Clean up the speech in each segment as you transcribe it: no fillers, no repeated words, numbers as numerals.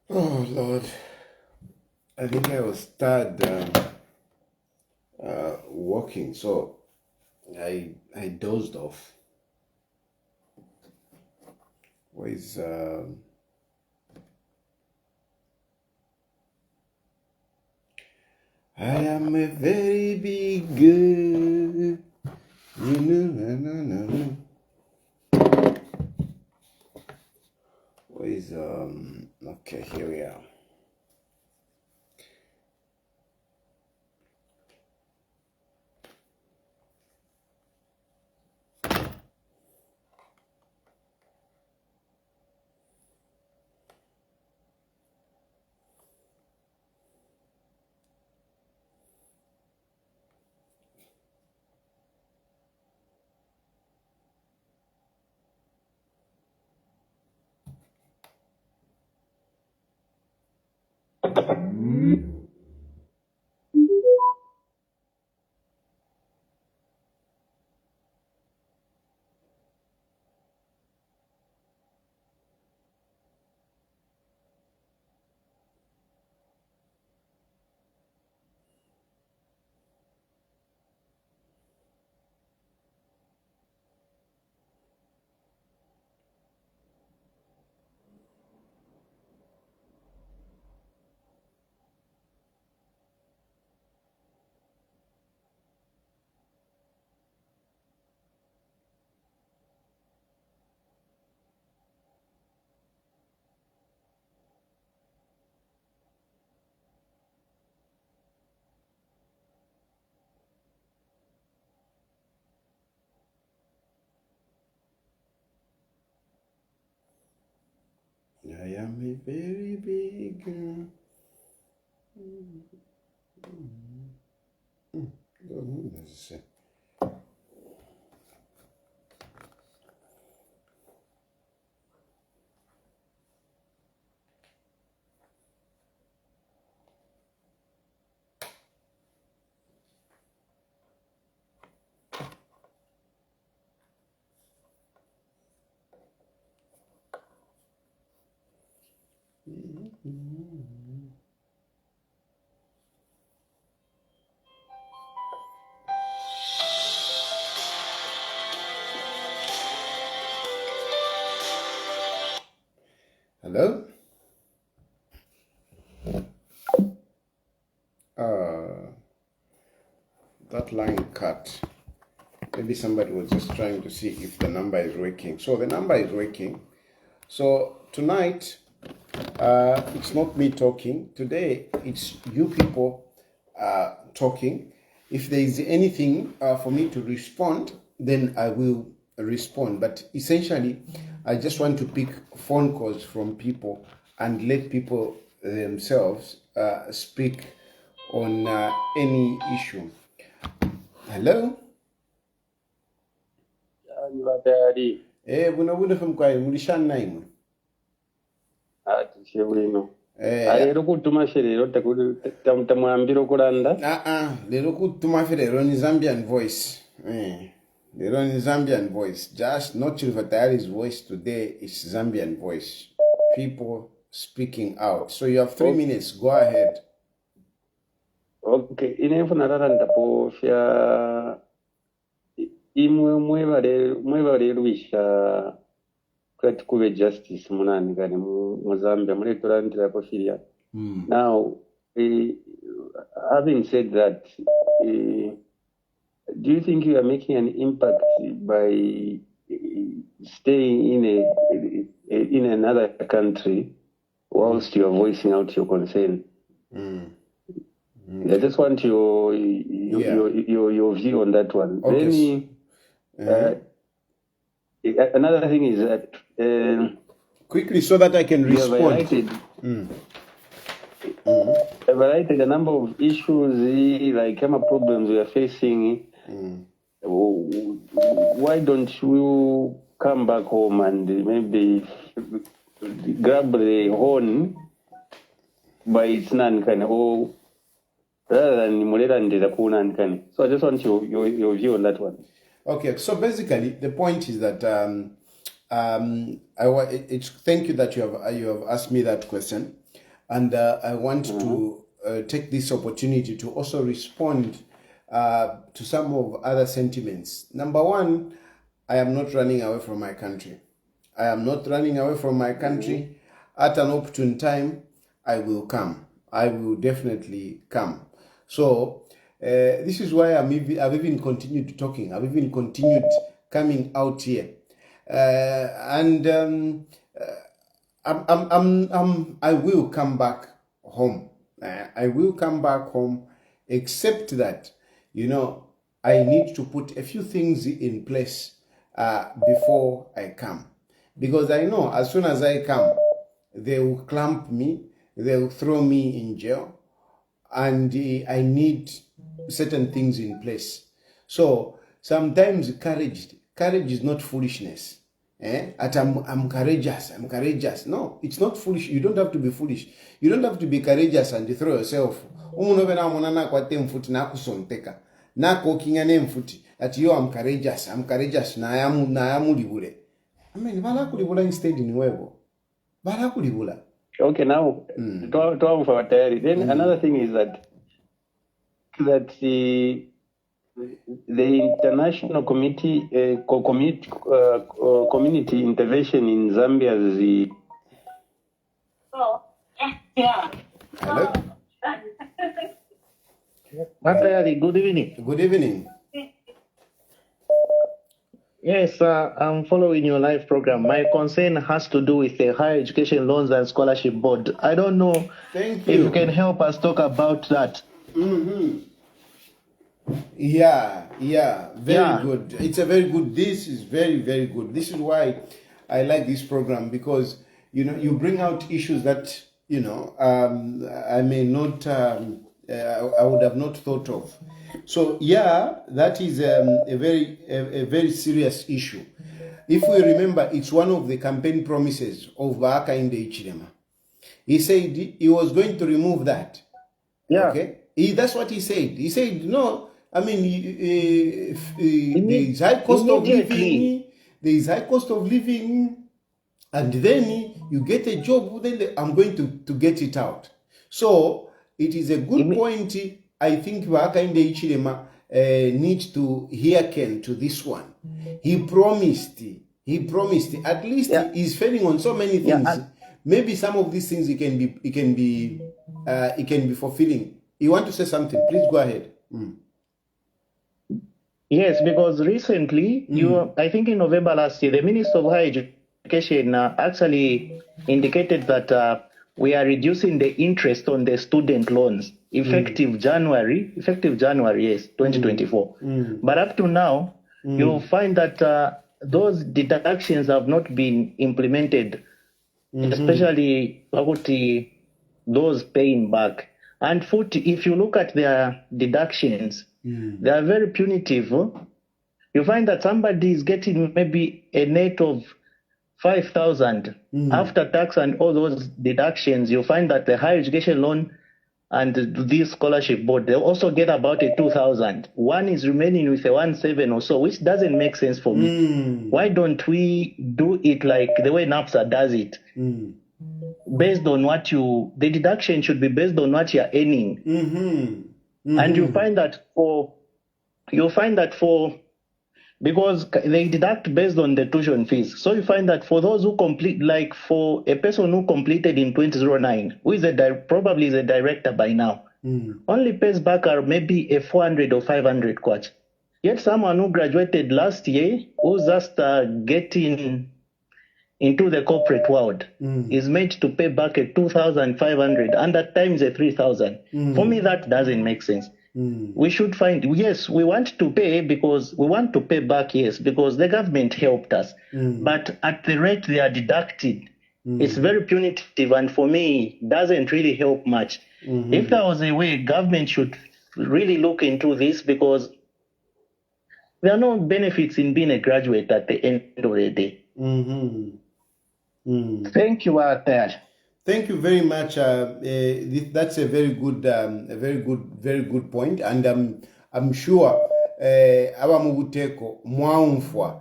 Oh Lord, I think I was tired walking, so I dozed off. Was I am a very big girl. Was okay, here we are. I am a very big girl. Hello? That line cut. Maybe somebody was just trying to see if the number is working. So the number is working. So tonight, it's not me talking. Today, it's you people talking. If there is anything for me to respond, then I will respond. But essentially, I just want to pick phone calls from people and let people themselves speak on any issue. Hello? Tayali. Buno femkwai mulishana naimwe. Ati shewino. Alero kutuma sherero tamwambira okulanda. Lero kutuma ferero ni Zambian voice. Lero ni Zambian voice. Just not Chilufya Tayali's voice today is Zambian voice. People speaking out. So you have 3 minutes. Go ahead. Okay, inefuna raranda pofya imwe mwevale lwisha kati kube justice munani gani mu Zambia muletorandira kofiria. Now, having said that, do you think you are making an impact by staying in another country whilst you are voicing out your concern? I just want your view on that one. Okay. Another thing is that quickly, so that I can respond. I've highlighted a number of issues, like problems we are facing. Why don't you come back home and maybe grab the horn by its nan kind of rather than Mulera and so I just want your view on that one. Okay, so basically the point is that thank you that you have asked me that question. And I want to take this opportunity to also respond to some of other sentiments. Number one, I am not running away from my country. I am not running away from my country. At an opportune time, I will come. I will definitely come. So this is why I've even continued talking. I've even continued coming out here. I will come back home. I will come back home, except that, I need to put a few things in place before I come. Because I know as soon as I come, they will clamp me, they will throw me in jail, and I need certain things in place. So sometimes courage is not foolishness. I'm courageous. No, it's not foolish. You don't have to be foolish. You don't have to be courageous and throw yourself. That you I'm courageous. Na yamu libule. I mean, bala kulibula instead in nuevo. Bala kulibula. Okay, now for Tayali. Then another thing is that the international community intervention in Zambia is the. Hello. Tayali, good evening. Good evening. Yes, I'm following your live program. My concern has to do with the Higher Education Loans and Scholarship Board. I don't know Thank if you. you can help us talk about that. Yeah, very good. It's a very good. This is very, very good. This is why I like this program, because you bring out issues that I may not, I would have not thought of. So that is a very serious issue. If we remember, it's one of the campaign promises of Hakainde Hichilema. He said he was going to remove that. Yeah. Okay. That's what he said. He said no. I mean, there is high cost of living. There is high cost of living, and then you get a job. Then I'm going to get it out. So it is a good point. I think Hakainde Hichilema needs to hearken to this one. He promised. At least he's failing on so many things. Maybe some of these things it can be fulfilling. You want to say something? Please go ahead. Yes, because recently, I think in November last year, the Minister of Higher Education actually indicated that we are reducing the interest on the student loans effective January, yes, 2024. But up to now, you'll find that those deductions have not been implemented, especially about those paying back. And if you look at their deductions, they are very punitive. You find that somebody is getting maybe a net of 5,000 after tax and all those deductions. You find that the higher education loan and this scholarship board, they also get about a 2,000. One is remaining with a 1,700 or so, which doesn't make sense for me. Why don't we do it like the way NAPSA does it? Based on the deduction should be based on what you're earning. And you find that because they deduct based on the tuition fees. So you find that for those who complete, like for a person who completed in 2009, who is probably is a director by now, only pays back maybe a 400 or 500 kwacha. Yet someone who graduated last year, who's just getting into the corporate world, is made to pay back a 2,500 and at times a 3,000. For me, that doesn't make sense. We should yes, we want to pay because we want to pay back, yes, because the government helped us. But at the rate they are deducted, it's very punitive, and for me, doesn't really help much. If there was a way, government should really look into this, because there are no benefits in being a graduate at the end of the day. Thank you, Tayali. Thank you very much. That's a very good point, and I'm sure abamubuteko mwaumfwa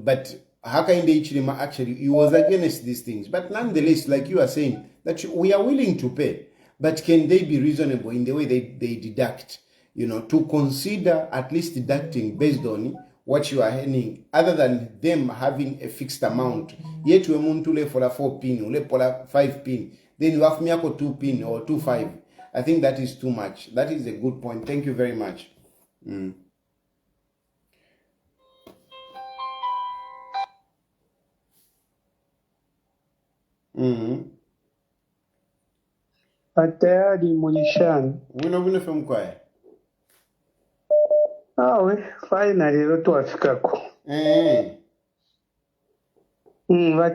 but Hakainde Ichilema actually, he was against these things. But nonetheless, like you are saying, that we are willing to pay. But can they be reasonable in the way they deduct? To consider at least deducting based on what you are earning, other than them having a fixed amount. Yet we muntule for a 4 pin, ule for a 5 pin. Then you have miyako 2 pin or 2.5. I think that is too much. That is a good point. Thank you very much. Tayali mulishani. Wino from kwae. Awe, finally lotu wafikako.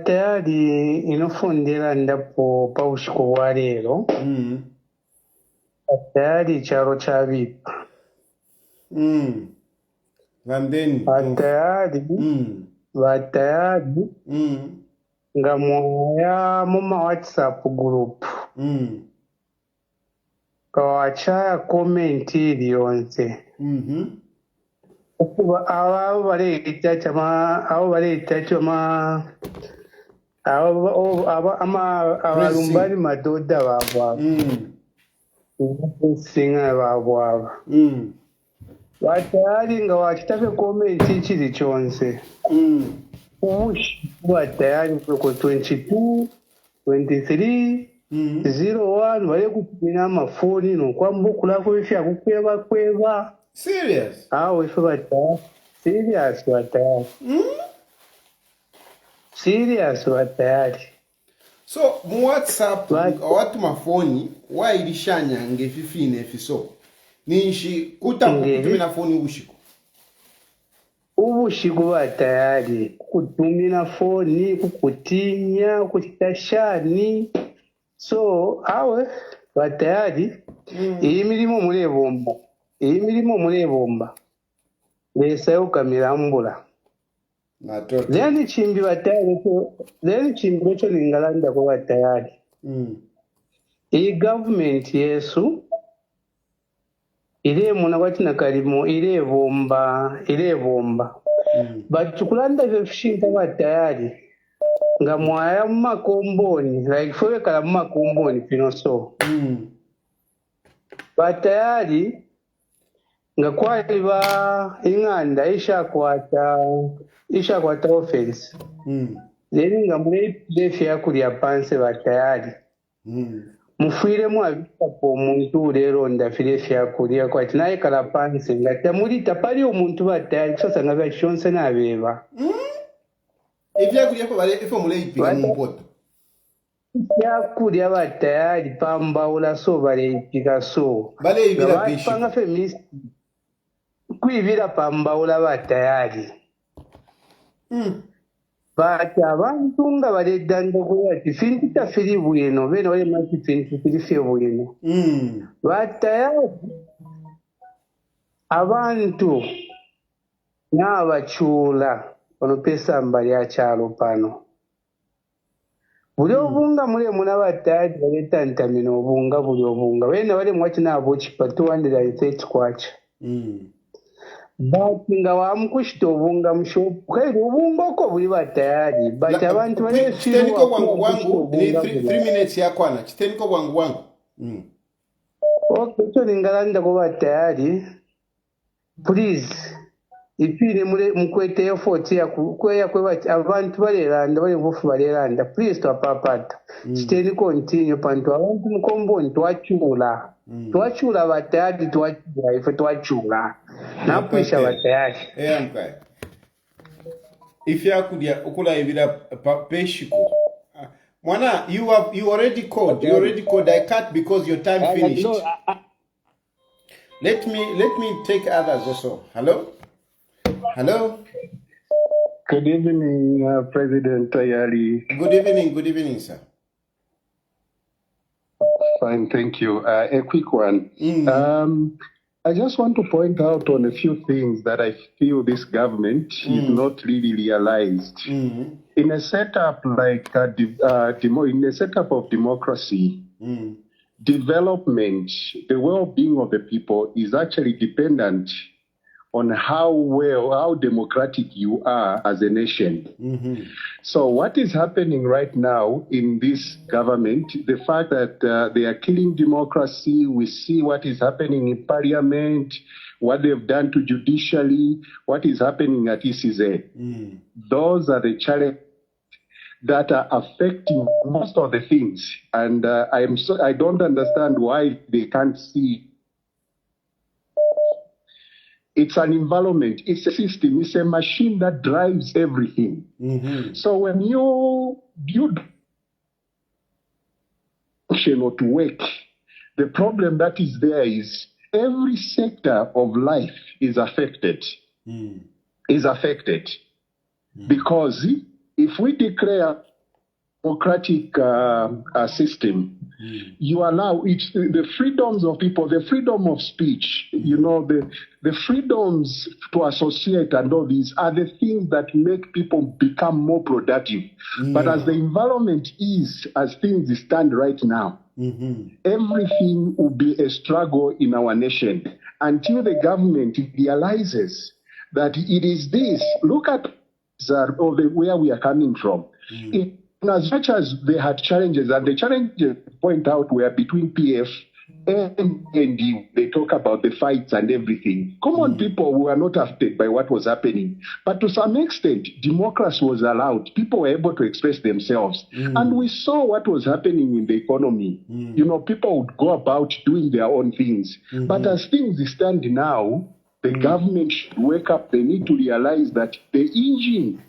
Tayali inofundira ndapo paushiko bwa leero. Tayali kyalo kyabipa. Tayali nga mwaya muma WhatsApp group. Kawachaya comment iri yonse. Okuba abo baleeta chama abalumbali madoda babwaba singa babwaba Tayali nga wakitake komenti kiri kyonse ubushibwa Tayali ko 22 23 01 bale kupina amafoni nokwambukula ko bifya kukweba Serious? Ife bata serious bata serious Tayali. So mu WhatsApp watu mafoni wailishanya ngefifine efiso ninshi kutumina foni ubushiku Tayali kutumina foni kukutinya kutashani so awe Tayali iyi mirimo mulebomba lesa yokamirambula Leni chimbi lecho lingalanda kwa Tayali. Iyi government yesu ile muna watina kalimo ile bomba. Bachukulanda vefishinta Tayali. Nga mwaya makomboni like fowe kala makomboni pinoso. Tayali nga kwaliba inganda ishakwata offense leni nga mulefi yakulya panse Tayali mufiremu abitapo omuntu lero ndafirefi yakulya kwati naye kala panse nga tamulita pali omuntu Tayali kusasa nga byakishonse nabeba ebyakulya ko bale ifo muleipika mumpoto byakulya Tayali pambawula so baleipika so bale ibira bishi panga feminist kwivira pambawula Tayali Bati abantu nga baledanda kuya tifinti tafiri bwino bene wale mati finti tafiri bwino Tayali abantu n'abachula ono pesa mbali ya chalo pano buli obunga mule muna Tayali baleta ntamino obunga buli obunga wene wale mwachi nabo chipa 230 kwacha Bati nga wamukushita obunga mushopu kairi obunga ko buli Tayali bati abantu balefiwa chiteniko wangu ni 3 minutes ya kwana chiteniko wangu Okay so lingalanda ko Tayali please ipire mukwete effort ya kweya abantu baleranda bali mvufu baleranda please twapapata chiteni continue pantu abantu mukomboni twachula Tayali twachula ife twachula napwisha Tayali mkai if yakulya okula ibira peshiko mwana you already called I cut because your time finished. Let me take others also. Hello. Good evening, President Tayali. Good evening, sir. Fine, thank you. A quick one. I just want to point out on a few things that I feel this government is not really realized. In a setup like in a setup of democracy, development, the well-being of the people is actually dependent on how democratic you are as a nation. So what is happening right now in this government, the fact that they are killing democracy, we see what is happening in parliament, what they've done to judiciary, what is happening at ECZ. Those are the challenges that are affecting most of the things. And I don't understand why they can't see. It's an environment, it's a system, it's a machine that drives everything. So when you function or to work, the problem that is there is every sector of life is affected. Because if we declare democratic system, you allow the freedoms of people, the freedom of speech, the freedoms to associate and all these are the things that make people become more productive. But as the environment is, as things stand right now, everything will be a struggle in our nation until the government realizes that it is this. Look at where we are coming from. As much as they had challenges, and the challenges point out were between PF and ND, they talk about the fights and everything. Common people were not affected by what was happening. But to some extent, democracy was allowed. People were able to express themselves. And we saw what was happening in the economy. People would go about doing their own things. But as things stand now, the government should wake up. They need to realize that the engine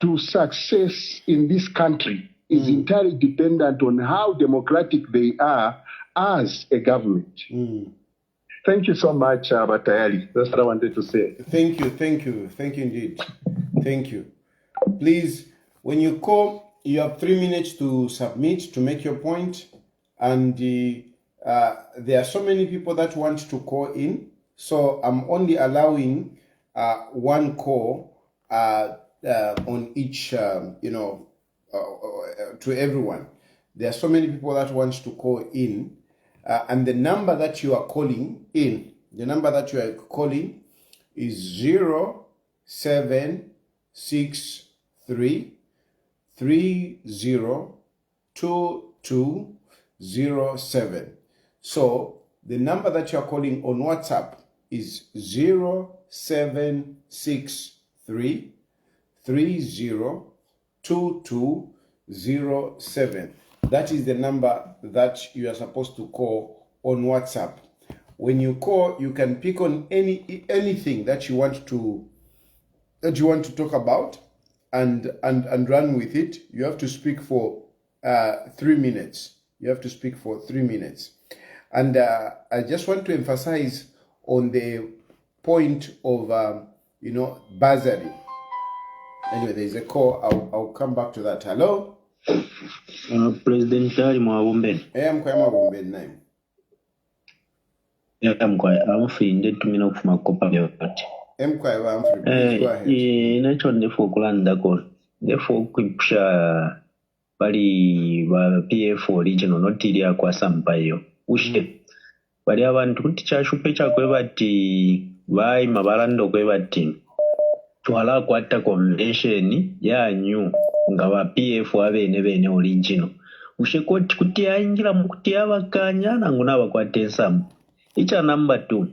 to success in this country is entirely dependent on how democratic they are as a government. Thank you so much, Tayali. That's what I wanted to say. Thank you indeed. Thank you. Please, when you call, you have 3 minutes to submit, to make your point. And there are so many people that want to call in. So I'm only allowing one call on each, to everyone. There are so many people that want to call in, and the number that you are calling in, is 0763302207. So the number that you are calling on WhatsApp is 0763302207. That is the number that you are supposed to call on WhatsApp. When you call, you can pick on anything that you want to talk about and run with it. You have to speak for 3 minutes. And I just want to emphasize on the point of bursary. Anyway, there is a call. I'll come back to that. Hello. President Tayali Mwawumbe. Mkwema Wumbe name. Amufinde tumina kufuma kopa byoti. Mkwema Amfri, please go ahead. Nacho ndefo okulandako. Ndefo okwipusha bali ba PF original notiri akwasampayo. Ushe. Bali abantu kuti kyashupe kyakwe bati bayi mabalando kwe bati. Twala kwata convention yanyu nga ba PF abene original ushekoti kuti aingira mukuti abakanya nangu nabakwata ensamu icha number 2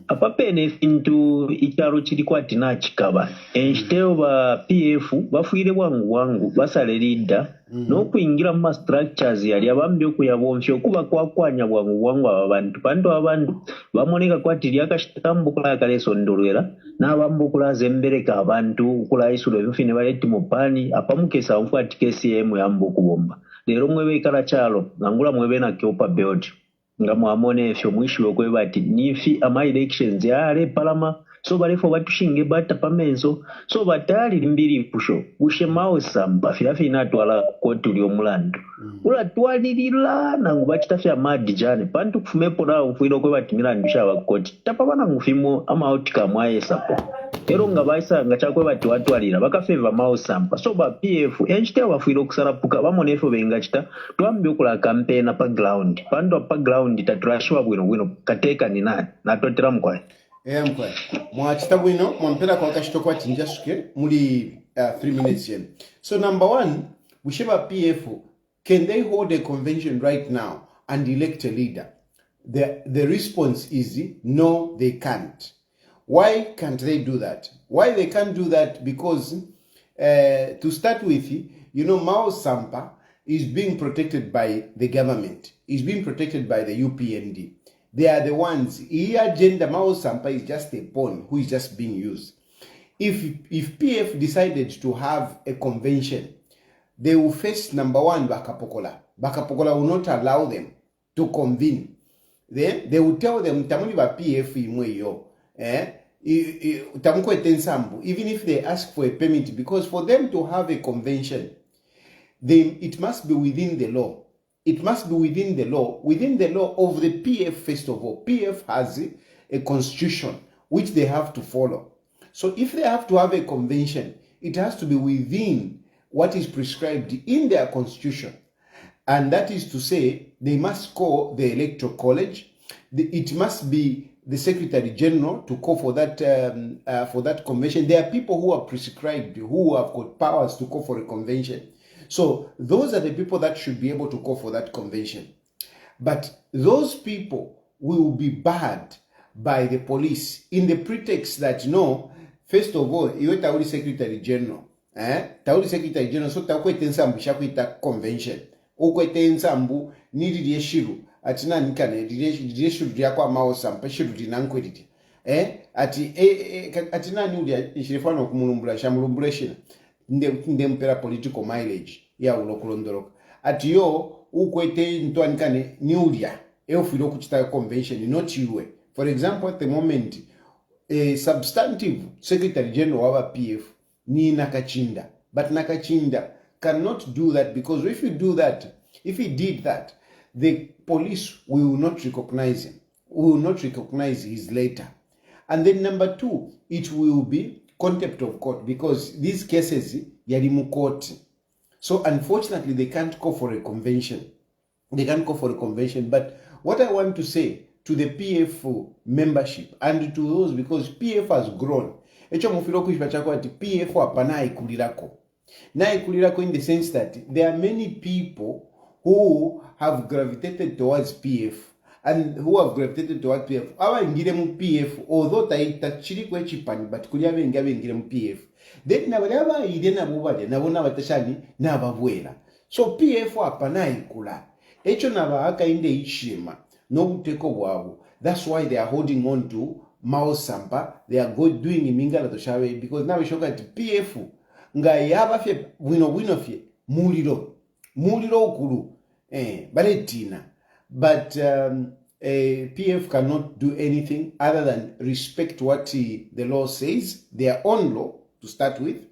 apapene fintu icharo chiri kwati nachikaba enshiteo ba PF bafuire wangu basale leader nokuingira mu structures yali abambye okuyabomfyo kuba kwakwanya bwangu abantu abantu bamoneka kwati lyakashitambukula kaleso ndolwera n'abambukula zembereka abantu kula isulo ebifine baleti mupani apamukesa mfuati KCM yambukubomba lero mwebe ikala chalo ngangula mwebe na kyopa build nga mwamone efyo mwishiwe kwe bati nifi ama elections yale palama so balefo batushinge bata pamenzo so batali limbiri pusho ushemao samba filafina atwala koti uli omulandu ula twalilila nangu bachitafya madi jane pantu kufumepo na mfuilo kwe bati milandu shawa koti tapabana ngufimo ama outcome aye sapo ero nga baisa nga chakwe bati watwalira bakafeva mao samba so ba PF enchite wafuilo kusarapuka bamonefo bengachita tuambye okula campaign pa ground pandu pa ground taturashwa bwino kateka ni nani natotera mkwae. mkwe mwachita bwino mwampera kwa kashitoko chinjasuke muli 3 minutes yen. So number one, Busheba PF, can they hold a convention right now and elect a leader? The response is no, they can't. Why can't they do that? Why they can't do that? Because to start with, Mao Sampa is being protected by the government, is being protected by the UPND. They are the ones. Here, agenda Mao Sampa is just a pawn who is just being used. If PF decided to have a convention, they will face number one Bakapokola. Bakapokola will not allow them to convene. Then they will tell them tamuli ba PF imweyo. Even if they ask for a permit, because for them to have a convention, it must be within the law. It must be within the law of the PF. First of all, PF has a constitution which they have to follow. So if they have to have a convention, it has to be within what is prescribed in their constitution. And that is to say, they must call the electoral college. It must be the Secretary General to call for that convention. There are people who are prescribed, who have got powers to call for a convention. So those are the people that should be able to call for that convention. But those people will be barred by the police in the pretext that no, first of all, you are Secretary General. Tauli Secretary General, so takwete nsambu shakuita convention. Ukwete nsambu nidi dieshiru. Atina nikane, dieshiru diakwa Mao Sampa, shiru dinankwediti. Atina nudia, ishirifano kumulumbula, shamulumbula shina. Nde mpera political mileage ya ulokulondoroka. Ati yo ukwete ntuanikane niulia eufilo kuchita convention not you. For example, at the moment a substantive Secretary General of PF ni Nakachinda, but Nakachinda cannot do that, because if he did that, the police will not recognize him, will not recognize his letter. And then number two, it will be contempt of court, because these cases yalimu court. So unfortunately they can't call for a convention. But what I want to say to the PF membership and to those, because PF has grown. PF hapana ikulirako in the sense that there are many people who have gravitated towards PF. And who have gravitated towards PF. Our ingiremu PF, although taita chiri kwe chipani, but kuliabe ingiremu PF. Then nabalaba idena bubade, nabona batashani, nababuela. So PF hapana ikula. Echo nabahaka inde ishima, no uteko wabu. That's why they are holding on to Mao Sampa. They are doing imingala to shawe, because now we show that PF, nga yaba fye, wino fye, muliro ukulu, baletina. But PF cannot do anything other than respect what the law says, their own law to start with.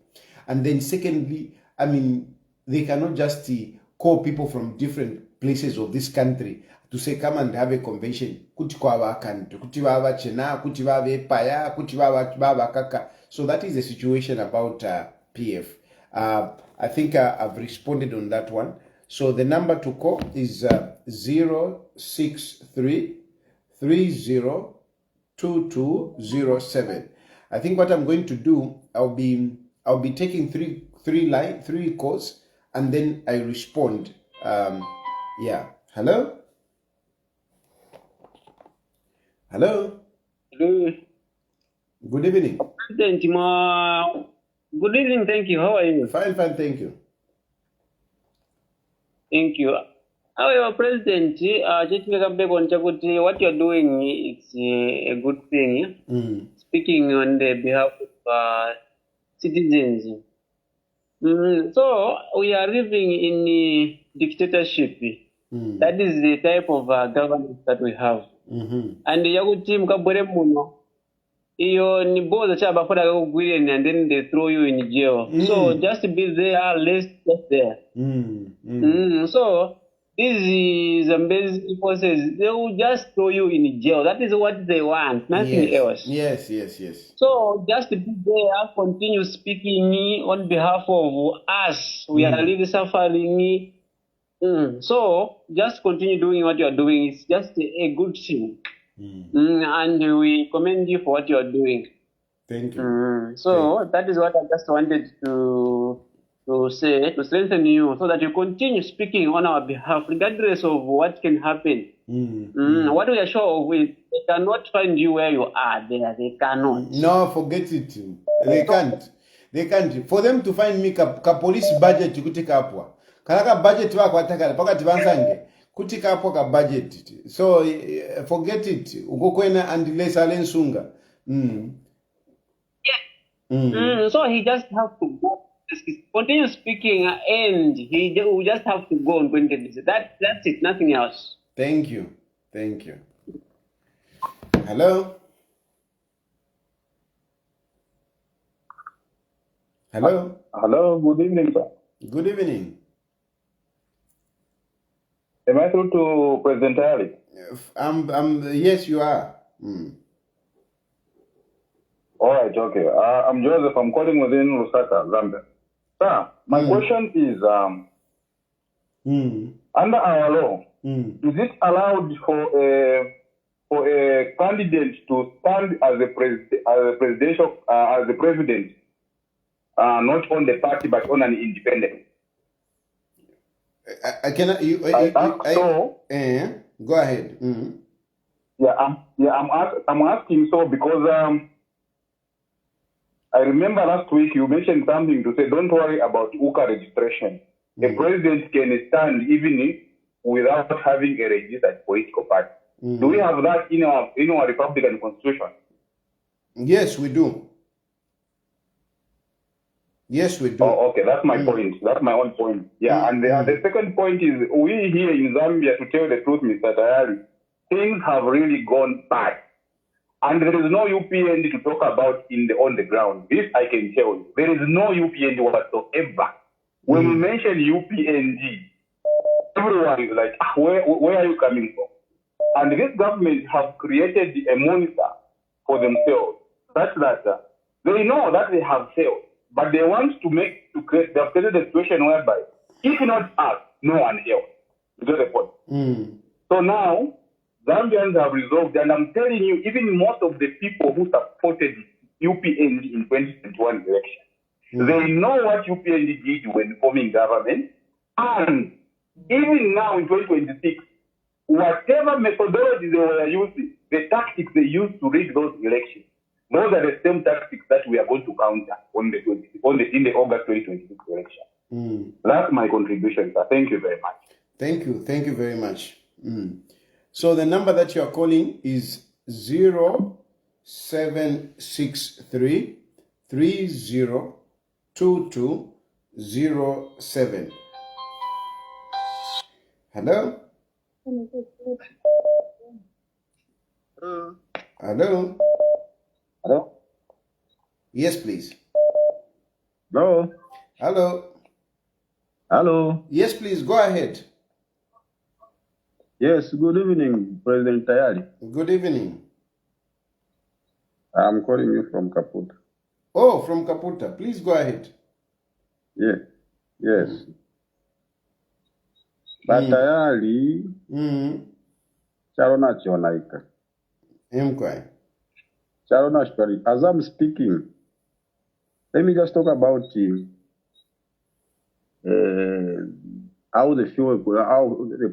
And then secondly, they cannot just call people from different places of this country to say, come and have a convention. So that is the situation about PF. I think I've responded on that one. So the number to call is 063-302207. I think what I'm going to do, I'll be taking three calls, and then I respond. Yeah. Hello. Good evening. Good evening. Thank you. How are you? Fine. Thank you. Thank you. However, President, what you're doing is a good thing. Speaking on the behalf of citizens. So we are living in a dictatorship. That is the type of governance that we have. And yakuti mkabwere muno. Iyo ni boza chaba for and then they throw you in jail. So just be there, less just there. So these Zambezi forces, they will just throw you in jail. That is what they want, nothing else. Yes. So just be there, continue speaking on behalf of us. We are really suffering. So just continue doing what you are doing. It's just a good thing. And we commend you for what you're doing. Thank you. So that is what I just wanted to say, to strengthen you, so that you continue speaking on our behalf, regardless of what can happen. What we are sure of is they cannot find you where you are there. They cannot. No, forget it. They can't. They can't. For them to find me, ka police budget kutika apwa. Kalaka budget wako ataka pakati bansange. Kutika apwa ka budget. So forget it. Ukokwena andile salen sunga. So he just has to go. Continue speaking, and he will just have to go on 20. That's it. Nothing else. Thank you. Thank you. Hello. Hello. Hello. Good evening, sir. Good evening. Am I through to President Tayali? Yes, you are. All right, okay. I'm Joseph. I'm calling within Lusaka, Zambia. Sir, my question is, under our law, is it allowed for a candidate to stand as a president, not on the party but on an independent? Go ahead. I'm asking so because I remember last week you mentioned something to say, don't worry about UKA registration. A president can stand even without having a registered political party. Do we have that in our Republican Constitution? Yes, we do. Yes, we do. Oh, okay, that's my point. That's my own point. Yeah, and the second point is, we here in Zambia, to tell the truth, Mr. Tayali, things have really gone bad. And there is no UPND to talk about on the ground. This I can tell you. There is no UPND whatsoever. When we mention UPND, everyone is like, where are you coming from? And this government has created a monitor for themselves, such that they know that they have failed, but they want to create, they have created a situation whereby, if not us, no one else. You get the point? So now, Zambians have resolved, and I'm telling you, even most of the people who supported UPND in 2021 election, they know what UPND did when forming government, and even now in 2026, whatever methodology they were using, the tactics they used to rig those elections, those are the same tactics that we are going to counter in the August 2026 election. That's my contribution, sir. Thank you very much. Thank you. Thank you very much. So the number that you are calling is 0763 302207. Hello? Hello? Hello? Yes, please. Hello? Hello? Hello? Yes, please, go ahead. Yes, good evening, President Tayali. Good evening. I'm calling you from Kaputa. Oh, from Kaputa. Please go ahead. Yeah. Yes. But Tayali, Charona Chonaika. Inquiry. Charona Story. As I'm speaking, let me just talk about how the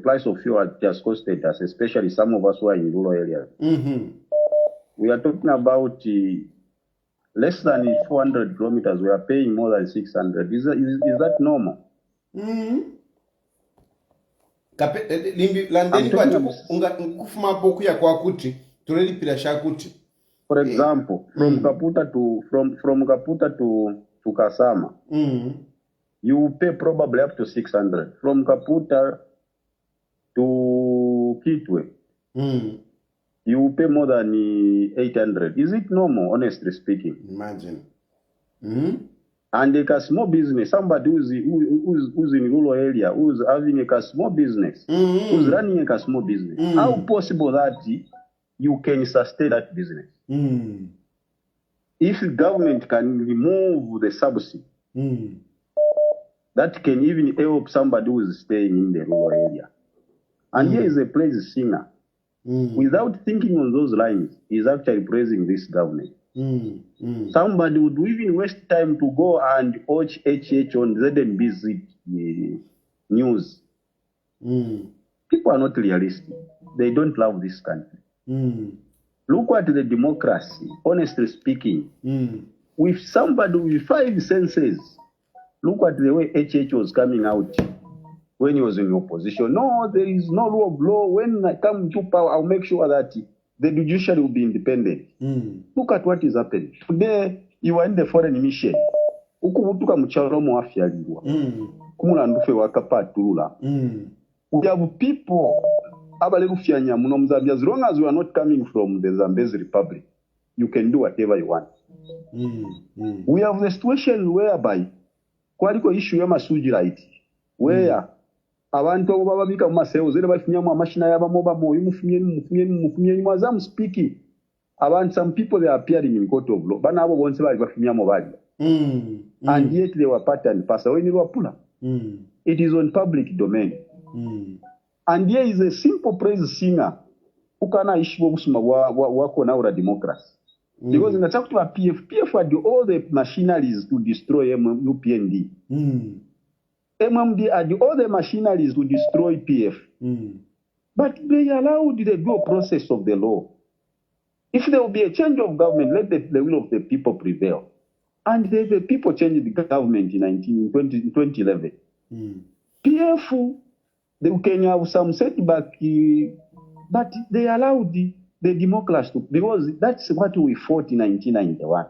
price of fuel has costed us, especially some of us who are in rural areas. We are talking about less than 400 kilometers. We are paying more than 600. Is that normal? For example, from Kaputa to Kasama, you pay probably up to 600. From Kaputa to Kitwe, you pay more than 800. Is it normal, honestly speaking? Imagine. And a small business, somebody who's in rural area, who's having a small business, who's running a small business, how possible that you can sustain that business? If the government can remove the subsidy, that can even help somebody who is staying in the rural area. And here is a praise singer. Without thinking on those lines, he's actually praising this government. Somebody would even waste time to go and watch HH on ZNBC news. People are not realistic. They don't love this country. Look at the democracy, honestly speaking. With somebody with 5 senses, look at the way HH was coming out when he was in opposition. No, there is no rule of law. When I come to power, I'll make sure that the judiciary will be independent. Look at what is happening. Today, you are in the foreign mission. Ukubutuka mchalomo afyaliwa. Kumulandufe wakapatulula. We have people abalekufyanya muno Mzambia. As long as you are not coming from the Zambezi Republic, you can do whatever you want. We have the situation whereby kwaliko issue ya masuji right where abantu abo bababika mu maseo zere bafinyamu amashina yabamoba moyo mufumyeni mwazamu speaking abantu, some people they are appearing in court of law bana abo bonse bali bafinyamu bali and yet they were part and parcel when Lwapula. It is on public domain. And here is a simple praise singer who can issue obusuma wako na ura democracy. Because in the talk to a PF had all the machineries to destroy UPND. MMD had all the machineries to destroy PF. But they allowed the due process of the law. If there will be a change of government, let the will of the people prevail. And the people changed the government in 2011. PF, they can have some setback, but they allowed the democracy to, because that's what we fought in 1991.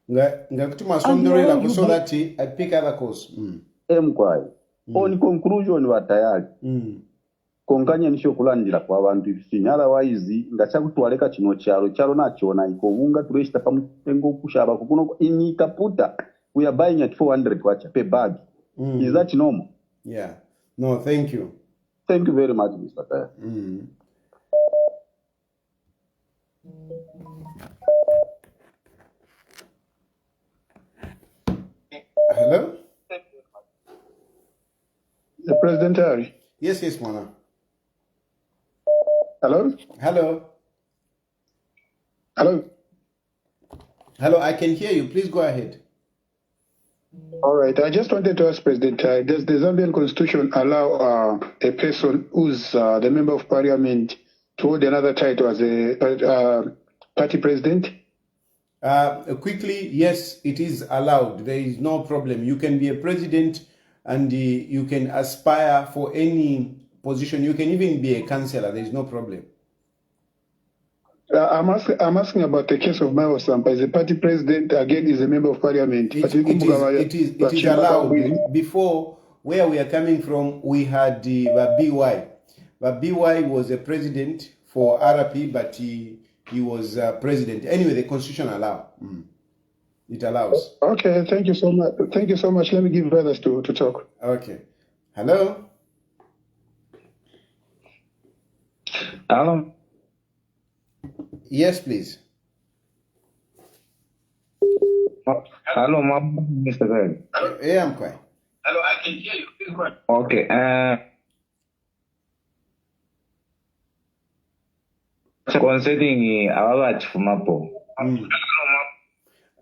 So that I pick other calls. On conclusion, wa Tayali. Konkanya nisho kulandira kwa abantu ifini. Otherwise, ngachakutwaleka chino charo nachona ikobunga tureshita pamutengo kushaba kukuno inikaputa. We are buying at 400 kwacha per bag. Is that normal? Yeah. No, thank you. Thank you very much, Mr. Tayali. Hello? The President Tayali. Yes, Mona. Hello? Hello, I can hear you. Please go ahead. All right. I just wanted to ask President Tayali, does the Zambian Constitution allow a person who's the member of parliament to hold another title as a party president? Quickly, yes, it is allowed. There is no problem. You can be a president and you can aspire for any position. You can even be a councillor. There is no problem. I'm asking about the case of Mao Sampa. As a party president, again, is a member of parliament. It is allowed. Before, where we are coming from, we had the BY. But BY was a president for RP, but he was president. Anyway, the constitution allows. It allows. Okay, thank you so much. Thank you so much. Let me give others to talk. Okay. Hello? Hello? Yes, please. Hello, Mr. Greg. Yeah, I'm quiet. Hello, I can hear you. Please go ahead. Okay. Concerning our Fumapo.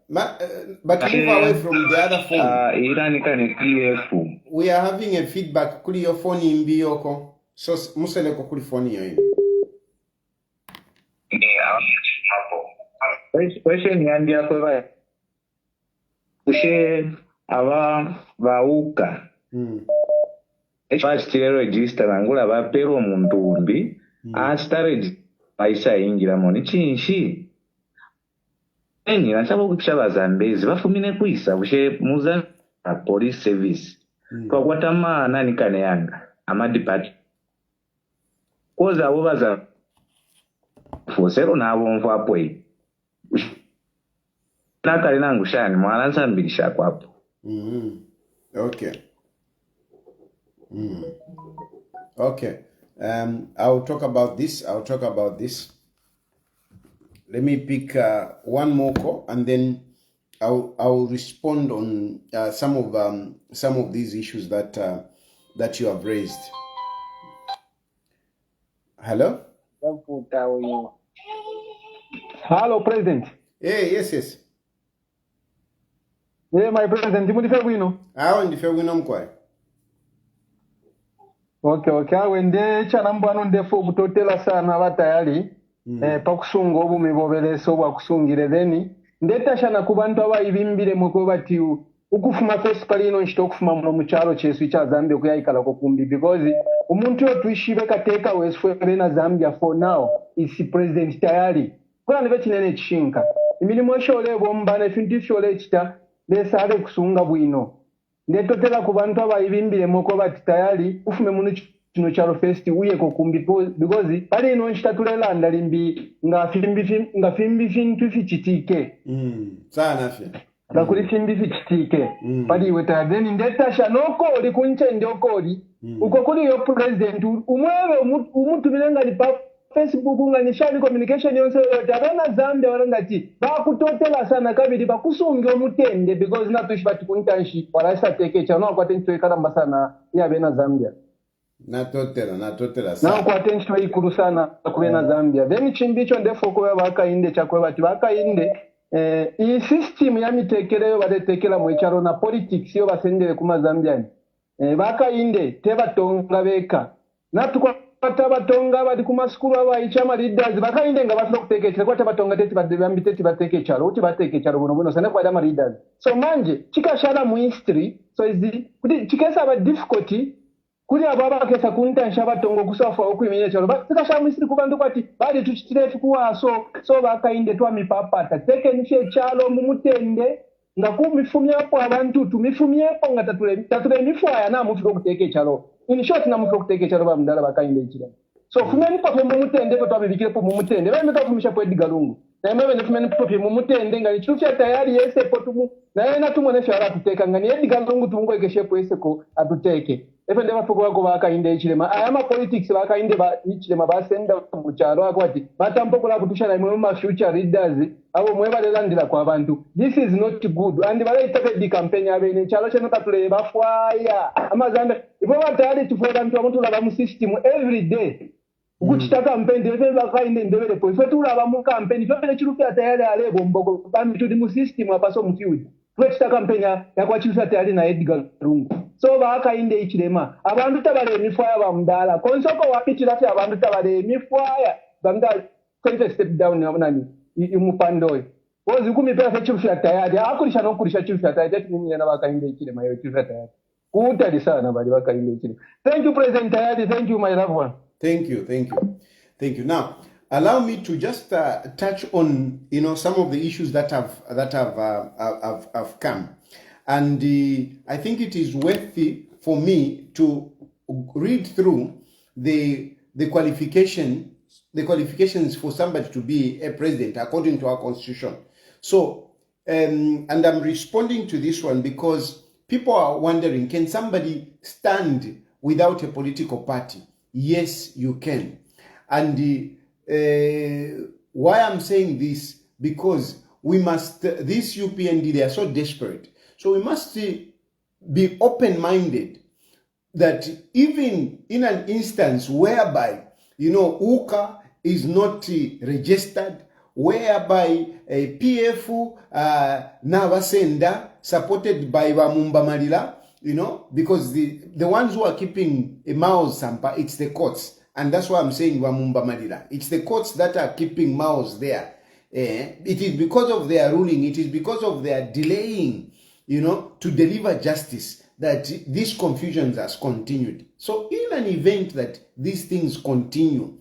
But move away from the other phone. We are having a feedback. Could your phone in Bioko? So, Museleko could phone you. Question yandia kwa kushe ava vauka echipachitire register nangula vapero mundumbi asita paisa ingira moni chinshi eni nachavo kupisha vazambezi vafumine kuisa kushe muza police service kwa kwatama nani kane yanga amadipati koza avo vaza fosero navo mvapwe nakali nangu shani mwana nsambilisha kwapo. Okay. Okay. I'll talk about this. Let me pick one more call and then I'll respond on some of these issues that you have raised. Hello? Hello, President. Hey, yes. Yeah, my President, ndife bwino. Awo ndife bwino mkwai. Okay, awe nde chanambo ano ndefu okutotela sana batayali. Pakusunga obume boberesa obwakusungire theni. Ndetashana ku bantu abayibimbire mwe bati ukufuma festival ino nshito okufuma muno mu kyalo kyesu kya Zambia okuyayikala ko kumbi because omuntu oyo tuishibe kateeka wesfere na Zambia for now is President Tayali. Kuna nibe kinene kishinka. Emirimu eshole bombana efintu ifyole ekita besale kusunga bwino. Ndetotela ku bantu abayibimbire mwe bati Tayali ufume muno kino kyalo festi uye ko kumbi because pali ino nshitatulela ndalimbi nga fimbi fintu fichitike. Sana afya. Bakuri fimbi fichitike. Pali weta then ndetasha nokoli kunchende okoli. Uko kuli yo president umwewe umuntu bilenga ni pa Facebook nganyishani communication yonse tabana Zambia warangati bakutotela sana kabiri bakusunga omutende because natushi batukuntanshi warasa teke chano kwatenti ekala sana ya bena Zambia. Natotela sana. Na kwatenti ikuru sana kubena Zambia. Then chimbicho ndefo kwa bakainde chakwe bati bakainde iyi system ya mitekereyo batetekela mu cyaro na politics yo basendere kuma Zambian bakainde tebatonga beka natukata batonga bali kuma skulu abayichama leaders bakainde nga basoka kutekekera kwata batonga teti badebambite teti bateke cyaro uti bateke cyaro buno sana kwa dama leaders so manje chikashara mu history so izi kuti chikesa ba difficulty kuri ababa kesa kuntansha batongo kusafa okwimenya cyaro bakashara mu history kubantu kwati bali tuchitire tukuwaso so bakainde twa mipapata teke nishe cyalo mu mutende nga kumifumyepo abantu tumifumyepo nga tatule mifwaya na mufiko kuteke cyalo in short na mufiko kuteke cyalo bamdala bakainde ikira so fumeni papo mu mutende ko twabibikire po mu mutende bame kafumisha po Edgar Lungu na mwe ne fumeni papo mu mutende nga Chilufya tayari yese po tumu na yena tumone fyara tuteka nga ni Edgar Lungu tumungwekeshe po yese ko atuteke efende bafoko bako bakainde ikirema ayama politics bakainde ba ikirema basenda mu cyaro akwati batampokola kutushana mwe mu future leaders abo mwe balelandira kwa abantu this is not good and balaita the campaign abene cyalo cyane katule bafwaya amazanda ibo batali tufoda mtu abantu laba mu system every day ukuchita campaign ndebe bakainde ndebele po ife tulaba mu campaign ife Chilufya tayari alebo mbogo bami tudi mu system apaso mu field twechita campaign ya kwa Chilufya tayari na Edgar Lungu so bakainde ikirema abantu tabale emifwaya bamdala konsoko wapitira fya abantu tabale emifwaya bamdala kwente step down nani imupando wozi kumipera fya Chilufya tayari akulisha nokulisha Chilufya tayari tinimye na bakainde ikirema yo Chilufya tayari kutali sana bali bakainde ikirema. Thank you President Tayali, thank you my loved one. Thank you. Now allow me to just touch on some of the issues that have come. And I think it is worthy for me to read through the qualifications for somebody to be a president according to our constitution. So, and I'm responding to this one because people are wondering, can somebody stand without a political party? Yes, you can. And why I'm saying this, because we must, this UPND, they are so desperate. So we must be open-minded that even in an instance whereby, UKA is not registered, whereby a PF Navasenda, supported by Wamumba Malila, because the ones who are keeping Mao's Sampa, it's the courts. And that's why I'm saying Wamumba Malila. It's the courts that are keeping Mao's there. It is because of their ruling, it is because of their delaying, to deliver justice that these confusions has continued. So in an event that these things continue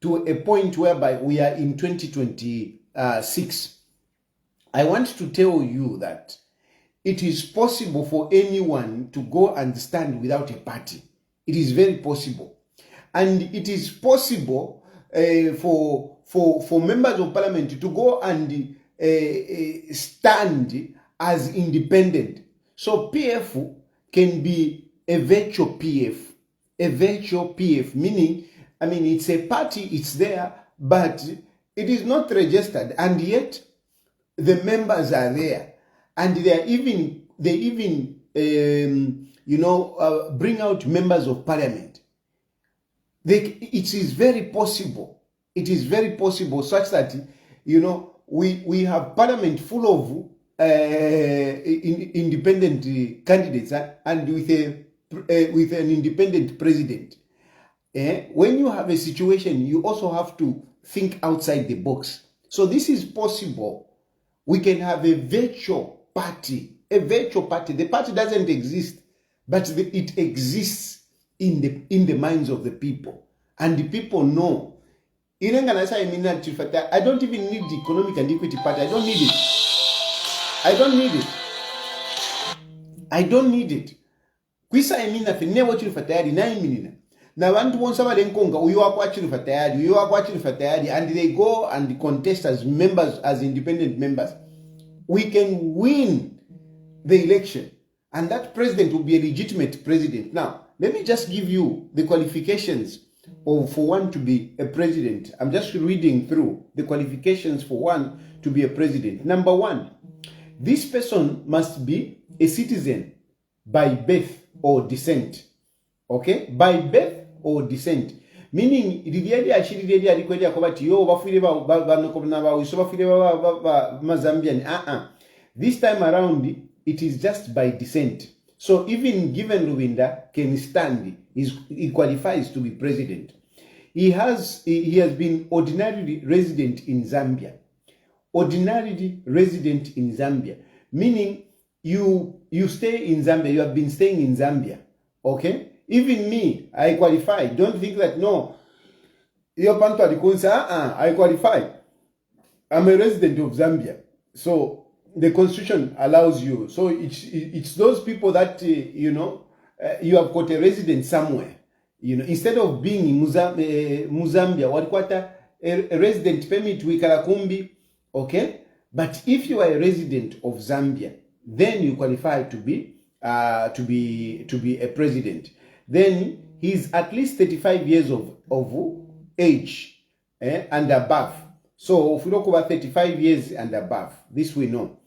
to a point whereby we are in 2026, I want to tell you that it is possible for anyone to go and stand without a party. It is very possible. And it is possible for members of parliament to go and stand as independent. So PF can be a virtual PF. A virtual PF, meaning, it's a party, it's there, but it is not registered, and yet the members are there. And they even bring out members of parliament. It is very possible It is very possible such that, you know, we have parliament full of independent candidates and with an independent president. When you have a situation, you also have to think outside the box. So this is possible. We can have a virtual party. A virtual party. The party doesn't exist, but it exists in the minds of the people. And the people know. I don't even need the economic and equity party. I don't need it. I don't need it. I don't need it. Kwisa emina fe never Chilufya Tayali na iminina. Na bantu wonsa balenkonga uyu wakwa Chilufya Tayali and they go and contest as members, as independent members. We can win the election and that president will be a legitimate president. Now, let me just give you the qualifications for one to be a president. I'm just reading through the qualifications for one to be a president. Number one, this person must be a citizen by birth or descent. Okay? By birth or descent. Meaning, this time around, it is just by descent. So even given Rubinda can stand, he qualifies to be president. He has been ordinarily resident in Zambia. Ordinarily resident in Zambia. Meaning you stay in Zambia, you have been staying in Zambia. Okay? Even me, I qualify. Don't think that no. I qualify. I'm a resident of Zambia. So the constitution allows you. So it's those people that, you know, you have got a residence somewhere. You know, instead of being in Muzambia, a resident permit with Karakumbi, okay? But if you are a resident of Zambia, then you qualify to be a president. Then he's at least 35 years of age and above. So if you look over 35 years and above, this we know.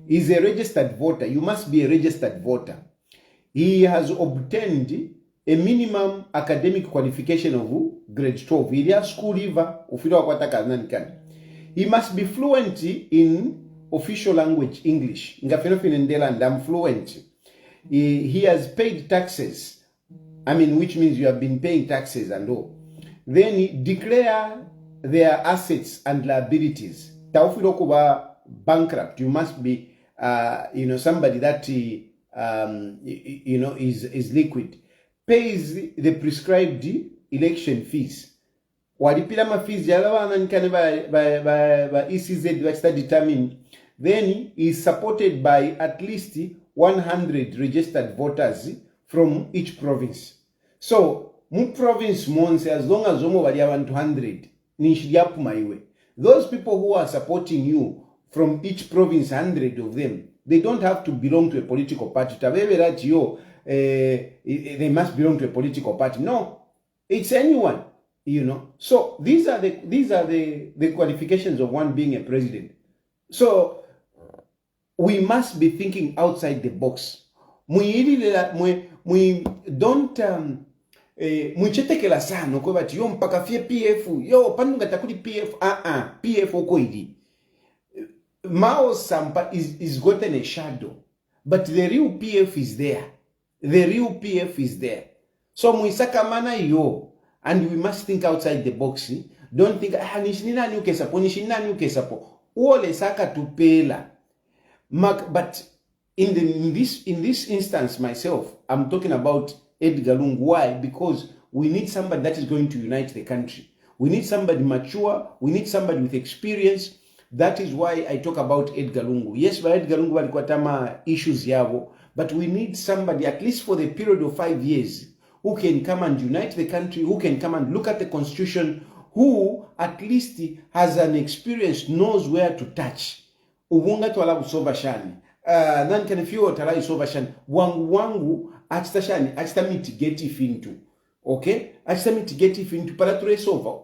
He's a registered voter. You must be a registered voter. He has obtained a minimum academic qualification of grade 12. He must be fluent in official language English. I'm fluent. He has paid taxes. I mean, which means you have been paying taxes and all. Then declare their assets and liabilities. Bankrupt, you must be, you know, somebody that, you know, is liquid. Pays the prescribed election fees. Walipilama fees by ECZ that's determined. Then is supported by at least 100 registered voters from each province. So, mu province monse, as long as omo wali 100, nishiyapu maiwe. Those people who are supporting you from each province, 100 of them, they don't have to belong to a political party. They must belong to a political party. No, it's anyone, you know. So these are the qualifications of one being a president. So we must be thinking outside the box. We don't mwichetekela sana kwa bati yo mpaka fie PF yo panunga takuli PF PF okoidi. Mao Sampa is gotten a shadow, but the real PF is there. The real PF is there. So mwisaka mana yo, and we must think outside the box. Don't think nishinina nukesapo. Uole saka tupela. But in this instance myself, I'm talking about Edgar Lungu. Why? Because we need somebody that is going to unite the country. We need somebody mature. We need somebody with experience. That is why I talk about Edgar Lungu. Yes, but Edgar Lungu walikuwa tama issues yavo, but we need somebody at least for the period of 5 years who can come and unite the country, who can come and look at the constitution, who at least has an experience, knows where to touch. Ubunga twala kusova shani. Nani kanifio tala isova shani. Wangu achita shani, achita mitigate into. Okay? Achita mitigate into. Parature sova.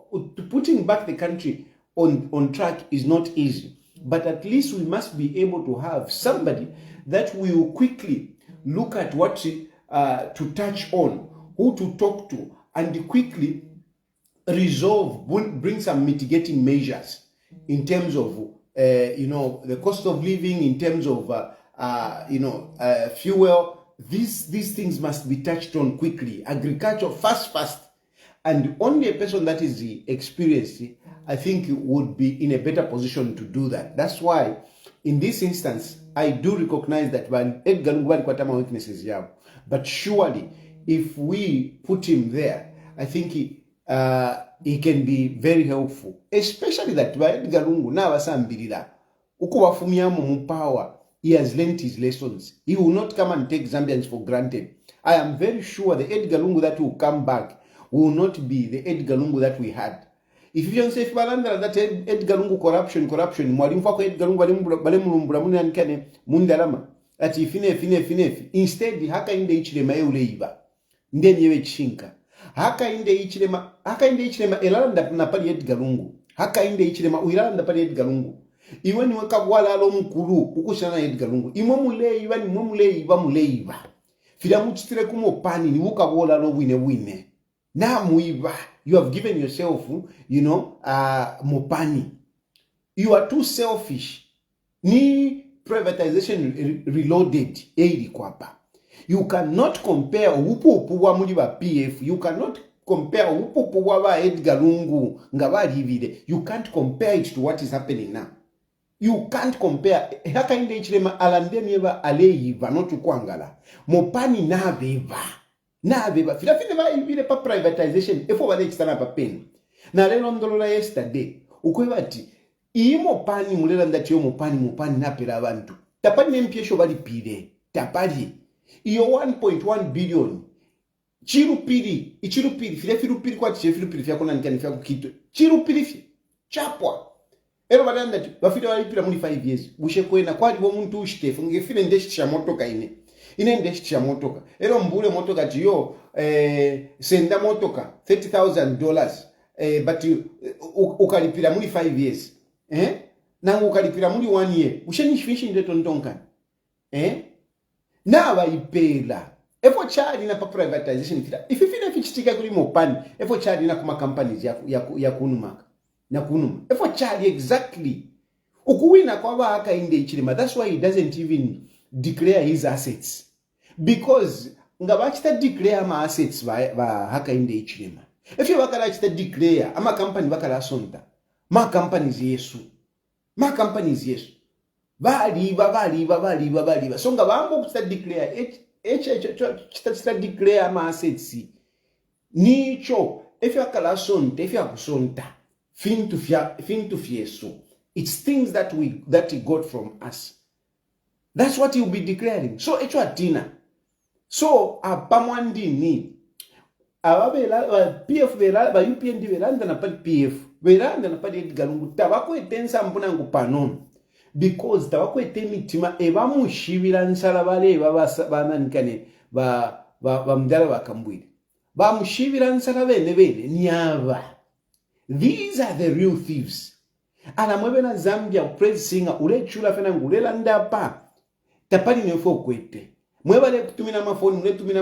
Putting back the country on track is not easy. But at least we must be able to have somebody that will quickly look at what to touch on, who to talk to, and quickly bring some mitigating measures in terms of, the cost of living, in terms of, fuel. These things must be touched on quickly. Agriculture, fast. And only a person that is experienced, I think, would be in a better position to do that. That's why, in this instance, I do recognize that Edgar Lungu got my weaknesses, yeah. But surely, if we put him there, I think he can be very helpful. Especially that Edgar Lungu now asambirira ukuwafumiamu mu power. He has learned his lessons. He will not come and take Zambians for granted. I am very sure the Edgar Lungu that will come back will not be the Edgar Lungu that we had. If you say that Edgar Lungu corruption, mwalimu wako Edgar Lungu bale mulumbula munyanikane mundalama ati fine. Instead haka inde ichilema euleiba ndeni yewe chinka haka inde ichilema elanda napali Edgar Lungu haka inde ichilema uilanda napali Edgar Lungu iwe ni wakabwala alo mkuru ukushana Edgar Lungu imwe muleiba fila mutitire kumopani ni wakabwala alo wine na muiba. You have given yourself, mopani. You are too selfish. Ni privatization reloaded. You cannot compare upu wa muliba PF. You cannot compare upu wa Edgar Lungu ngabali vide. You can't compare it to what is happening now. You can't compare. Haka inde ichilema alandemi eva aleiva notu kwangala. Mopani na beba filafine ba ibile pa privatization efo bale chitana pa pen na lelo ndolola yesterday ukwebati imo pani mulela ndati yo mopani napera abantu tapali nempyesho bali pile tapali iyo 1.1 billion chirupiri filafirupiri kwa chefirupiri fyakona nkani fyaku kito chirupiri fye chapwa ero bale ndati bafite bali pila muli 5 years bushe kwena kwali bo muntu ushitefu ngefile ndeshi cha motoka ine ndeshi ya motoka ero mbule motoka jiyo senda motoka $30,000 but ukalipira muli 5 years na ukalipira muli 1 year usheni fishi ndeto ndonka na baipela efo chali na pa privatization fila ififina fichitika kuli mopani efo chali na kuma companies ya kunumaka na kunuma efo chali exactly ukuwina kwa waka inde ichilima. That's why he doesn't even declare his assets, because ngabachita declare ma assets ba haka inde ichilima. If you wakala declare ama company wakala sonta ma companies yesu baliba so ngabambo kusta declare chita declare ma assets nicho if you wakala sonta if you akusonta fintu fieso. It's things that he got from us. That's what he'll be declaring. So echo atina. So apamwandi ni ababela PF bela ba UPND belanda na pali PF belanda na pali Edgar Lungu tabako etensa mbuna ngupanon, because tabako etemitima ebamushibira nsala bale bananikane ba mdala bakambwile bamushibira nsala bene nyaba. These are the real thieves. Ana mwebe na Zambia praise singer ule chula fena ngulela ndapa tapani nefo kwete mweba le kutumina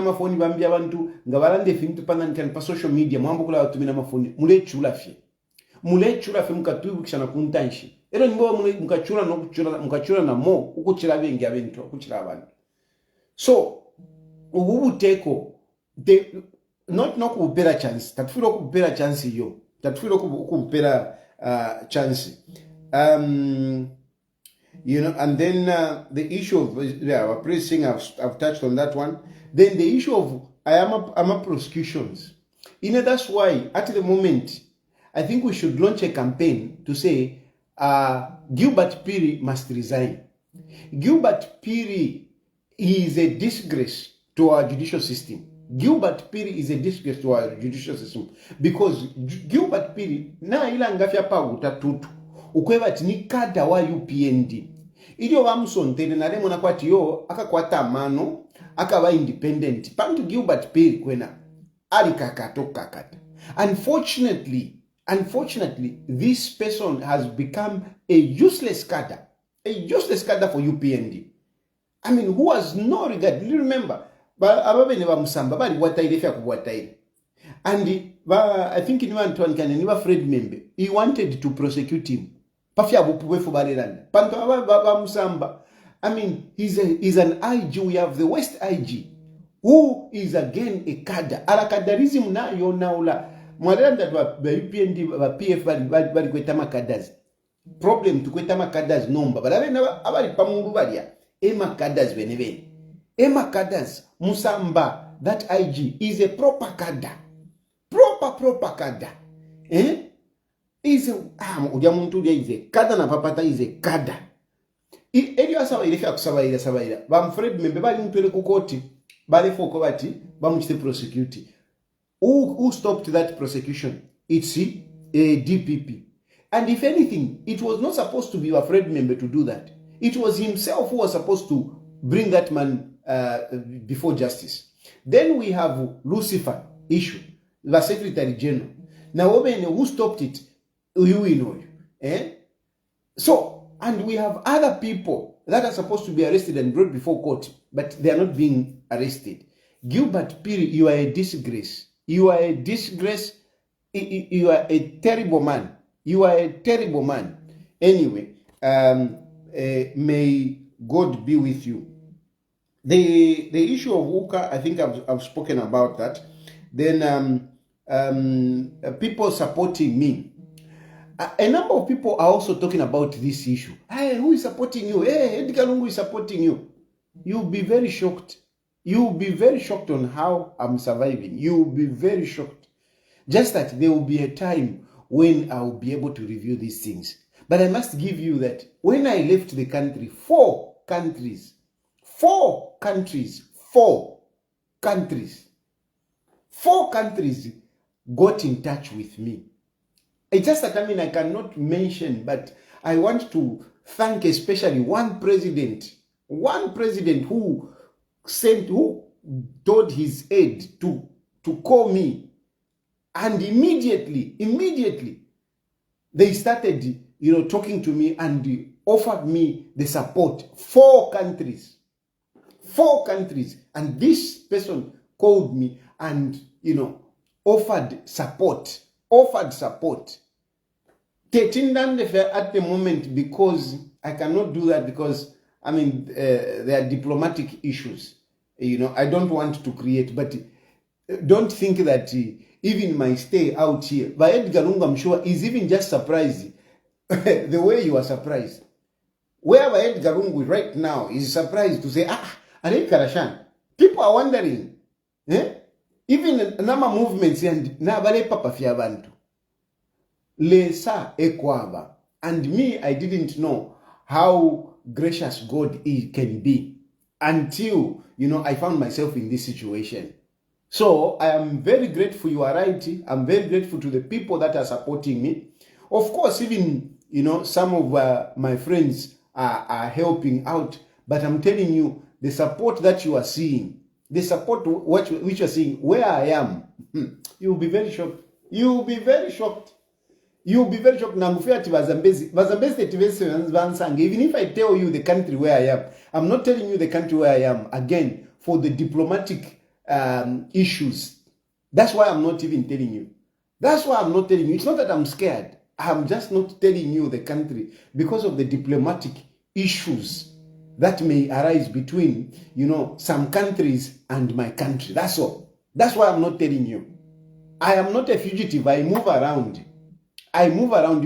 mafoni bambia abantu ngabalande fintu pananikani pa social media mwambo kula kutumina mafoni mule chula fye mukatubu kishana kuntanshi ero nimbo mukachura na mo ukuchira bengi abento ukuchira abantu. So ubuteko not kubera chance tatufiro kubera chance yo tatufiro kubera chance. And then the issue of our pressing, I've touched on that one. Then the issue of AMA prosecutions. That's why at the moment I think we should launch a campaign to say Gilbert Piri must resign. Gilbert Piri is a disgrace to our judicial system. Gilbert Piri is a disgrace to our judicial system, because Gilbert Piri na ila ngafya pa utatutu ukweba ni kada wa UPND ilio wamusontere na lemo na kwati yo akakwata mano akawa independent pantu Gilbert Piri kwena ali kakata. Unfortunately this person has become a useless cadre for UPND. I mean, who has no regard. You remember ababene bamusamba bali wataire fya kubwataire and I think in one turn can never Fred member. He wanted to prosecute him. Pafia bupuwe for Barilanda. Panto Baba Musamba. I mean, he's an IG. We have the West IG, who is again a cadre. Ala kadarism na yo naula. Mwadanda wa UPND wa PF bali kwetama cadres. Problem to kwetama cadres number. But abali pamungu balia. Ema cadres beneveni. Ema cadres Musamba. That IG is a proper cadre. Proper cadre. Is a ujamuntu is a cadre na papata is a cadre. Elio asawa ilefia kusabaira. Bamfred membe bali mpele kukoti. Bali foko bati. Bamuchite prosecute. Who stopped that prosecution? It's a DPP. And if anything, it was not supposed to be a Fred member to do that. It was himself who was supposed to bring that man before justice. Then we have Lucifer issue, the Secretary General. Now, who stopped it? You know. So, and we have other people that are supposed to be arrested and brought before court, but they are not being arrested. Gilbert Piri, you are a disgrace. You are a disgrace. You are a terrible man. You are a terrible man. Anyway, may God be with you. The issue of Uka, I think I've spoken about that. Then people supporting me. A number of people are also talking about this issue. Hey, who is supporting you? Hey, Edgar Lungu is supporting you. You'll be very shocked. You'll be very shocked on how I'm surviving. You'll be very shocked. Just that there will be a time when I will be able to review these things. But I must give you that when I left the country, 4 countries got in touch with me. It's just that, I cannot mention, but I want to thank especially one president who told his aide to call me, and immediately they started, talking to me and offered me the support. 4 countries, and this person called me and, offered support. At the moment, because I cannot do that because, there are diplomatic issues. I don't want to create, but don't think that even my stay out here, by Edgar Lungu, I'm sure, is even just surprised the way you are surprised. Where Edgar Lungu right now is surprised to say, Are Karashan? People are wondering. Even nama movements and nabale papa fiabantu. Lesa ekwaba. And me, I didn't know how gracious God can be until, I found myself in this situation. So I am very grateful. You are right. I'm very grateful to the people that are supporting me. Of course, even, some of my friends are helping out. But I'm telling you, the support that you are seeing, the support which you are seeing, where I am, you'll be very shocked. You'll be very shocked. Even if I tell you the country where I am, I'm not telling you the country where I am, again, for the diplomatic issues. That's why I'm not even telling you. That's why I'm not telling you. It's not that I'm scared. I'm just not telling you the country because of the diplomatic issues that may arise between, some countries and my country. That's all. That's why I'm not telling you. I am not a fugitive. I move around.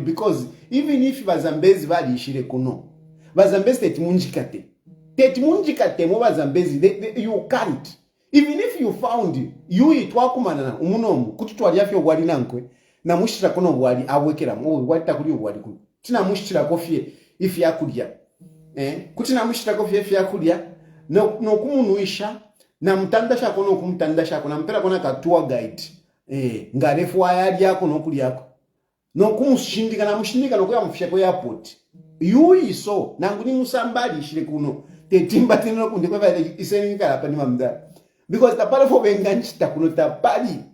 Because even if Bazambezi vali ishire kuno, Bazambezi tetimunjikate mo Bazambezi, you can't. Even if you found you itwakumana umunomu kututwali afyo bwali nankwe na mushira kono bwali awekera mu wata kuli bwali ku tina mushira kofie if yakulya kutina mushira kofie if yakulya no kumunuisha na mtandasha kono kumtandasha kono mpera kona ka tour guide ngarefu ayali yako nokuli yako no kumushindika na mushindika no kuyamufisha ko airport you iso nangu ni musambali ishire kuno tetimba tinno kunde kwa vale iseninga hapa ni mamda. Because tapali for venganchita kuno tapali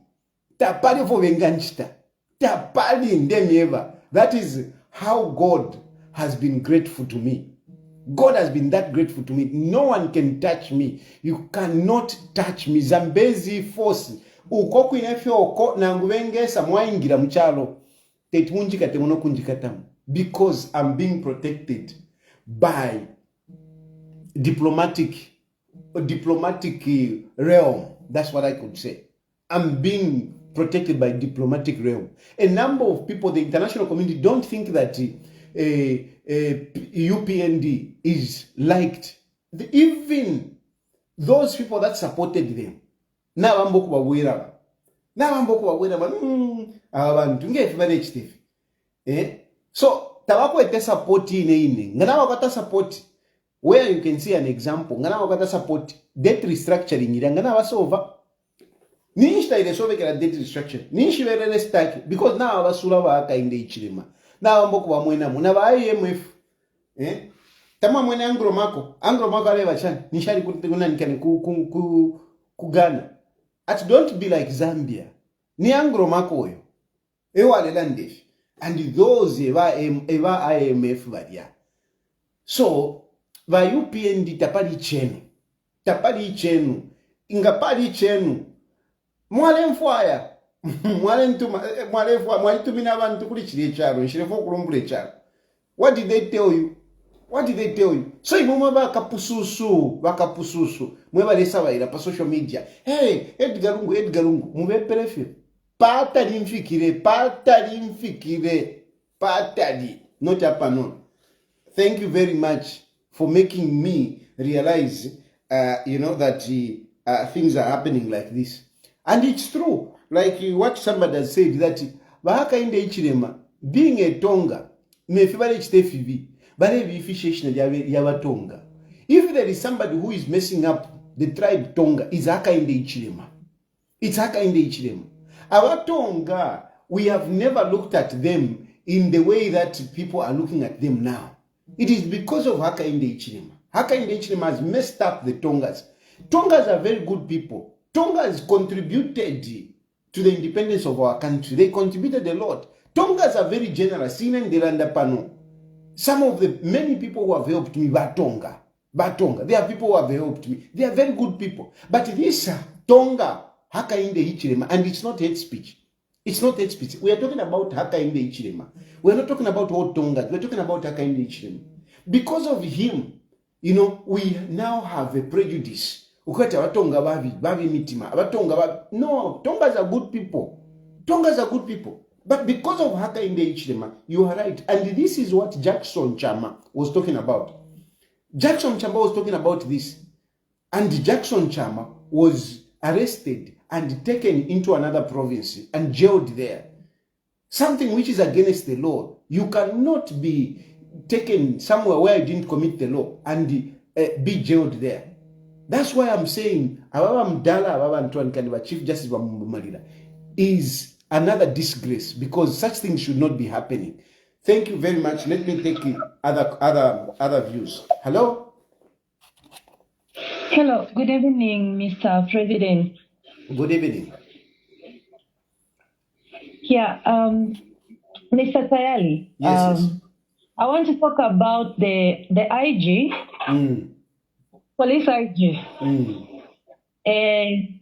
for venganchita tapali ndemieva. That is how God has been grateful to me. God has been that grateful to me. No one can touch me. You cannot touch me. Zambezi force uko kwinefyo uko nangubengesa mwaingira mchalo tetunjika temuno kunjikatamu because I'm being protected by diplomatic realm. That's what I could say. I'm being protected by diplomatic realm. A number of people, the international community, don't think that UPND is liked. Even those people that supported them. Now I'm so tabako ete support ine ngana wakata support where you can see an example ngana wakata support debt restructuring ira ngana wasova ninshita ile sovekera debt restructuring ninshivere stack because now abasula baka inde ichilima na mboko bamwena muna ba IMF tama mwena angro mako aleva chani nishari kuna nikane kugana at don't be like Zambia ni angro mako oyo ewale landefi and those eva IMF varia so va UPND tapali chenu ingapali chenu mwale mfwaya mwale tumina abantu kuli chile charo nshirefo kulumbule charo what did they tell you so imuma bakapususu mweba lesa baira pa social media hey Edgar Lungu mube prefe patali not hapano. Thank you very much for making me realize that things are happening like this. And it's true, like what somebody has said, that bahaka inde ichilema being a Tonga me favorite FV but yava Tonga. If there is somebody who is messing up the tribe Tonga, is haka inde ichilema. It's haka inde ichilema. Our Tonga, we have never looked at them in the way that people are looking at them now. It is because of Haka Inde Ichilema. Haka Inde Ichilema has messed up the Tongas. Tongas are very good people. Tongas contributed to the independence of our country. They contributed a lot. Tongas are very generous. Some of the many people who have helped me, Batonga. There are people who have helped me. They are very good people. But this Tonga, Haka Inde Ichilema, and it's not hate speech. It's not hate speech. We are talking about Haka Inde Ichilema. We are not talking about all Tongas. We are talking about Haka Inde Ichilema. Because of him, we now have a prejudice. No, Tongas are good people. But because of Haka Inde Ichilema, you are right. And this is what Jackson Chama was talking about. Jackson Chama was talking about this. And Jackson Chama was arrested and taken into another province and jailed there. Something which is against the law. You cannot be taken somewhere where you didn't commit the law and be jailed there. That's why I'm saying Chief Justice is another disgrace, because such things should not be happening. Thank you very much. Let me take other views. Hello? Hello. Good evening, Mr. President. Good evening. Yeah, Mr. Tayali. Yes. I want to talk about the IG, police IG. And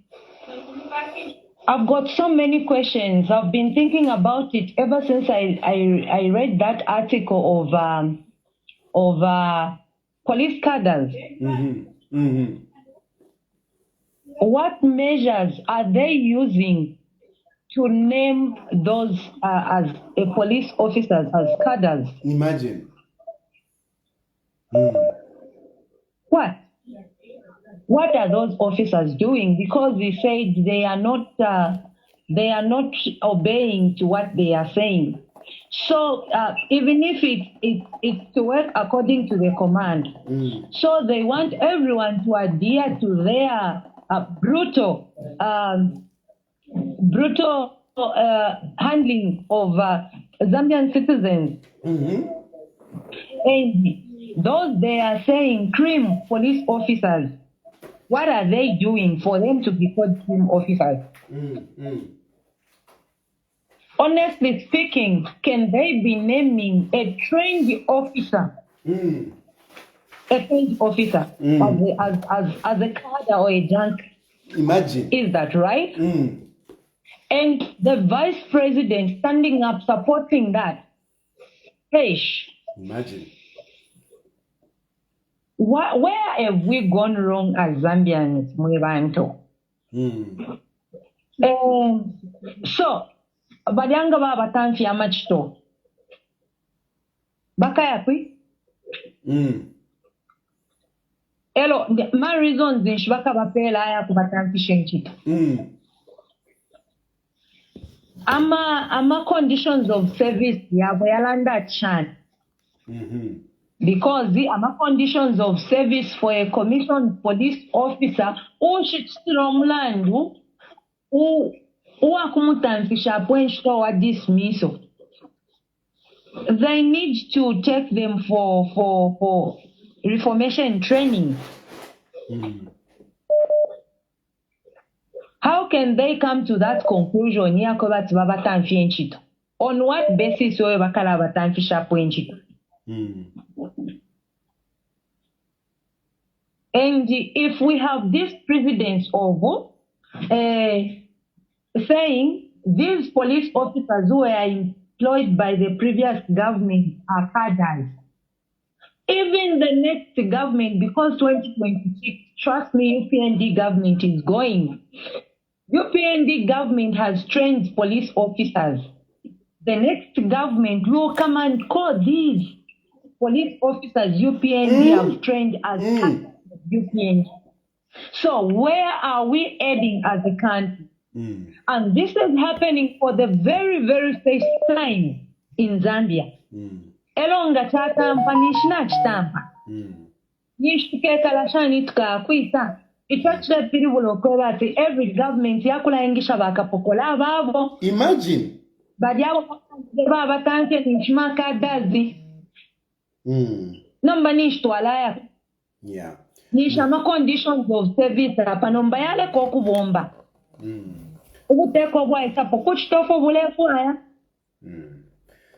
I've got so many questions. I've been thinking about it ever since I read that article of police cadres. What measures are they using to name those as a police officers, as cadres? Imagine. What are those officers doing? Because we said they are not obeying to what they are saying. So even if it's to work according to the command, so they want everyone to adhere to their brutal handling of Zambian citizens. And those they are saying cream police officers, what are they doing for them to be called cream officers? Honestly speaking, can they be naming a trained officer, as a cadre or a junk? Imagine. Is that right? And the vice president standing up, supporting that. Hey, Imagine. where have we gone wrong as Zambians, Mwibanto? So, Badanga Baba Tanfi Amachito. Bakayapi? Hello, my reasons in Shbaka Bapela Ayakubatanfi Shenchito. Ama conditions of service, Yabayalanda Chan. Because the conditions of service for a commissioned police officer who should strong land who akumutanfisha point toward dismissal. They need to take them for reformation training. How can they come to that conclusion? On what basis we bakala batanfisha point? And if we have this precedence of saying these police officers who were employed by the previous government are cadres, even the next government, because 2026, trust me, UPND government is going. UPND government has trained police officers. The next government will come and call these police officers UPND have trained as UPND. So where are we heading as a country? And this is happening for the very, very first time in Zambia. Elonga chatampa nishina chitampa. Nishike kalashani tukakwisa. It's actually beautiful that every government yakula ingisha bakapokola babo. Imagine. But yawo baba tanke nishimaka dazi. Number nish to alaya. Yeah. Nishama conditions of service panomba yale kokubomba. Ubuteko bwa isapo kuchitofo bulefu haya.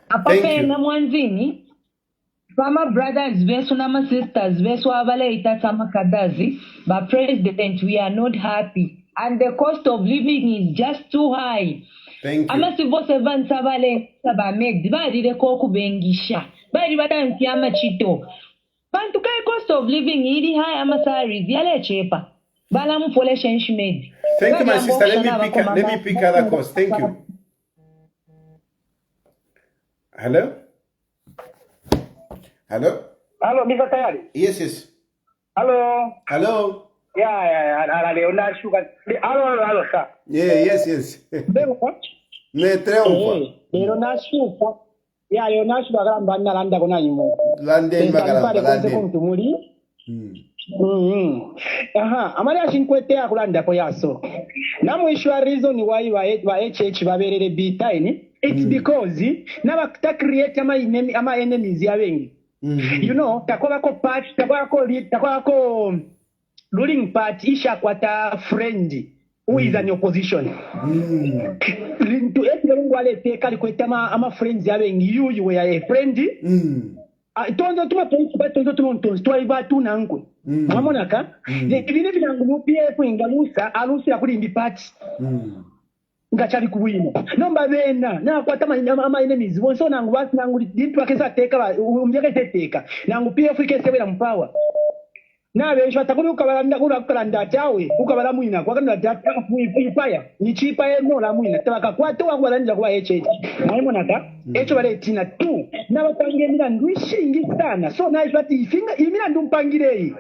Apape na mwanzini. Farmer brothers versus nama sisters versus abale itatama kadazi. But president, we are not happy. And the cost of living is just too high. Thank you. Ama sivo sevan sabale sabameg. Badi de koku bengisha. Badi bata mfiyama chito. Pantukai cost of living idi high ama salaries yale chepa. Bala population shmed. Thank you, my sister. Let me pick other calls. Thank you. Hello? Hello? Hello, Mr. Tayali. Yes. Hello. Hello? Yeah. Leonard Sugar. Hello, sir. Yeah, yes. Ne triomfa. Leonard Sugar. Yeah, Leonard Sugar banda landa kona imo. Landen magala. Amali ashinkwetea kulanda po yaso. Namwishwa reason why wa HH baberere bitine. It's because nabakta create ama enemies ya wengi. You know, takwako ruling party isha kwata friend who is an opposition. To everyone wale teka likweta ama friends ya wengi, you were a friend. Tonzo tuma twaiva tunankwe. Mamona ka? Vile vinangu mupie kuingalusa alusi ya kulimbi party. Ngachali kuwina nomba bena na kwata ama enemies bonso nangu basi nangu dintu akeza teka umjeke teteka nangu PF ikesebera mpawa na benshi batakuri ukabalanda urakalanda cyawe ukabala mwina kwa kana data ipaya ni chipa eno la mwina tabaka kwate wangwalanira kwa HH naimo naka echo bale tina tu na bapange mina ndwishingi sana so na ifati ifinga imina ndumpangirei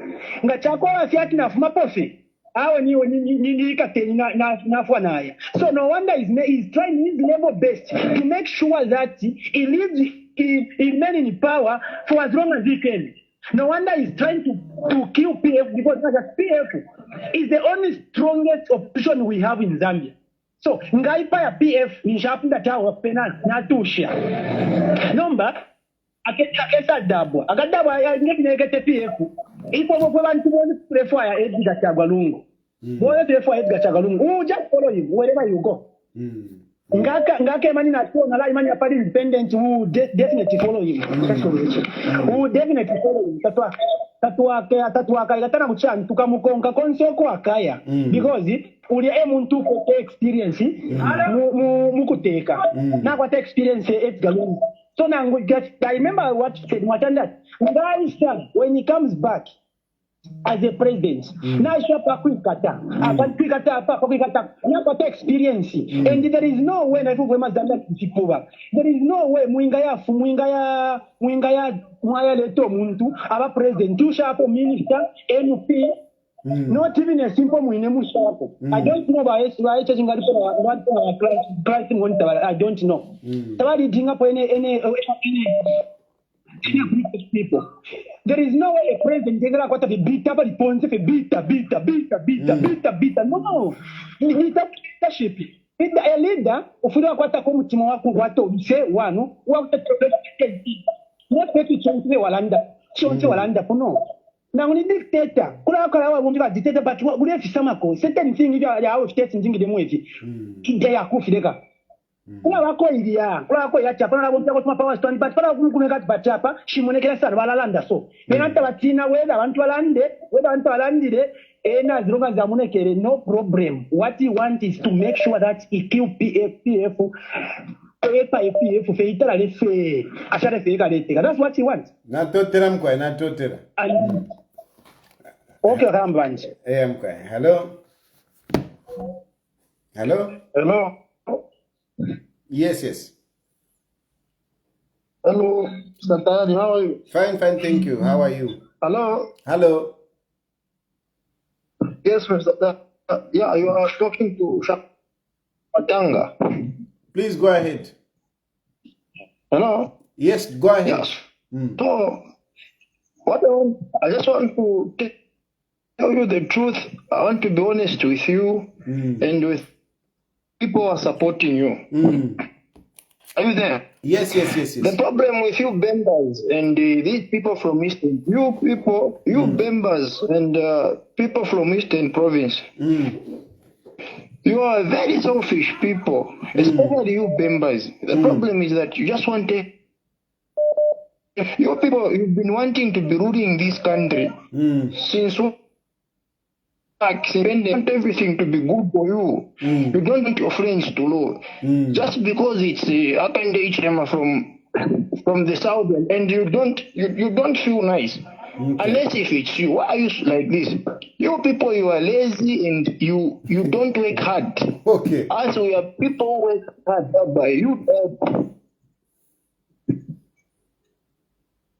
ngachakwa afyati nafuma pofe awe ni kateni na fuanaya. So no wonder he's trying his level best to make sure that he leaves he remain in power for as long as he can. No wonder he's trying to kill PF because PF is the only strongest opposition we have in Zambia. So ngaipa ya PF ni shapunda tawa pena na tusha. Number akesa dabwa akadabwa ngekete PF ipo kwa bantu bone prefer ya Edgar Chagwa Lungu. Bone prefer Edgar Chagwa Lungu. Just follow him wherever you go. Ngake mani na sio na la imani ya party independent who definitely follow him. Who definitely follow him. Tatwa tatuwakaya katana muchani tukamukonka konsoko akaya because uli muntu kote experience mukuteka nakwata experience Edgar Lungu. So now I remember what said Mwatanda, guys, when he comes back as a president, now shapa kwikata nakwata experience and there is no way na tuwe zanda kuchipuba. There is no way mwinga ya leto muntu aba president ushapo minister MP. Not even a simple mwinemu shapo. I don't know about Israel changing what class monitor. I don't know. Somebody bring up any group of people. There is no way a president is going to be beat up and point of a beat. No. It's leadership. A leader, if you want to come to Mwaku, say one, what the not make it change the Walanda, no. Now, when dictator, Kula won't be a dictator, but what would have some certain things are states in the movie. They are Kufidega. Kula wako idia, kula wako ya chapa na won't go power stone, but para kunuka bachapa, Shimoneka Walanda so. Penanta Latina, whether Antoalande, and as long as Zamuneke, no problem. What he wants is to make sure that he kill PF. That's what he wants. Okay, Rambans. Hello. Yes. Hello, Mr. Tayali, how are you? Fine, thank you. How are you? Hello. Yes, Mr. Tayali. Yeah, you are talking to Shatanga. Please go ahead. Hello? Yes, go ahead. Yes. So, I just want to tell you the truth. I want to be honest with you and with people who are supporting you. Are you there? Yes. The problem with you Bembers and these people from Eastern, you Bembers and people from Eastern Province, you are very selfish people, especially you Bembers. The problem is that you just want to... You people, you've been wanting to be ruling this country since you want everything to be good for you. You don't want your friends to know. Just because it's from the south and you don't feel nice. Unless if it's you. Why are you like this? You people, you are lazy and you don't work hard. Okay. As we are people who work hard by you.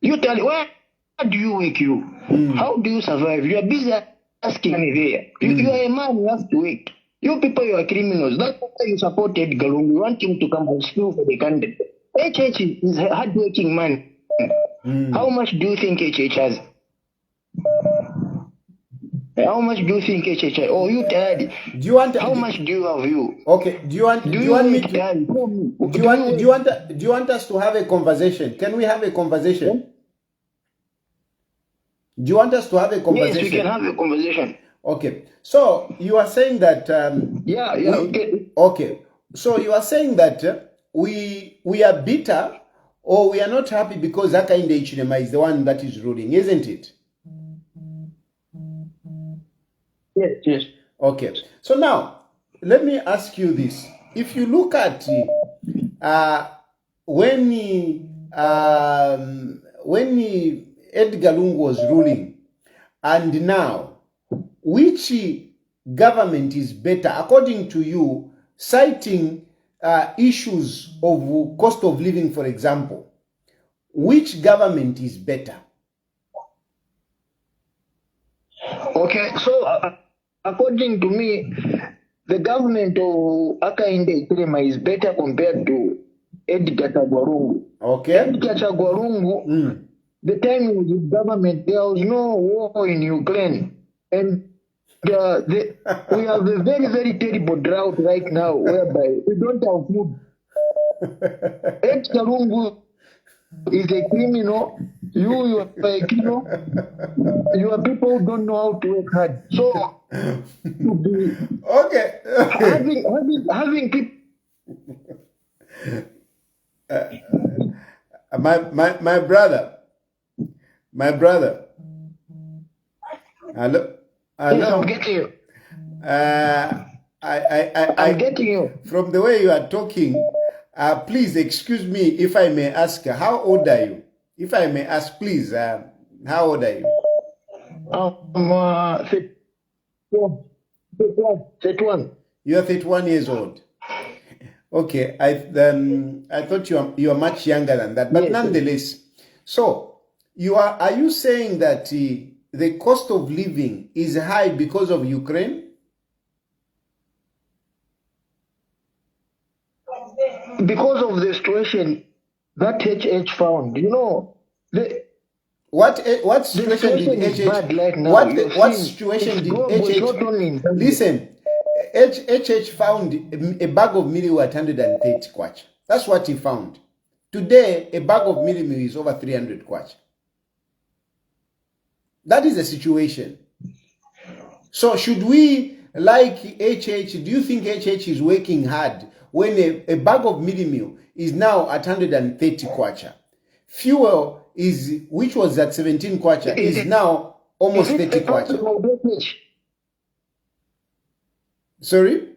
You tell me, where do you work you? How do you survive? You are busy asking me there. You are a man, you have to work. You people, you are criminals. That's why you support Edgar Lungu. You want him to come and steal for the country. HH is a hard-working man. How much do you think HH has? How much do you think HH has? Oh, you tired? How much do you have you? Okay. Do you want us to have a conversation? Can we have a conversation? Do you want us to have a conversation? Yes, we can have a conversation. Okay. So you are saying that okay. Okay. So you are saying that we are bitter or we are not happy because Hakainde Hichilema is the one that is ruling, isn't it? Yes. Okay. So now let me ask you this. If you look at when Edgar Lungu was ruling and now, which government is better according to you, citing issues of cost of living, for example? Which government is better? Okay, so according to me, the government of Hakainde Hichilema is better compared to Edgar Chagwa. Okay. Edgar Chagwa, the time he was in government, there was no war in Ukraine. And we have a very, very terrible drought right now, whereby we don't have food. Edgar Lungu is a criminal. You are a criminal. You are people who don't know how to work hard. So, okay. having people. My brother, Hello? Yes, Hello? I'm getting you. I'm getting you. From the way you are talking, please excuse me if I may ask, how old are you? If I may ask, please, how old are you? I'm 31. You are 31 years old. Okay, I thought you are much younger than that, but Yes, nonetheless. So are you saying that the cost of living is high because of Ukraine? Because of the situation that HH found, what the situation did is HH? bad right now. What situation did HH? Listen, HH found a bag of meal at 130 kwacha. That's what he found. Today, a bag of meal is over 300 kwacha. That is the situation. So should we, like HH, do you think HH is working hard when a bag of meal is now at 130 kwacha? Fuel which was at 17 kwacha, is now almost 30 kwacha. Sorry?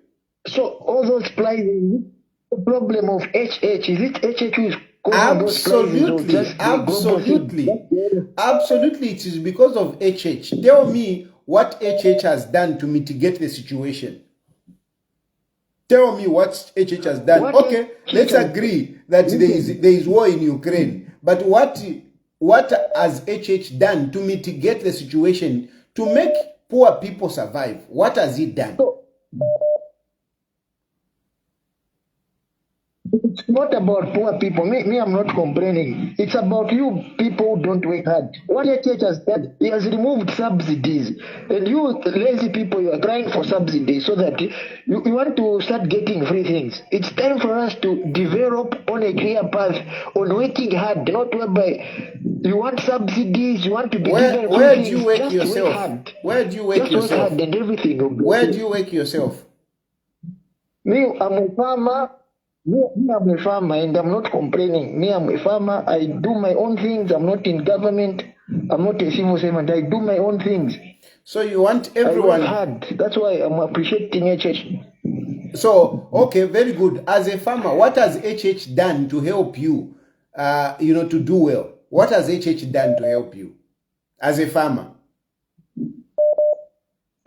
So all those prices, the problem of HH, is it HH who is causing those prices or just the global thing? Absolutely, it is because of HH. Tell me what HH has done to mitigate the situation. Tell me what HH has done. Okay, let's agree that there is war in Ukraine. But what has HH done to mitigate the situation, to make poor people survive? What has he done? It's not about poor people. Me, I'm not complaining. It's about you people who don't work hard. What HH has done, he has removed subsidies. And you lazy people, you are crying for subsidies so that you want to start getting free things. It's time for us to develop on a clear path, on working hard, not whereby you want subsidies, you want to be given where free do you things. work Just yourself? work hard. Where do you work Just yourself? work hard and everything will be Where okay. do you work yourself? Me, I'm a farmer. Me, I'm a farmer and I'm not complaining. Me, I'm a farmer. I do my own things. I'm not in government. I'm not a civil servant. I do my own things. So you want everyone... I work hard. That's why I'm appreciating HH. So, okay, very good. As a farmer, what has HH done to help you, to do well? What has HH done to help you as a farmer?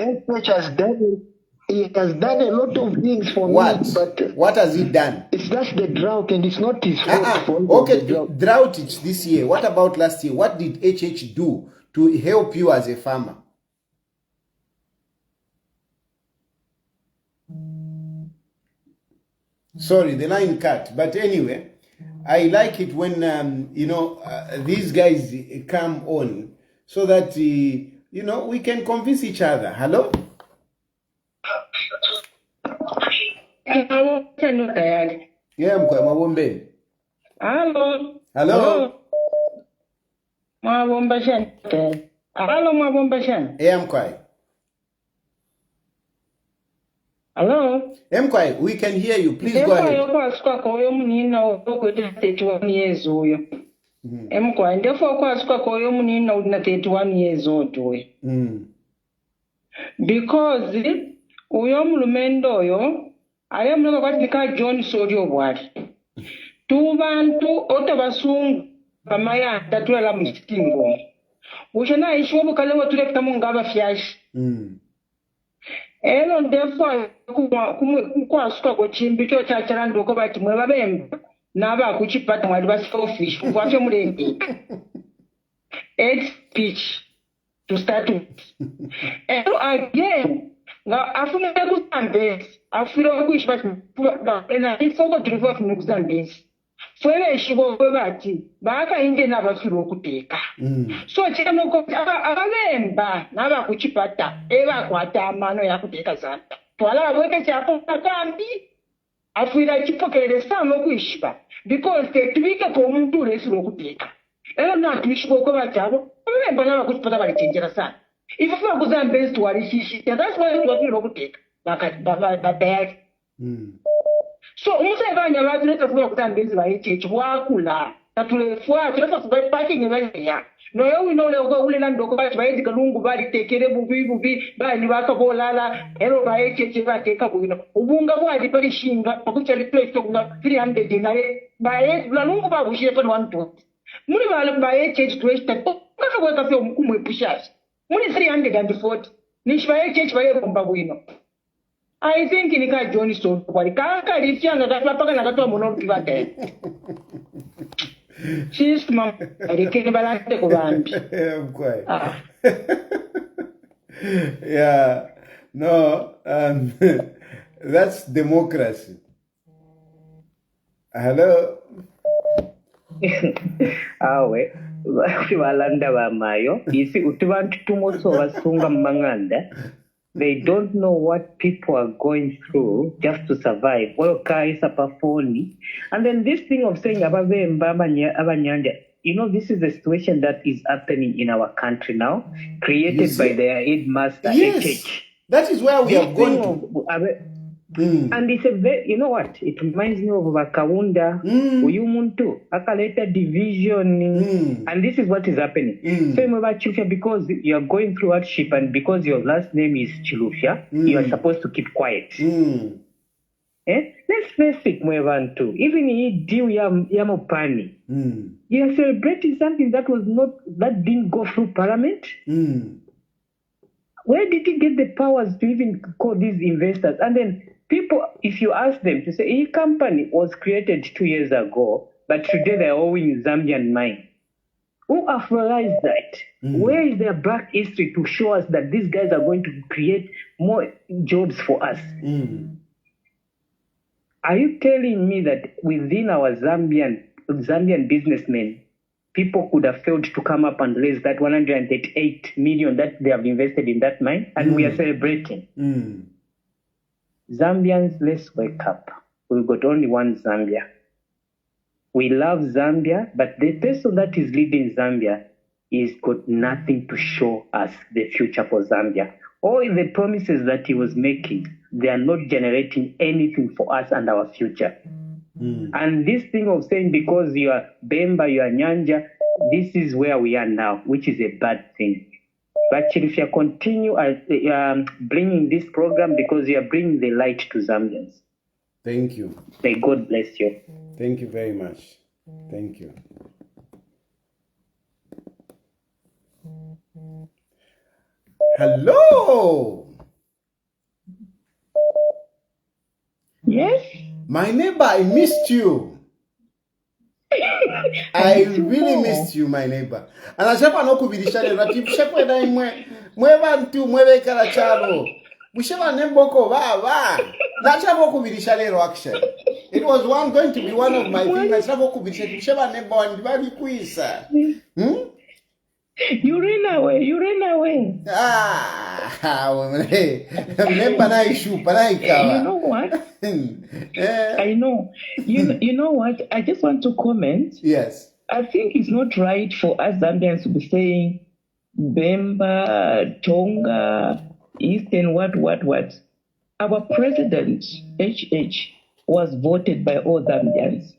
HH has done... He has done a lot of things for me, but... What has he done? It's just the drought, and it's not his fault. Okay, drought it's this year. What about last year? What did HH do to help you as a farmer? Sorry, the line cut. But anyway, I like it when, these guys come on so that, we can convince each other. Hello? Yeah, Mawombe. Hello. Hello. Mawombe Shante. Hello, Mawombe Shante. Yeah, Mkwai. Hello. Mkwai, we can hear you. Please go ahead. Mkwai, therefore, kwasuka koyo munina udina 31 years old we. Because uyo mulumendo oyo ale mnoko kwatika John Sodio bwali. Tubantu otabasungu bamaya tatula mchitingo. Ushana isho bukale watule kitamu ngaba fyashi. Elo therefore kwasuka ko chimbicho chachara ndoko bati mwe babemba naba kuchipata mwali basi selfish kwafe mulembe. It's speech to start with. And again, nga afuna kuzambezi afuna kuishba na ifoko tulivo afuna kuzambezi fwele ishibo bati baka inde nabafiro kuteka so chino ko abemba naba kuchipata eba kwata amano ya kuteka zanta twala weke chapo kambi afira chipokere samo kuishba because tubika ko umuntu resiro kuteka na tuishbo ko batabo abemba naba kuchipata bali chenjera sana. If you focus on based to Arishi, that's why you want to take back. So, Musavanya was not a focus on based by HH Wakula. katulefwa tulesa parking baliya noyo wino leko ulela ndoko bati bayedika Lungu bali tekere bubi bali bakabolala ero bayecheche bateka bwino ubunga bwali palishinga pakucha replace kunga 300 dinare baye Lungu babushiye pa 120 muri bali bayecheche twesta kaka bweka sio mkumwe pushashi muri 340 nishi bayecheche bayebomba bwino. I think in ka John Stone kwali kaka lifyanga katapaka na katwa muno kibate. She's mom rekene balate ko bambi. I'm quiet. Yeah, no, that's democracy. Hello. Awe balanda bamayo isi utubantu tumoso basunga manganda. They don't know what people are going through just to survive. And then this thing of saying, you know, this is the situation that is happening in our country now, created by their headmaster. Yes, that is where we have gone to. And it's a very, you know what? It reminds me of Bakawunda, Uyumuntu, Akaleta division, and this is what is happening. Same about Chilufya, because you are going through hardship, and because your last name is Chilufya, you are supposed to keep quiet. Let's face it, Mwevantu. Even Idiu Yamopani, you are celebrating something that didn't go through parliament. Where did he get the powers to even call these investors? And then people, if you ask them to say, a company was created 2 years ago, but today they're owing Zambian mine. Who authorized that? Where is their back history to show us that these guys are going to create more jobs for us? Are you telling me that within our Zambian businessmen, people could have failed to come up and raise that 138 million that they have invested in that mine, and we are celebrating? Zambians, let's wake up. We've got only one Zambia. We love Zambia, but the person that is leading Zambia is got nothing to show us the future for Zambia. All the promises that he was making, they are not generating anything for us and our future. And this thing of saying because you are Bemba, you are Nyanja, this is where we are now, which is a bad thing. But if you continue bringing this program, because you are bringing the light to Zambians. Thank you. May God bless you. Thank you very much. Thank you. Hello. Yes. My neighbor, I missed you. I really missed you, my neighbor. And I said, I know kubidishane rati shekwe na mwe bantu mwe kala charo. Musheba nemboko ba. Na chabo kubidishane ro action. It was going to be one of my things. I chabo kubidishane musheba nembo andibali kuisa. You ran away. Nemba na issue panaikawa. You know what? I know. You know what? I just want to comment. Yes. I think it's not right for us Zambians to be saying Bemba, Tonga, Eastern, what. Our president, HH, was voted by all Zambians.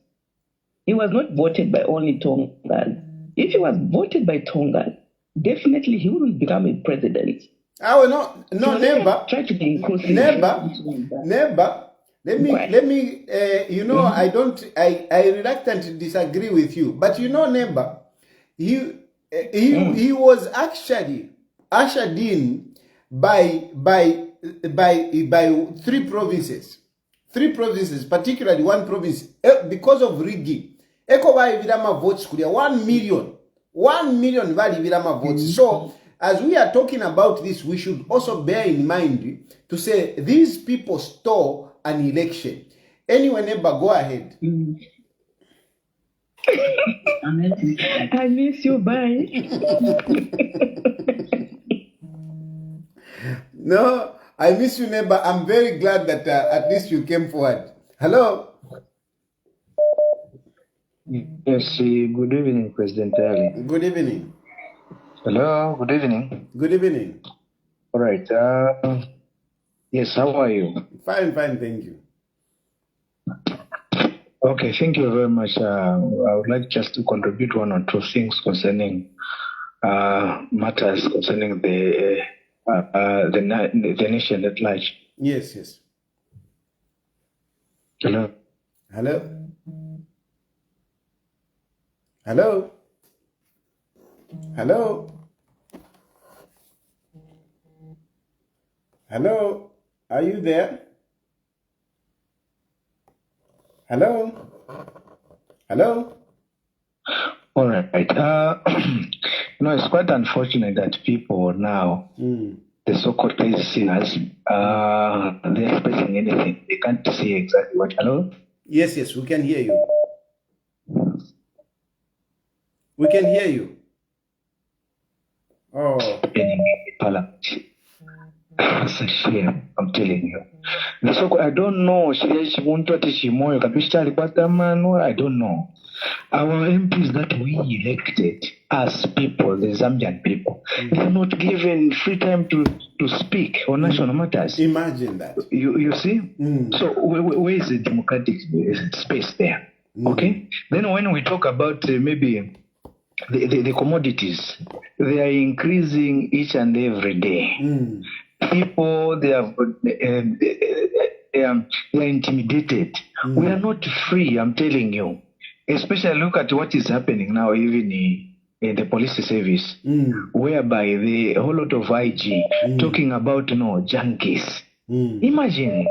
He was not voted by only Tongans. If he was voted by Tongan, definitely he will become a president. No, never. Try to be inclusive. Never. Let me. I reluctantly disagree with you, but never. He was actually ushered in by 3 provinces. 3 provinces, particularly one province, because of rigging. Eko vali vilama votes kulia 1 million vali vilama votes. So as we are talking about this, we should also bear in mind to say these people stole an election. Anyway, neighbor, go ahead. I miss you, bye. No, I miss you, neighbor. I'm very glad that at least you came forward. Hello. Yes, good evening, President Tayali. Good evening. Hello, good evening. Good evening. All right. Yes, how are you? Fine, thank you. Okay, thank you very much. I would like just to contribute one or two things concerning matters concerning the nation at large. Yes, yes. Hello. Hello. Hello. Hello. Hello. Are you there? Hello. Hello. All right. It's quite unfortunate that people now, the so-called crazy sinners, they're expressing anything. They can't see exactly what. Hello? Yes, yes, we can hear you. We can hear you. Oh. It's a shame, I'm telling you. So I don't know. I don't know. Our MPs that we elected as people, the Zambian people, they are not given free time to speak on national matters. Imagine that. You see? So where is the democratic space there? Okay? Then when we talk about maybe the commodities, they are increasing each and every day. People, they are intimidated. We are not free, I'm telling you. Especially look at what is happening now, even in the police service, whereby the whole lot of IG talking about junkies. Imagine.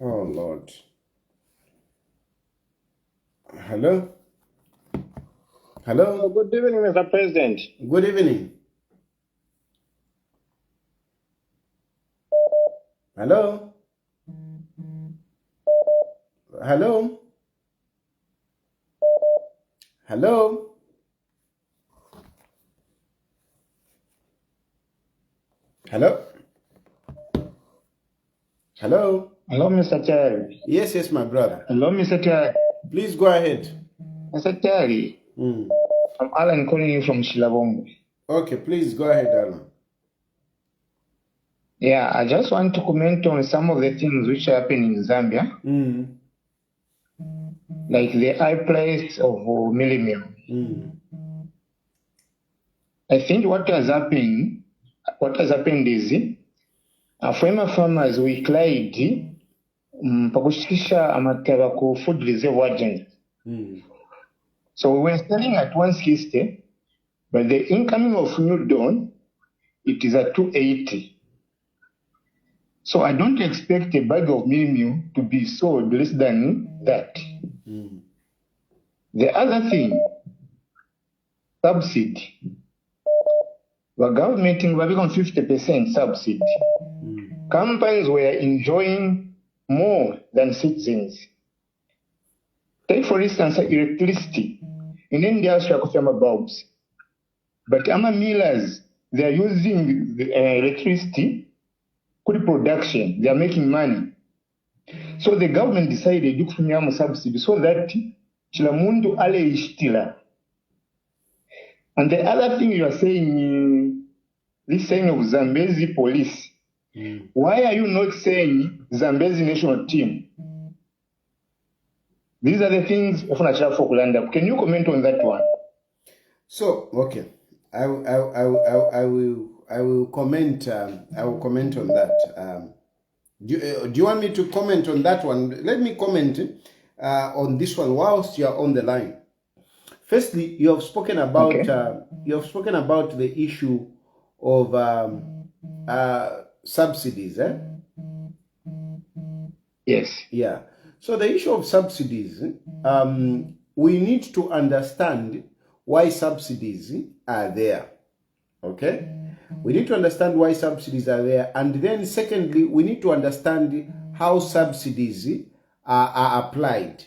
Oh Lord. Hello. Hello. Good evening, Mr. President. Good evening. Hello. Hello. Hello. Hello. Hello. Hello, Mr. Tayali. Yes, yes, my brother. Hello, Mr. Tayali. Please go ahead. Mr. Tayali. I'm Alan calling you from Shilabongo. Okay, please go ahead, Alan. Yeah, I just want to comment on some of the things which happen in Zambia. Like the high price of millennium. I think what has happened is former farmers we cried pakushikisha amataba ku food reserve agent. So we were selling at 160, but the incoming of New Dawn, it is at 280. So I don't expect a bag of millennium to be sold less than that. The other thing, subsidy. The government was on 50% subsidy. Companies were enjoying more than citizens. Take for instance electricity. In India, we have bulbs. But Ama millers, they are using the electricity for production. They are making money. So the government decided to give subsidy so that Chilamundu ale ishtila. And the other thing you are saying, this saying of Zambezi police, why are you not saying Zambezi national team? These are the things of Natural Folkland. Can you comment on that one? So, okay, I will comment. I will comment on that. Do you want me to comment on that one? Let me comment on this one whilst you are on the line. Firstly, you have spoken about the issue of subsidies. Yes. Yeah. So the issue of subsidies, we need to understand why subsidies are there. Okay? We need to understand why subsidies are there. And then secondly, we need to understand how subsidies are applied.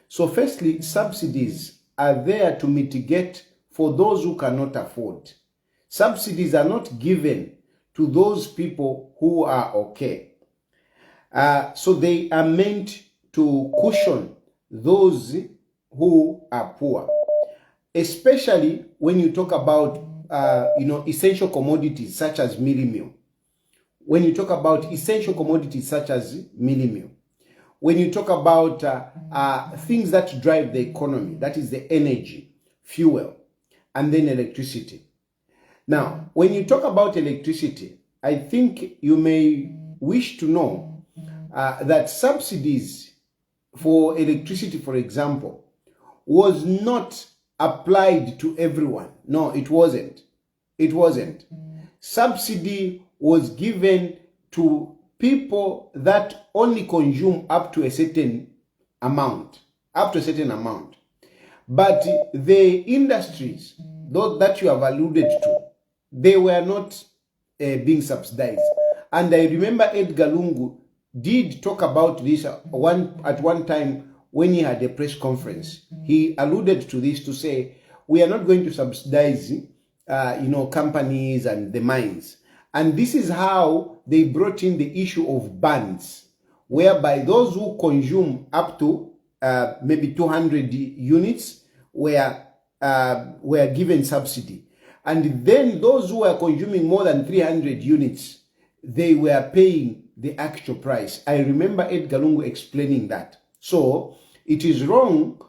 So firstly, subsidies are there to mitigate for those who cannot afford. Subsidies are not given to those people who are okay. So they are meant to cushion those who are poor, especially when you talk about essential commodities such as millennium. when you talk about essential commodities such as mini meal, when you talk about things that drive the economy, that is the energy, fuel, and then electricity. Now, when you talk about electricity, I think you may wish to know that subsidies for electricity, for example, was not applied to everyone. No, it wasn't. It wasn't. Subsidy was given to people that only consume up to a certain amount. But the industries, those that you have alluded to, they were not being subsidized. And I remember Edgar Lungu did talk about this at one time when he had a press conference. He alluded to this to say, we are not going to subsidize companies and the mines. And this is how they brought in the issue of bans, whereby those who consume up to maybe 200 units were given subsidy. And then those who were consuming more than 300 units, they were paying the actual price. I remember Edgar Lungu explaining that. So it is wrong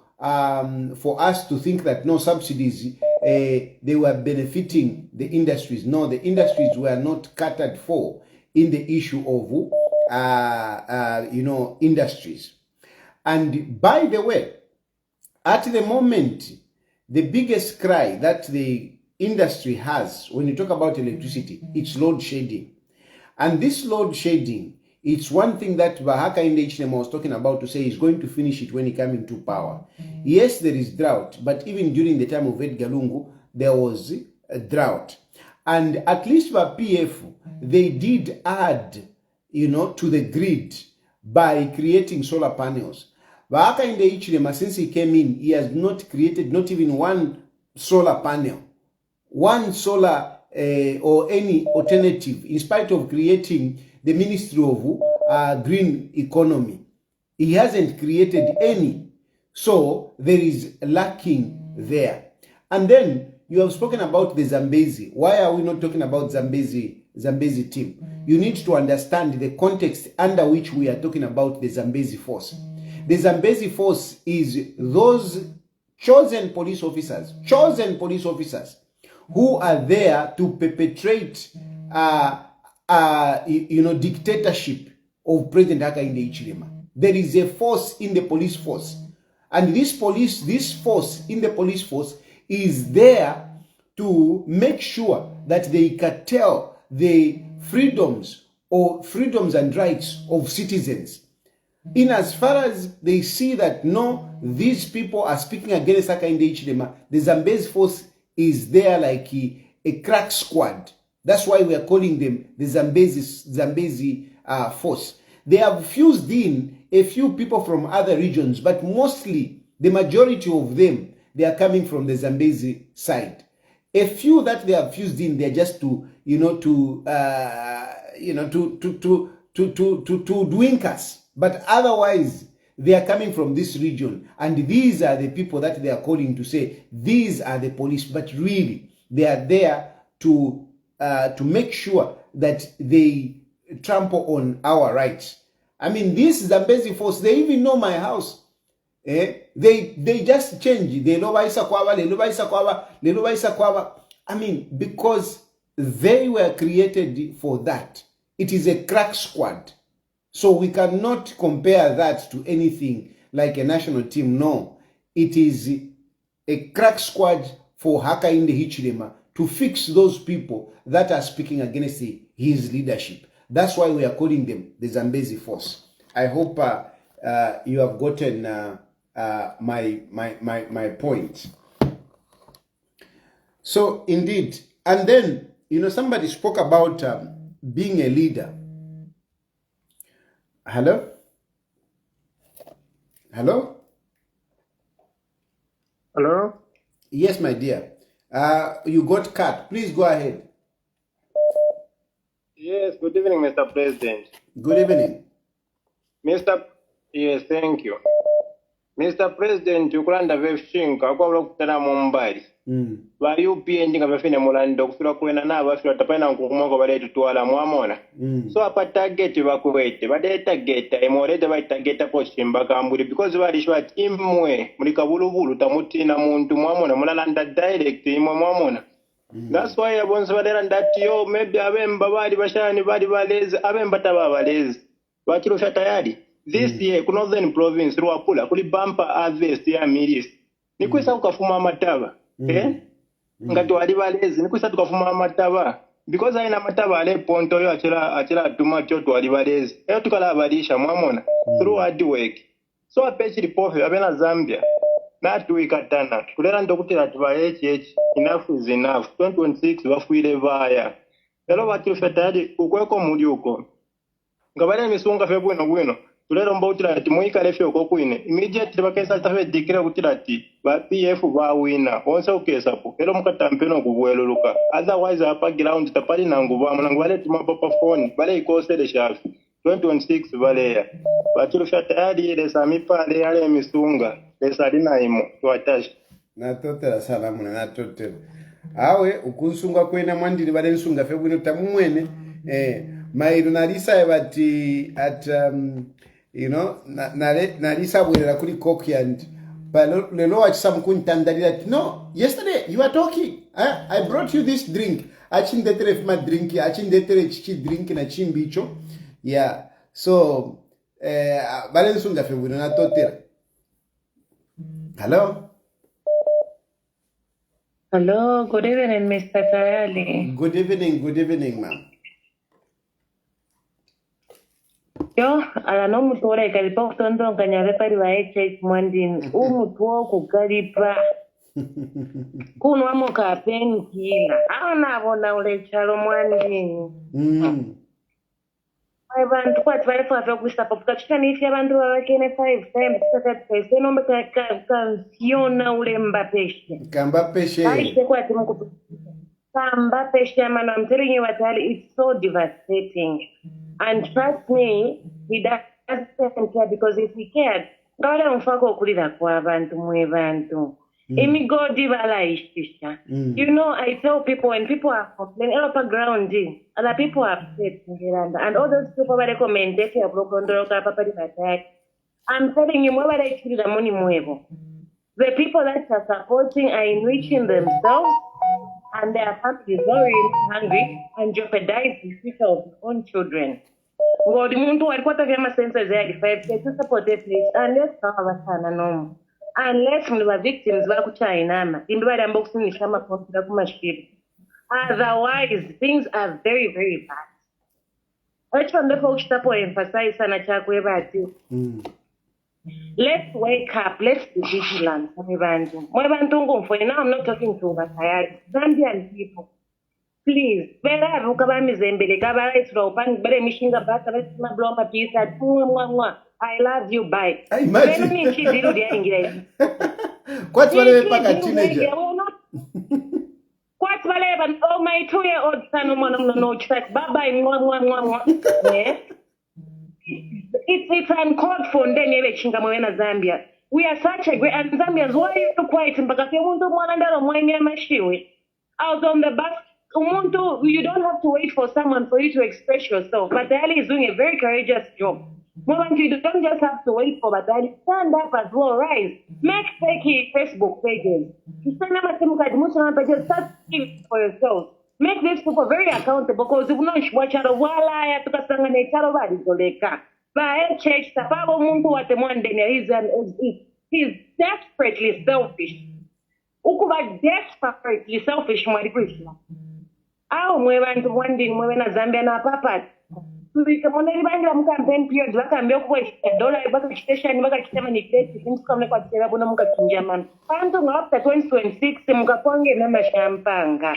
for us to think that no subsidies, they were benefiting the industries. No, the industries were not catered for in the issue of industries. And by the way, at the moment, the biggest cry that the industry has when you talk about electricity, it's load shedding. And this load shedding, it's one thing that Bahaka in the HNM was talking about, to say he's going to finish it when he comes into power. Yes, there is drought, but even during the time of Edgar Lungu, there was a drought. And at least for PF, they did add, to the grid by creating solar panels. Bahaka in the HNM, since he came in, he has not created not even one solar panel, one solar or any alternative, in spite of creating the Ministry of Green Economy. He hasn't created any. So there is lacking there. And then you have spoken about the Zambezi. Why are we not talking about Zambezi team? You need to understand the context under which we are talking about the Zambezi force. The Zambezi force is those chosen police officers who are there to perpetrate dictatorship of President Hakainde Hichilema. There is a force in the police force. And this force in the police force is there to make sure that they curtail the freedoms and rights of citizens. In as far as they see that, no, these people are speaking against Hakainde Hichilema, the Zambezi force is there like a crack squad. That's why we are calling them the Zambezi force. They have fused in a few people from other regions, but mostly the majority of them, they are coming from the Zambezi side. A few that they have fused in, they're just to wink us. But otherwise, they are coming from this region. And these are the people that they are calling to say, these are the police. But really, they are there to make sure that they trample on our rights. I mean, this Zambezi force, they even know my house. They just change. I mean, because they were created for that. It is a crack squad. So we cannot compare that to anything like a national team. No, it is a crack squad for Hakainde Hichilema to fix those people that are speaking against his leadership. That's why we are calling them the Zambezi force. I hope you have gotten my point. So indeed, and then somebody spoke about being a leader. Hello? Hello? Hello? Yes, my dear. You got cut. Please go ahead. Yes, good evening, Mr. President. Good evening. Yes, thank you. Mr. President, ukulanda vefshinka akwabula kutana mumbali. ba UPN nga bafine mulando kufira kwena na bafira tapana nkukumako bale tutwala mwamona so apa target bakuwete bade target emorete ba target ko chimba kamburi because bali shwa timwe muri kabulubulu tamutina muntu mwamona mulalanda direct imwe mwamona that's why abonse balera ndati yo maybe abemba bali bashani bali balezi abemba tababalezi Chilufya Tayali this year ku northern province Luapula kuli bumper harvest ya milis nikwisa ukafuma amataba ngati wali balezi nikwisa tukafuma amataba because aina mataba ale ponto yo achira tuma choto wali balezi eyo tukala abalisha mwamona through hard work so apechiri pofe abena Zambia not we katana kulera ndokutira tuba enough is enough 2026 bafuire vaya elo Chilufya Tayali ukweko muli uko ngabale misunga fe bwino tulero mbotira ati muikale fe uko kwine immediately bakesa tafe dikira kutira ati ba PF ba wina onse ukesa po elo mukatampeno kubweluluka otherwise apa ground tapali nangu bale tuma papa phone bale ikosele shafi 2026 bale ya Chilufya Tayali lesa mipale yale misunga lesa linaimo twatashi natotera salamu natotera awe ukunsunga kwena mwandiri bale nsunga fe bwino tamumwene mairu nalisa bati at you know nalisa bwera kuli cookland but lelo achisa mkuntandalira no yesterday you were talking I brought you this drink achindetere fuma drink achindetere chichi drink na chimbicho yeah so bale nsunga fe bwino natotera Hello, good evening, Mr. Tayali. Good evening, ma'am. Yo, ala no mutore kalipa kutondo nkanyave pari wa HH mwandini. Umutuo kukalipa. Kuno wamo kapeni kila. Aona abona ule chalo mwandini. Abantu kwati balefa kusta popuka chikani ifi abantu wawakene 5 times tata nombe kansiona ule mbapeshe. Kambapeshe. Aishe kwati mkutu. Kambapeshe man, I'm telling you what, it's so devastating. And trust me, he doesn't care because if he cared, ngawale mfako kulira kwa abantu mwe bantu. Imigodi balaishisha. You know, I tell people when people are complaining, all ground, other people are upset in Rwanda, and all those people that recommend that you have broken the I'm telling you, the people that are supporting are enriching themselves and their families are really hungry and jeopardize the future of their own children. God, muntu alikuwa tavyama senses ya 5 to support the place unless kama sana nomo. Unless mliwa victims wako chainama indwari ambao kusinisha makontra kumashiri. Otherwise things are very, very bad. Wacho ndefo ukitapo emphasize sana chakwe bati. Let's wake up, let's be vigilant. Mwebantu ngumfo, now I'm not talking to Tayali, Zambian people. Please, bela rukaba mizembele kaba isra upani bere mishinga bata bere bloma pisa I love you, bye. I imagine. Beno ni chiziru dia ingira. Kwati wale paka teenager. Kwati wale ban oh my 2-year-old son no chat baba yes. It's uncalled for ndeni ele chinga mwena Zambia. We are such a great and Zambians why are you quiet mpaka kwa muntu mwana ndaro mwenye mashiwe. Out on the bus Umuntu, you don't have to wait for someone for you to express yourself. Batali is doing a very courageous job. Moment you don't just have to wait for Batali. Stand up as well, rise. Make fake Facebook pages. You stand up at pages, start speaking for yourself. Make these people very accountable because if not, watch out of wala tukasanga ne charo badi zoleka. Ba church sababu Mungu wate mwande he's desperately selfish. Ukuba desperately selfish mwalikwishwa. Au mwebantu mwandini mwena Zambia na papa. Tulika moneli bangira mu campaign period bakambye kuwa $1 baka station baka kitema ni plate things come kwa tsela bona muka kinja man. Bantu after 2026 mukaponge na mashampanga.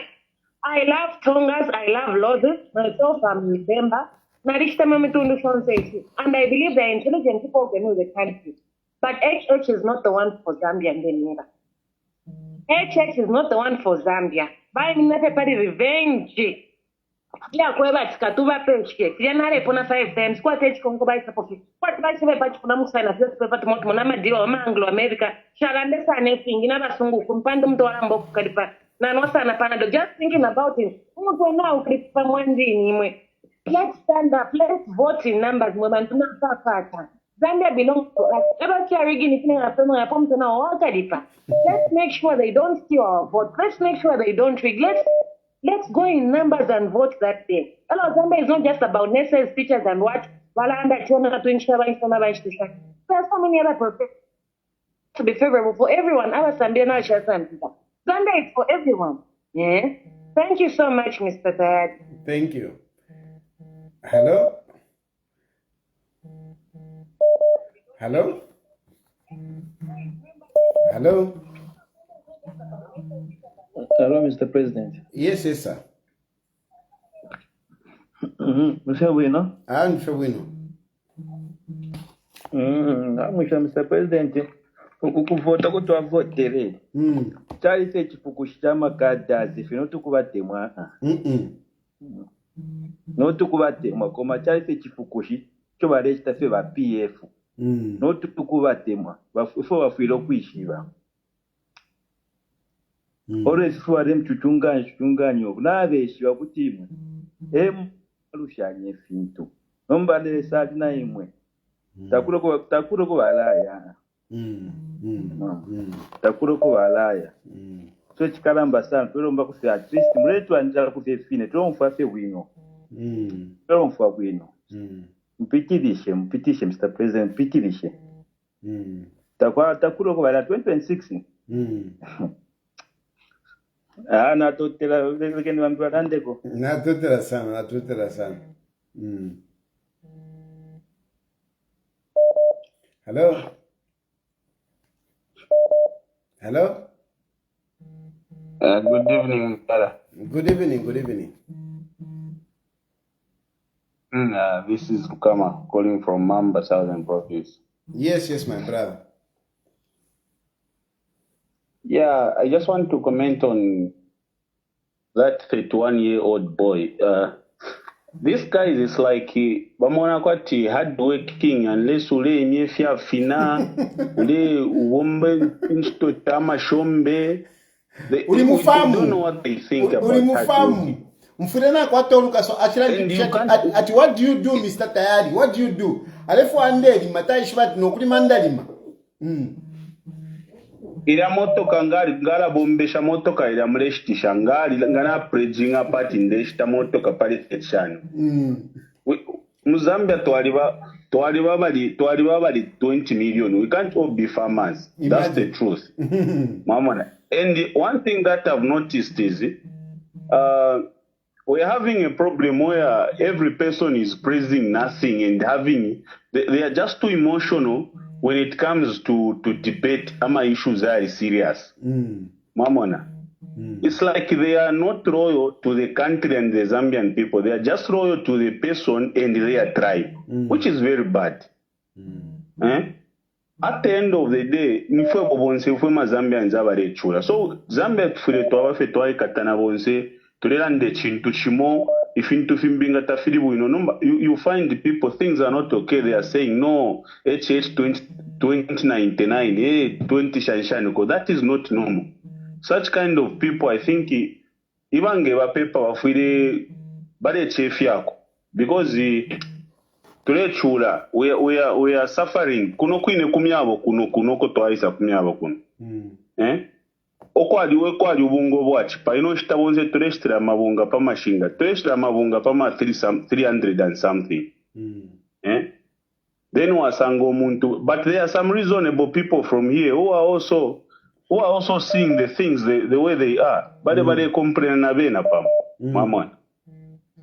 I love Tongas, I love Lodges, myself I'm November. Na rishitama mitundu sonse. And I believe the intelligent people can know the country. But HH is not the one for Zambia and then neither. HH is not the one for Zambia. By me, party revenge. Ya kweba tikatuva pechike tianarepo na 5 times kwate chikongo baisa pofi kwati baisive pachifuna musaina zvese pepati moti muna madhiwa wamaanglo america sharandesane fingi navasunguku mupande muto warambo kukaripa nanosana panado just thinking about it umuntu wena ukaripa mwandini imwe. Let's stand up, let's vote in numbers mwe bantu nakapata. Zambia belongs to us. Let's make sure they don't steal our vote. Let's make sure they don't rig. Let's go in numbers and vote that day. Hello, Zambia is not just about necessary speeches and what. There's so many other processes to be favorable for everyone. Zambia is for everyone. Yeah. Thank you so much, Mr. Tayali. Thank you. Hello? Hello? Hello? Hello, Mr. President. Yes, yes, sir. Mr. Wino? I'm Mr. Mr. President. Ukuvota kuti wavotere chali sechifukushi chamakadhazi ife notukuvatemwa notukuvatemwa koma chali sechifukushi chovarechita fe va-pf notukuvatemwa ifo vafwire okuishiva always ifo vari muchuchunganyo naveshiva kuti imwe emurushanye fintu nombalele sati na imwe takure kuvalaya takure kuvalaya so chikaramba sana tolomba kufe at least muretu andira kufe fine tolomfa fe wino tolomfa wino mpitirishe Mr. President mpitirishe takure kuvalaya 2026 natotera lekeni vantu varandeko natotera sana Hello? Good evening, brother. Good evening. This is Rukama calling from Mamba, Southern Province. Yes, my brother. Yeah, I just want to comment on that 31-year-old boy. This guy is like bamona kwati hardworking unless ule imefia fina ule uombe insto tama shombe. They don't know what they think about hardworking. Mfurena kwa toluka so at what do you do, Mr. Tayali? What do you do? Alefu andeli matai shibati nokuli mandalima. Ila motoka ngala bombesha motoka ila mleshtisha ngana prejinga pati ndeshita motoka pali tetshano. Muzambia twaliba bali 20 million. We can't all be farmers. That's the truth. Mamona. And one thing that I've noticed is we're having a problem where every person is praising nothing and they are just too emotional when it comes to debate ama issues are serious. Mamona. It's like they are not loyal to the country and the Zambian people. They are just loyal to the person and their tribe, which is very bad. At the end of the day, nifwe bobonse fwe Zambians abarechula. So Zambia tufile twabafe twayikatana bonse tulelande chintu chimo ifintu fimbinga tafilibu ino you find the people things are not okay. They are saying no HH 2099 20 shanshaniko. That is not normal. Such kind of people, I think ibange ba paper wafile bale chef yako because tulechula we are suffering kuno kwine kumyabo kuno ko twaisa kumyabo kuno okwali ubungo bwachipa ino chitabonze tuleshitira mabunga pa mashinga tuleshitira mabunga pa ma 300 and something then wasanga omuntu, but there are some reasonable people from here who are also seeing the things the way they are. Bade complain na bena pam. Mamon.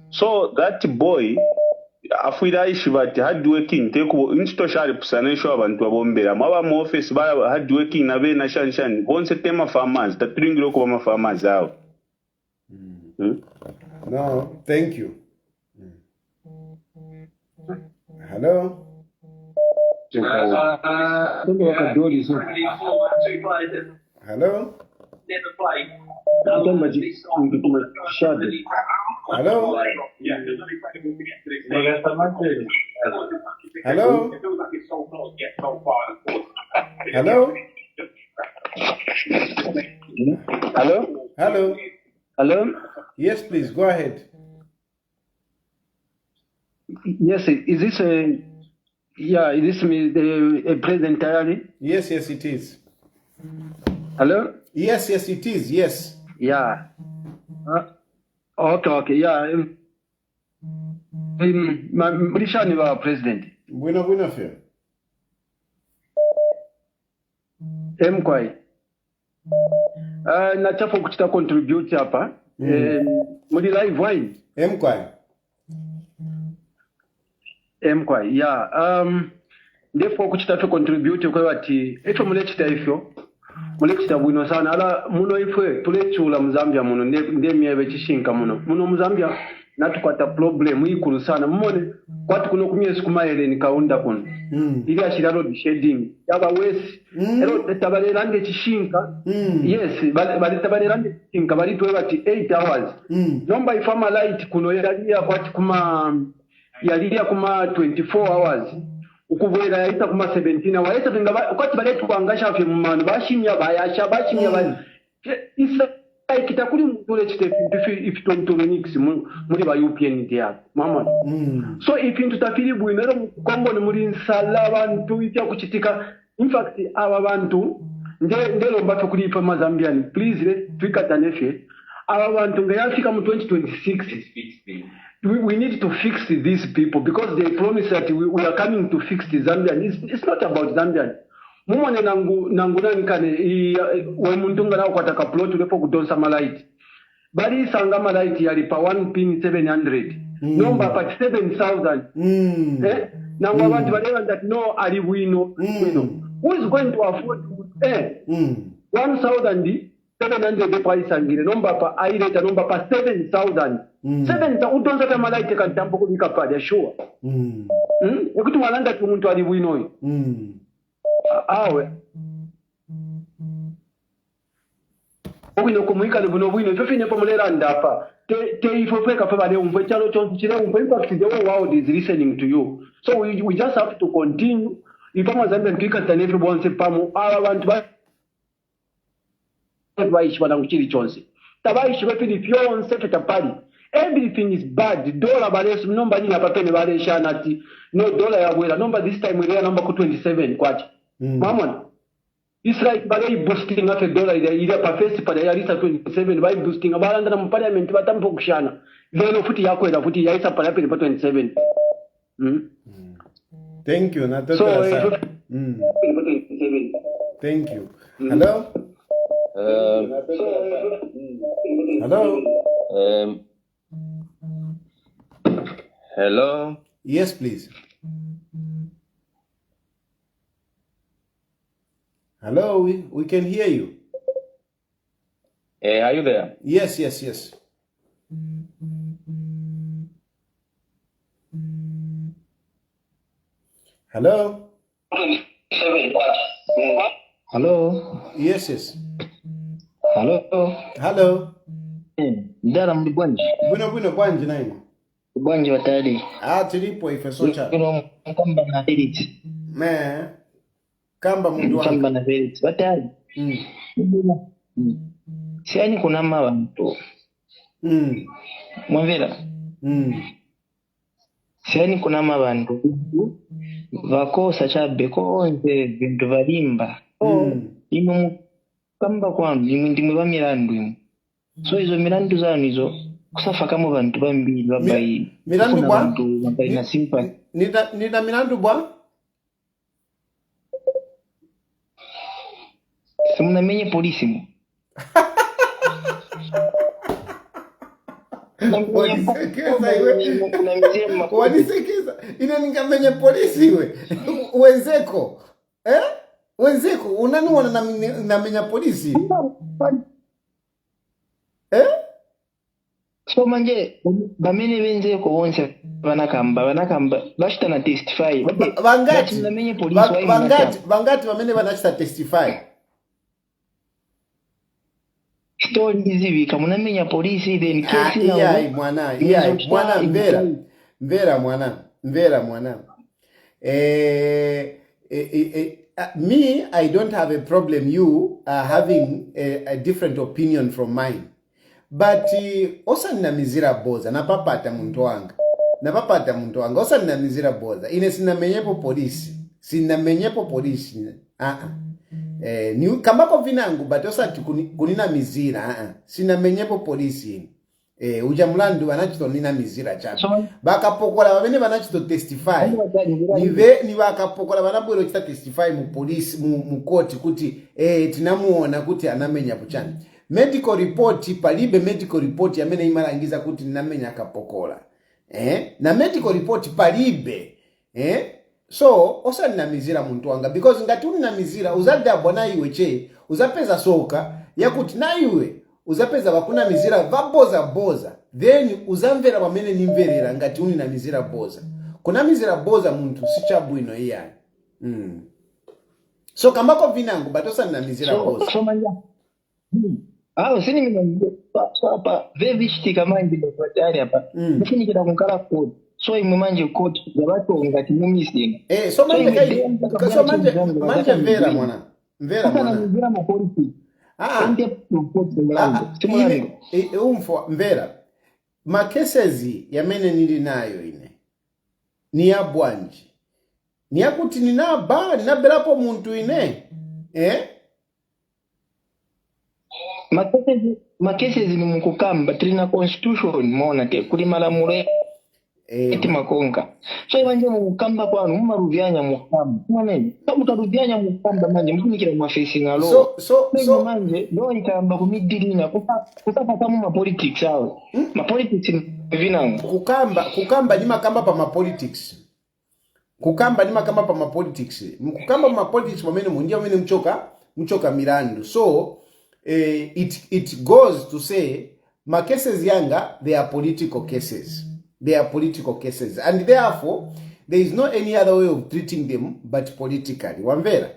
So that boy afwira ishibati hardworking teko insto shari pusanisho abantu abombera maba mu office ba hardworking na bena shanshan bonse tema farmers tatringiro ko ma farmers out. No, thank you. Hello? Hello? Hello? Hello? Hello? Hello? Hello? Hello? Yes, please, go ahead. Yes, is this is this me, the President Tayali? Yes, it is. Hello? Yes, it is, yes. Yeah. Okay, yeah. Mlishani wa President. Bwino fyo. Mkwai. Nachapo kuchita contribute hapa. Muli live wine. Mkwai, yeah. Ndefo kuchita contribute kwa wati. Eto mulechita ifyo. Mulechita bwino sana. Ala muno ifwe. Tulechula mzambia muno. Ndemiye chishinka muno. Muno mzambia. Natukwata problem ikulu sana. Mmone. Kwatu kuno kumye sikumaele ni kaunda kuno. Ili ashira road shading. Yaba wesi. Ero tabalelande chishinka. Yes. Bali tabalelande chishinka. Bali tuwe wati 8 hours. Nomba ifama light kuno yalia kwati yalia kuma 24 hours. Ukuvwela yaita kuma 17 hours. Yaita vinga kwati baletu kuangasha afi mumanu. Bashimya bayasha. Bashimya bayasha. Isa kitakuli mtule chite if tonix muri ba UPN dia mama so if into tafiri bwinero kombo ni muri nsala abantu itya kuchitika in fact aba bantu ndelo mbato kuli pa Mazambian please twikatanefe aba bantu ngayafika mu 2026 we need to fix these people because they promise that we are coming to fix the Zambian. It's not about Zambian. Mumone nangu nani kane we muntunga na kwataka plot lepo kudonsa malaiti. Bali sanga malaiti yali pa 1 pin 700. Number pa 7,000. Nangu abantu balewa that no ali wino. Who is going to afford 1,700 price angire. Number pa aireta number pa 7,000. 7,000 udonsa ta malaiti kantampo kubika pade sure. Ekutu malanga tumuntu ali wino. Awe obino kumuika buno bwino fyo fine pomulera ndapa te ifo feka fa bale umve chalo chonse chile umve impact the whole world is listening to you so we just have to continue ifa Mazambia ntwika tanefe bonse pamo abantu baishi bana kuchili chonse tabaishi bafili fyonse fetapali everything is bad dollar bale nomba nyinga papene bale shanati no dollar ya bwela nomba this time we number ku 27 kwacha Mamon, Israel by boosting at a dollar, either per face for the Yarisa 27 by boosting about under parliament, but I'm Pokshana. Then of Futi Yako, the Futi Yasa Parapet 27. Thank you, Nataka. Thank you. Hello? Hello? Hello? Yes, please. Hello, we can hear you. Are you there? Yes. Hello? Hello? Yes. Hello? Ndara mbwanji. Bwino bwanji naini. Bwanji watali. Tilipo ifesocha. Mkamba na edit. Kamba mundu wangu. Kamba na edit. Watali. Siani kunama bantu. Mwavera. Siani kunama bantu. Vakosa chabe konze bintu valimba. Imo mukamba kwanu ndimwe bamirandu imo. So izo mirandu zanu izo kusafa kama bantu bambili babayi. Mirandu bwa? Bantu babayi na sympathy. Nida mirandu bwa? Simunamenye polisi mu. Wanisekeza ine ningamenye polisi iwe wenzeko wenzeko unani wana namenya polisi so manje bamene benzeko bonse banakamba bashita na testify bangati namenye polisi bangati bamene banashita testify stories hivi kama unamenya polisi then kesi na iya mwana mvera mwana me, I don't have a problem you having a different opinion from mine. But osa nina mizira boza napapata muntu wanga osa nina mizira boza ine sinamenyepo polisi ni kambako vinangu but osa kunina mizira sinamenyepo polisi uja mulandu vanachito nina mizira chabe bakapokola vavene vanachito testify ni vakapokola vanabwero chita testify mu police mu court kuti tinamuona kuti anamenya kuchani medical report palibe medical report yamene imalangiza kuti ninamenya akapokola na medical report palibe so osa ninamizira muntu wanga because ngati uninamizira uzadabwa na iwe che uzapeza soka yakuti na iwe uzapeza bakuna mizira boza then uzamvera pamene nimverera ngati uninamizira boza kuna mizira boza muntu sichabwino iyani so kambako vinangu batosa ninamizira boza so manja sini mina hapa very shtika manje batari hapa mfini kida kunkara code so imwe manje code ya watu ngati mumisi so manje mvera mwana mvera ma policy mvera makesezi yamene nili nayo ine ni ya bwanji ni ya kuti ninabelapo muntu ine makesezi ni mukukamba trina constitution mona te kuli malamulo eti makonga so manje mukukamba kwanu mumaruvyanya mukamba mwamene so mutaruvyanya mukamba manje mukunikira mafacing alo so manje no itamba kumidilina kupata mu politics awo politics vinango kukamba ni makamba pa politics kukamba pamene mundia mene mchoka mirandu so it goes to say my cases yanga they are political cases and therefore there is no any other way of treating them but politically wamvera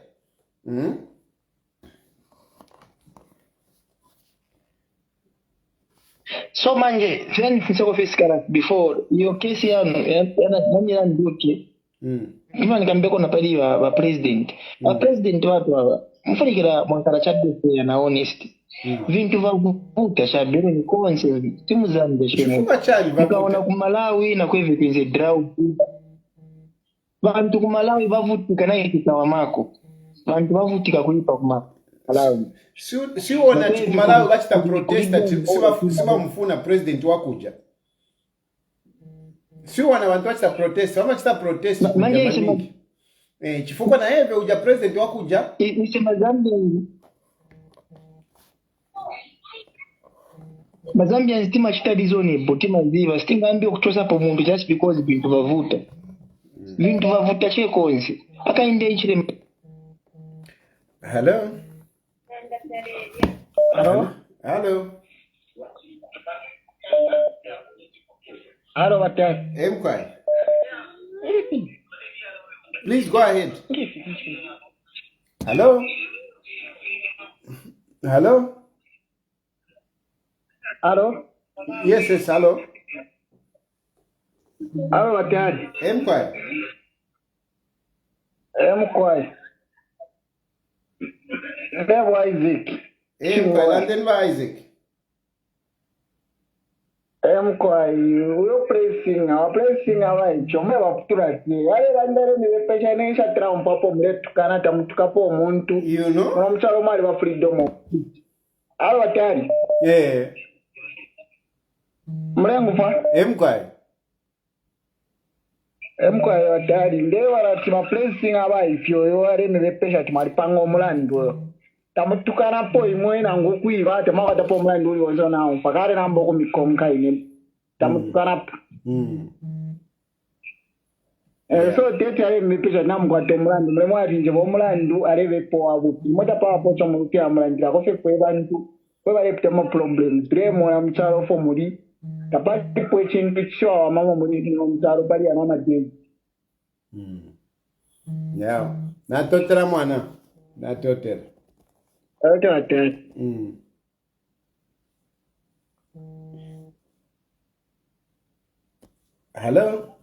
so manje then fisiko fiskara before your case yana nduke ima nikambeko na pali wa president watu hawa mfanikira mwankara chadde na honest vintu vakuvuta shabere ni konse timu za mbeshemo nikaona kumalawi na kwevi kwenye drought bantu kumalawi bavutika na ikitawa mako bantu bavutika kuipa kumalawi si wona kumalawi bachita protesta siba mfuna president wakuja si wona bantu bachita protest chifukwa na eve uja president wakuja nisema Mazambia stima chitadi zone botima ziva stinga ambio kutosa po mundu just because bintu vavuta che konsi akaende ichire. Hello wata Mkwai, please go ahead. Hello yes hello watari Mkwai Never Isaac and then Isaac we're placing our chome waputurati ale bandere ni pesa nesha Trump hapo mletukana tamtukapo muntu mchalo mali wa freedom watari mlengo fa Mkwai watari ndewa rati ma placing abaifyo yo ale ni pesa timalipango mulando tamutukana po imwe na ngokuiva ate makata po mulando uli wonzo nawo pakare nambo ku mikonka ine tamutukana so tete ale mipesa namkwate mulando mlemo atinje bo mulando aleve po abuti mota pa po cho mutia mulandira ko fe kwe bantu kwe bale pita problem dremo ya mcharo fo muri tapati po chintu cho mama muri no mcharo bali ya mama deni yeah natotera mwana natotera Hello?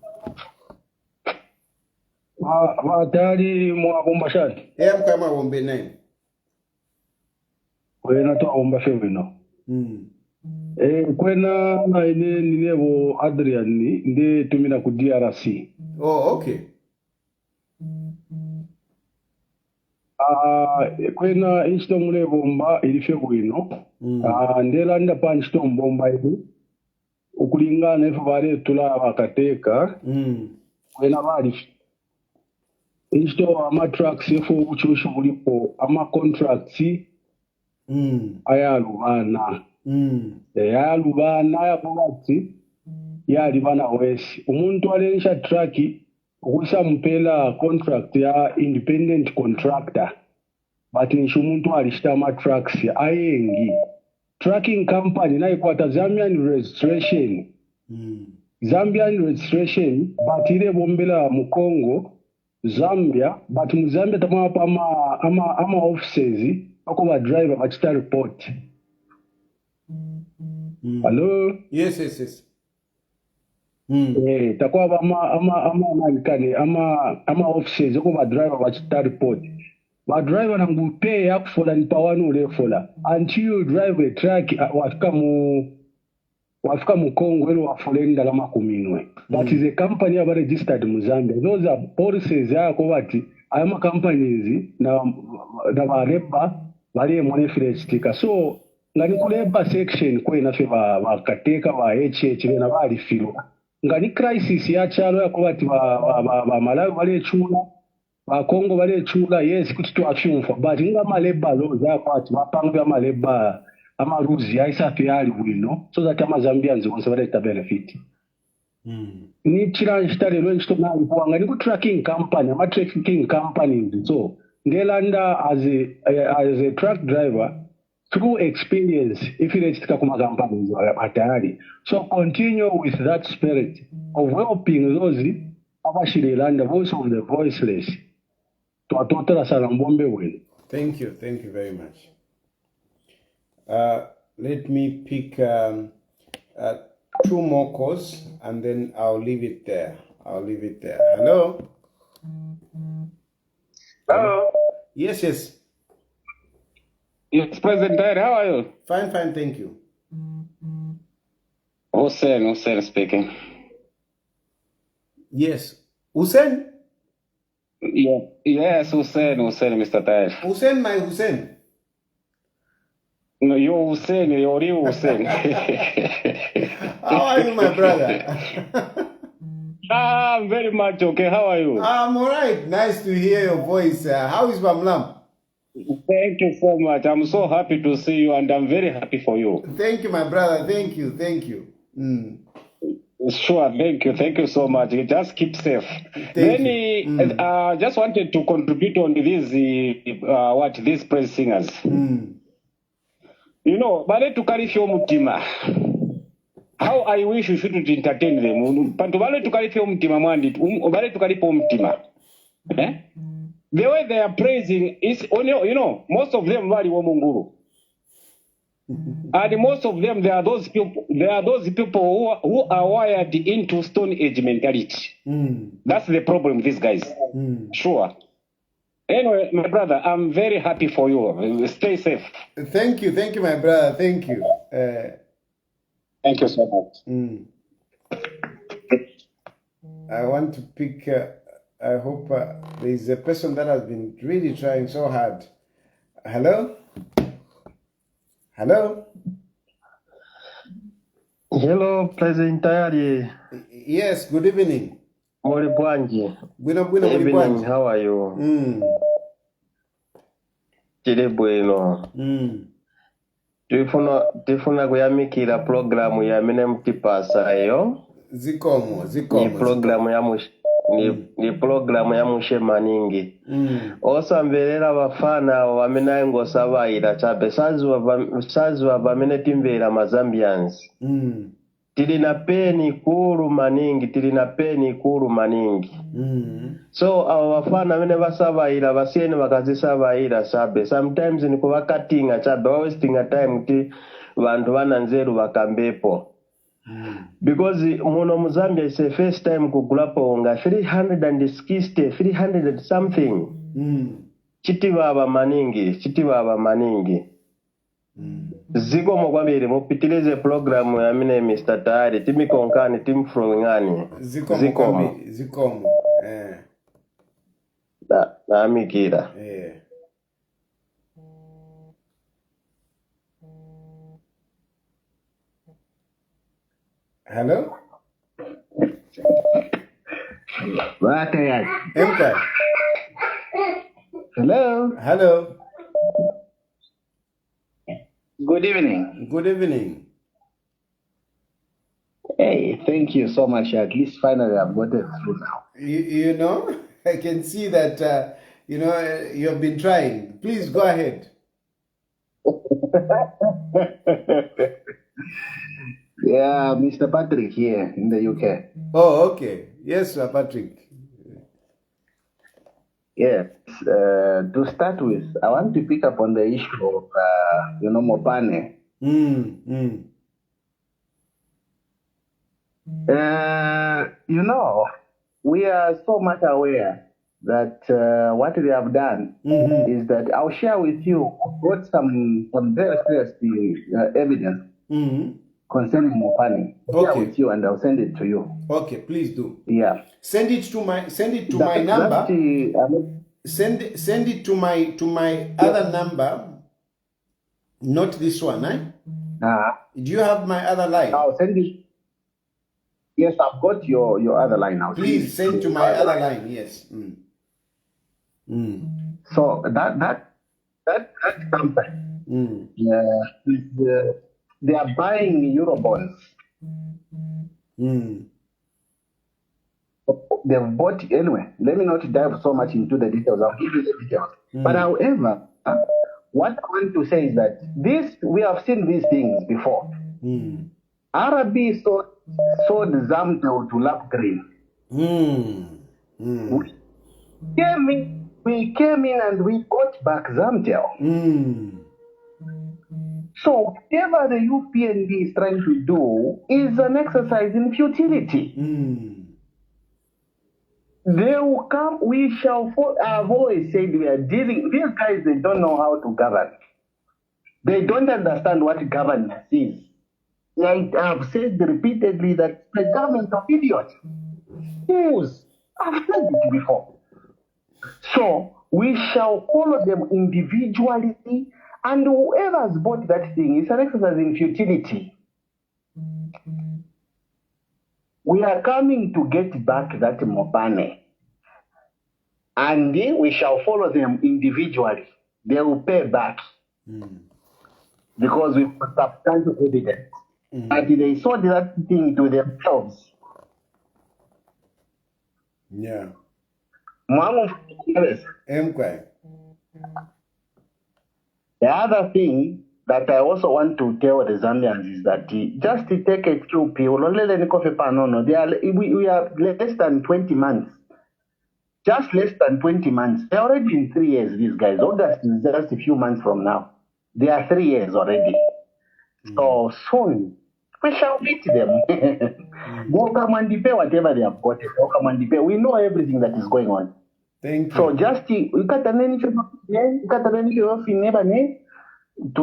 Tayali mwabomba shani. Mkama wombe name. Kwena to womba fewino. Kwena na ine ninevo Adrian ni nde tumina ku DRC. Oh, okay. Kwena inchito mule bomba ilife bwino. Ndelanda pa inchito mbomba idu. Ukulingana ifu bale tula wakateka. Kwena bali inchito ama tracks ifu uchushu mulipo ama contracts ayalubana. Ayalubana ayakubati yalibana wesi. Umuntu alensha traki ukusa mpela contract ya independent contractor. But nisho umuntu alishita ama tracks ya ayengi. Tracking company na ikwata Zambian registration. Zambian registration but ile bombela mu Congo Zambia but mu Zambia tamapa ama offices ako ba driver bachita report. Hello? Yes. Takwa ama offices ako ba driver bachita report. Ba driver nangupe yakufola ni pawanu ulefola until you drive a truck wafika mu Congo elo wafolenda la makuminwe. That is a company aba registered mu Zambia. Those are policies yako bati ayama companies na bareba bali monefile stika. So ngani kuleba section ko inafe bakateka ba HH na bali filo. Ngani crisis ya chalo yako bati ba Malawi bali chula ba Congo bali chula yes kuti to achumfa but nga maleba lo zako ati bapanga maleba ama ruzi aisa Tayali bwino so that ama Zambians bonse baleta benefit. Ni chiranjitale lwe nchito na ikuanga ni ku tracking company ama tracking companies so ngelanda as a truck driver through experience if you register kuma companies atayali. So continue with that spirit of helping those abashirelanda voice of the voiceless to atotela sana mbombe wenu. Thank you very much. Let me pick 2 more calls and then I'll leave it there. Hello? Hello? Yes. Yes, President Tayali, how are you? Fine, thank you. Hussein speaking. Yes. Hussein? Yeah. Yes, Hussein, Mr. Tayali. Hussein, my Hussein. No, you're Hussein, you're real Hussein. How are you, my brother? I'm very much okay. How are you? I'm all right. Nice to hear your voice. How is Bamlam? Thank you so much. I'm so happy to see you and I'm very happy for you. Thank you, my brother. Thank you. Sure, thank you so much. Just keep safe. Just wanted to contribute on these praise singers. You know, bale tukalifyo mutima. How I wish you shouldn't entertain them. Pantu bale tukalifyo mutima mwandi, bale tukalipo mutima. The way they are praising is only, you know, most of them wali womunguru. And most of them, they are those people who are wired into Stone Age mentality. That's the problem with these guys. Sure. Anyway, my brother, I'm very happy for you. Stay safe. Thank you, my brother. Thank you. Thank you so much. I want to pick, I hope there is a person that has been really trying so hard. Hello? Hello, President Tayali. Yes, good evening. Mori bwanji. Bwino, evening, how are you? Chile bwino. Tifuna kuyamikira programu ya mine mtipasa yo. Zikomo. Ni programu ya mushe maningi. Osa mverera bafana wamina ngosa bayira chabe sazi wa bamine timbera mazambians. Tilina peni kuru maningi. So wafana wene basabayira basiene bakazisabayira chabe. Sometimes ni kubakatinga chabe wasting a time ti bantu bananzeru bakambepo. Because muno mu Zambia is the first time kugulapo nga 360 300 and something chitibaba maningi ziko mokwambiri mupitilize programu ya mine Mr. Tayali timikonkani timfrongani zikomo naamikira Hello? What are Edgar. Hello? Hello. Good evening. Good evening. Hey, thank you so much. At least finally I've got it through now. You know, I can see that, you have been trying. Please go ahead. Yeah, Mr. Patrick here in the UK. Oh, okay. Yes, Sir Patrick. Yes. To start with, I want to pick up on the issue of, Mopane. We are so much aware that what they have done is that I'll share with you, got some very serious evidence concerning Mopane. Share with you and I'll send it to you. Okay, please do. Yeah. Send it to my number. Send it to my other number. Not this one, eh? Do you have my other line? I'll send it. Yes, I've got your other line now. Please send to my other line. Yes. So that company, they are buying Eurobonds. They've bought anyway. Let me not dive so much into the details. I'll give you the details. But however, what I want to say is that we have seen these things before. RB sold Zamtel to Lapgreen. We came in and we got back Zamtel. So whatever the UPND is trying to do is an exercise in futility. They will come, we shall fall. I've always said we are dealing, these guys, they don't know how to govern. They don't understand what governance is. Like I've said repeatedly that the government of idiots. Fools. I've said it before. So we shall follow them individually, and whoever's bought that thing is an exercise in futility. We are coming to get back that Mopane, and we shall follow them individually. They will pay back because we've got substantial evidence. But they sold that thing to themselves. Yeah. The other thing that I also want to tell the Zambians is that just to take a few people, we are less than 20 months. Just less than 20 months. They're already in 3 years, these guys. August is just a few months from now. They are 3 years already. So soon, we shall beat them. Go come and pay whatever they have got. Go come and pay. We know everything that is going on. Thank you. So just we got an enemy to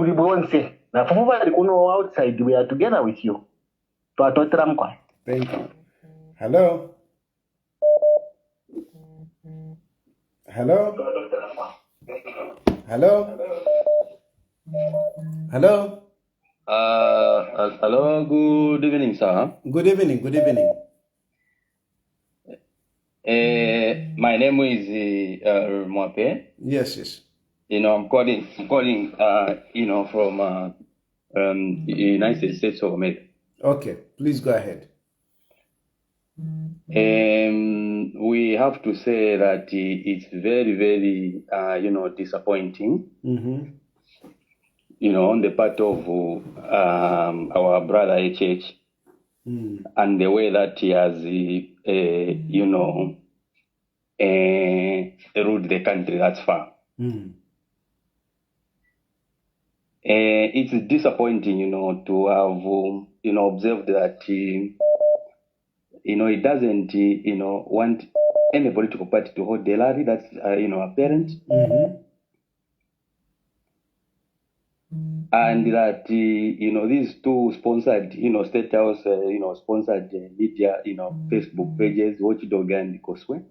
the bone say. Now, outside, we are together with you. Thank you. Hello. Hello. Hello. Hello. Hello, good evening, sir. Good evening, good evening. My name is Mwape. Yes, yes. I'm calling, from the United States of America. Okay, please go ahead. We have to say that it's very, very, disappointing. On the part of our brother HH, and the way that he has, ruled the country, that's far. it's disappointing, to have, observed that, it doesn't, want any political party to hold the rally. That's, apparent. And that, these two sponsored, State House, sponsored media, Facebook pages, Watchdog and Koswe.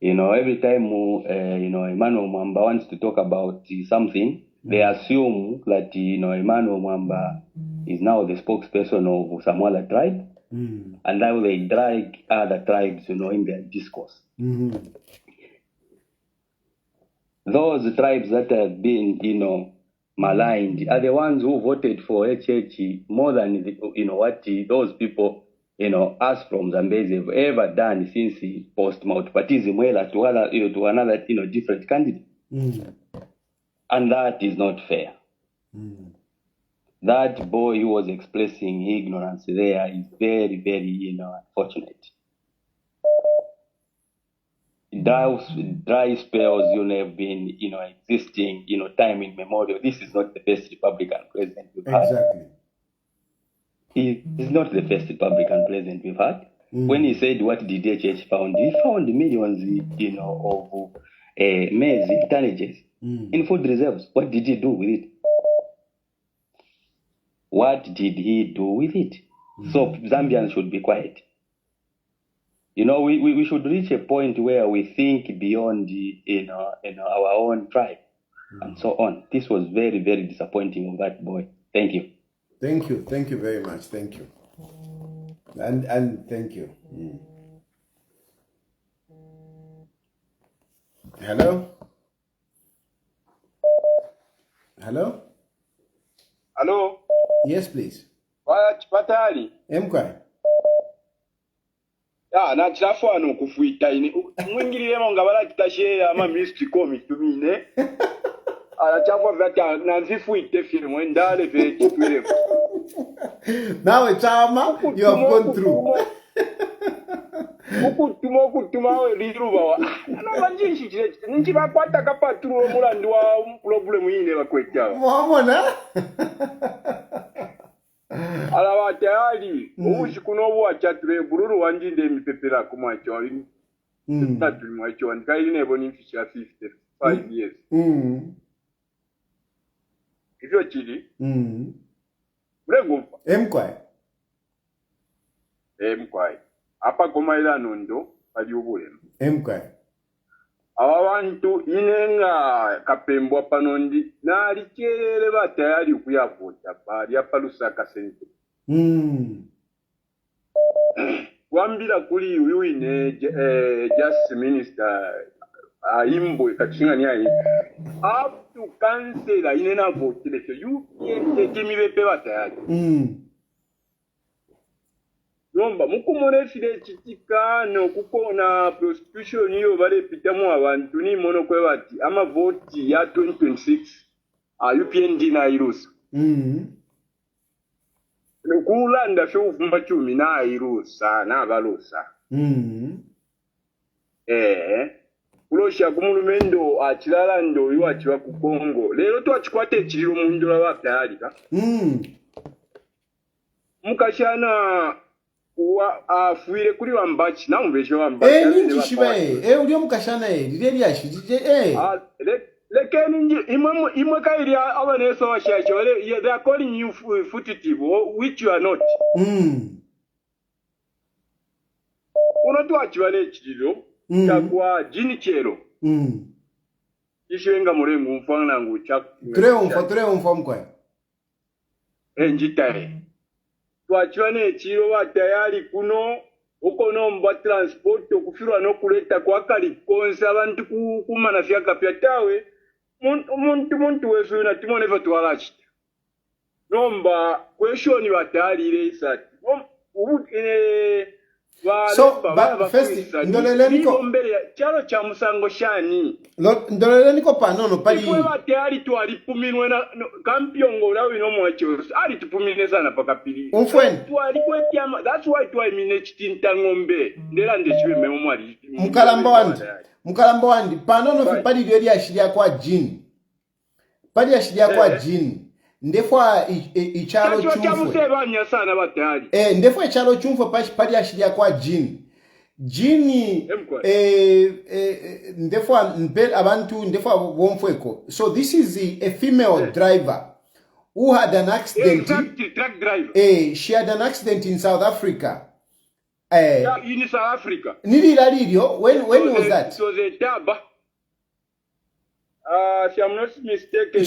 Every time, Emmanuel Mwamba wants to talk about something, they assume that, Emmanuel Mwamba is now the spokesperson of Samoala tribe, and now they drag other tribes, in their discourse. Those tribes that have been, maligned are the ones who voted for HH more than, what those people, us from Zambezi have ever done since post-multipartism, to another, different candidate. And that is not fair. That boy who was expressing ignorance there is very, very, unfortunate. Dry spells, have been, existing, time immemorial. This is not the first Republican president we've had. Exactly. He is not the first Republican president we've had. When he said, what did HH found? He found millions, of maize, tonnages in food reserves. What did he do with it? What did he do with it? So Zambians should be quiet. We should reach a point where we think beyond our own tribe and so on. This was very, very disappointing of that boy. Thank you. Thank you. Thank you very much. Thank you. And thank you. Hello? Hello? Hello? Yes, please. Patali. Mkwai. Na chafano kufuita ini. Mwingilemo ngabala kitashare ama mystery comic tumine. Chafwa vata na zifuite film ndale veki twile. Now a chama you have gone through. Kutuma liruba wa. No banjinshi chile. Nchi bakwata kapaturu mulandi wa problem ine bakweta. Mwamona? Alawa Tayali, ubushi kuno bwachatire bururu wanjinde emipepera kumwacho ali. Tatu mwacho ndikaili nebo nimfisha 55 years. Hivyo chili? Mrengo. Mkwai. Mkwai. Apa komaila nondo ali ubulema. Mkwai. Ababantu inenga kapembwa panondi nali kyerere batayali kuyavota bali apalusaka sente. Wambira kuli uyuine just minister imbo katinga nyai up to cancel inena vote lecho you timibe pe batayali. Nomba mukumone file chitikano kukona prostitution iyo bale pitamu abantu ni mono kwe bati ama vote ya 2026 UPND na irusa. Nukulanda sho uvumba 10 na irusa na balusa. Kulosha kumulumendo achilala ndo yo achiwa ku Kongo. Lero twachikwate chiriro mundola bapyalika. Mukashana afuire kuri wambachi namubeshe wambachi ninji shibaye uli omukashana lireli ashije lekeni imwe kairi abaneso washacho they are calling you fugitive which you are not. Unotwachibale chiriro chakwa jini chero ishenga murengu mfana ngu chakwa triumfa mkwa njitaye twachwane chiro batayali kuno uko nomba transport okufirwa no kuleta kwa kali konse abantu kumana fyaka pyatawe muntu wesu na timone vatwalachi nomba question batayali ile isati so first ndoleleniko chalo cha musango shani ndoleleniko panono pali ifwe batayali twalipuminwe na kampiongo lawe no mwacho ali tupumine sana pakapili umfweni twalikwetiama that's why twamine chitinta ngombe ndela ndechiwe memo mwali mukalamba wandi panono fipali lyo lyashiria kwa jini pali ashirya kwa jini ndefwa ichalo Chacho chumfwe chamusebanya sana batayali. ndefwa ichalo chumfwe pali ashirya kwa jini ndefwa abantu ndefwa bomfweko. So this is a female driver who had an accident. Exactly, truck driver. She had an accident in South Africa. In South Africa. When was that? It was a Daba. If I'm not mistaken.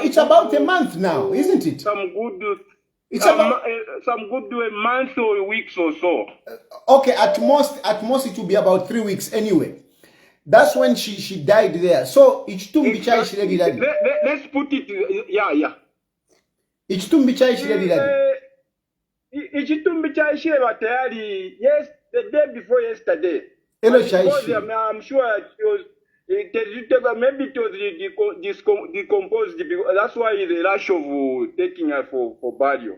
It's about a month now, isn't it? Some good. It's about some good month or weeks or so. Okay, at most it will be about 3 weeks anyway. That's when she died there. So let's put it. Yeah. Ichitumbi chai batayali. Yes, the day before yesterday. Because I'm sure it was. Maybe it was decomposed. That's why the rush of taking her for burial.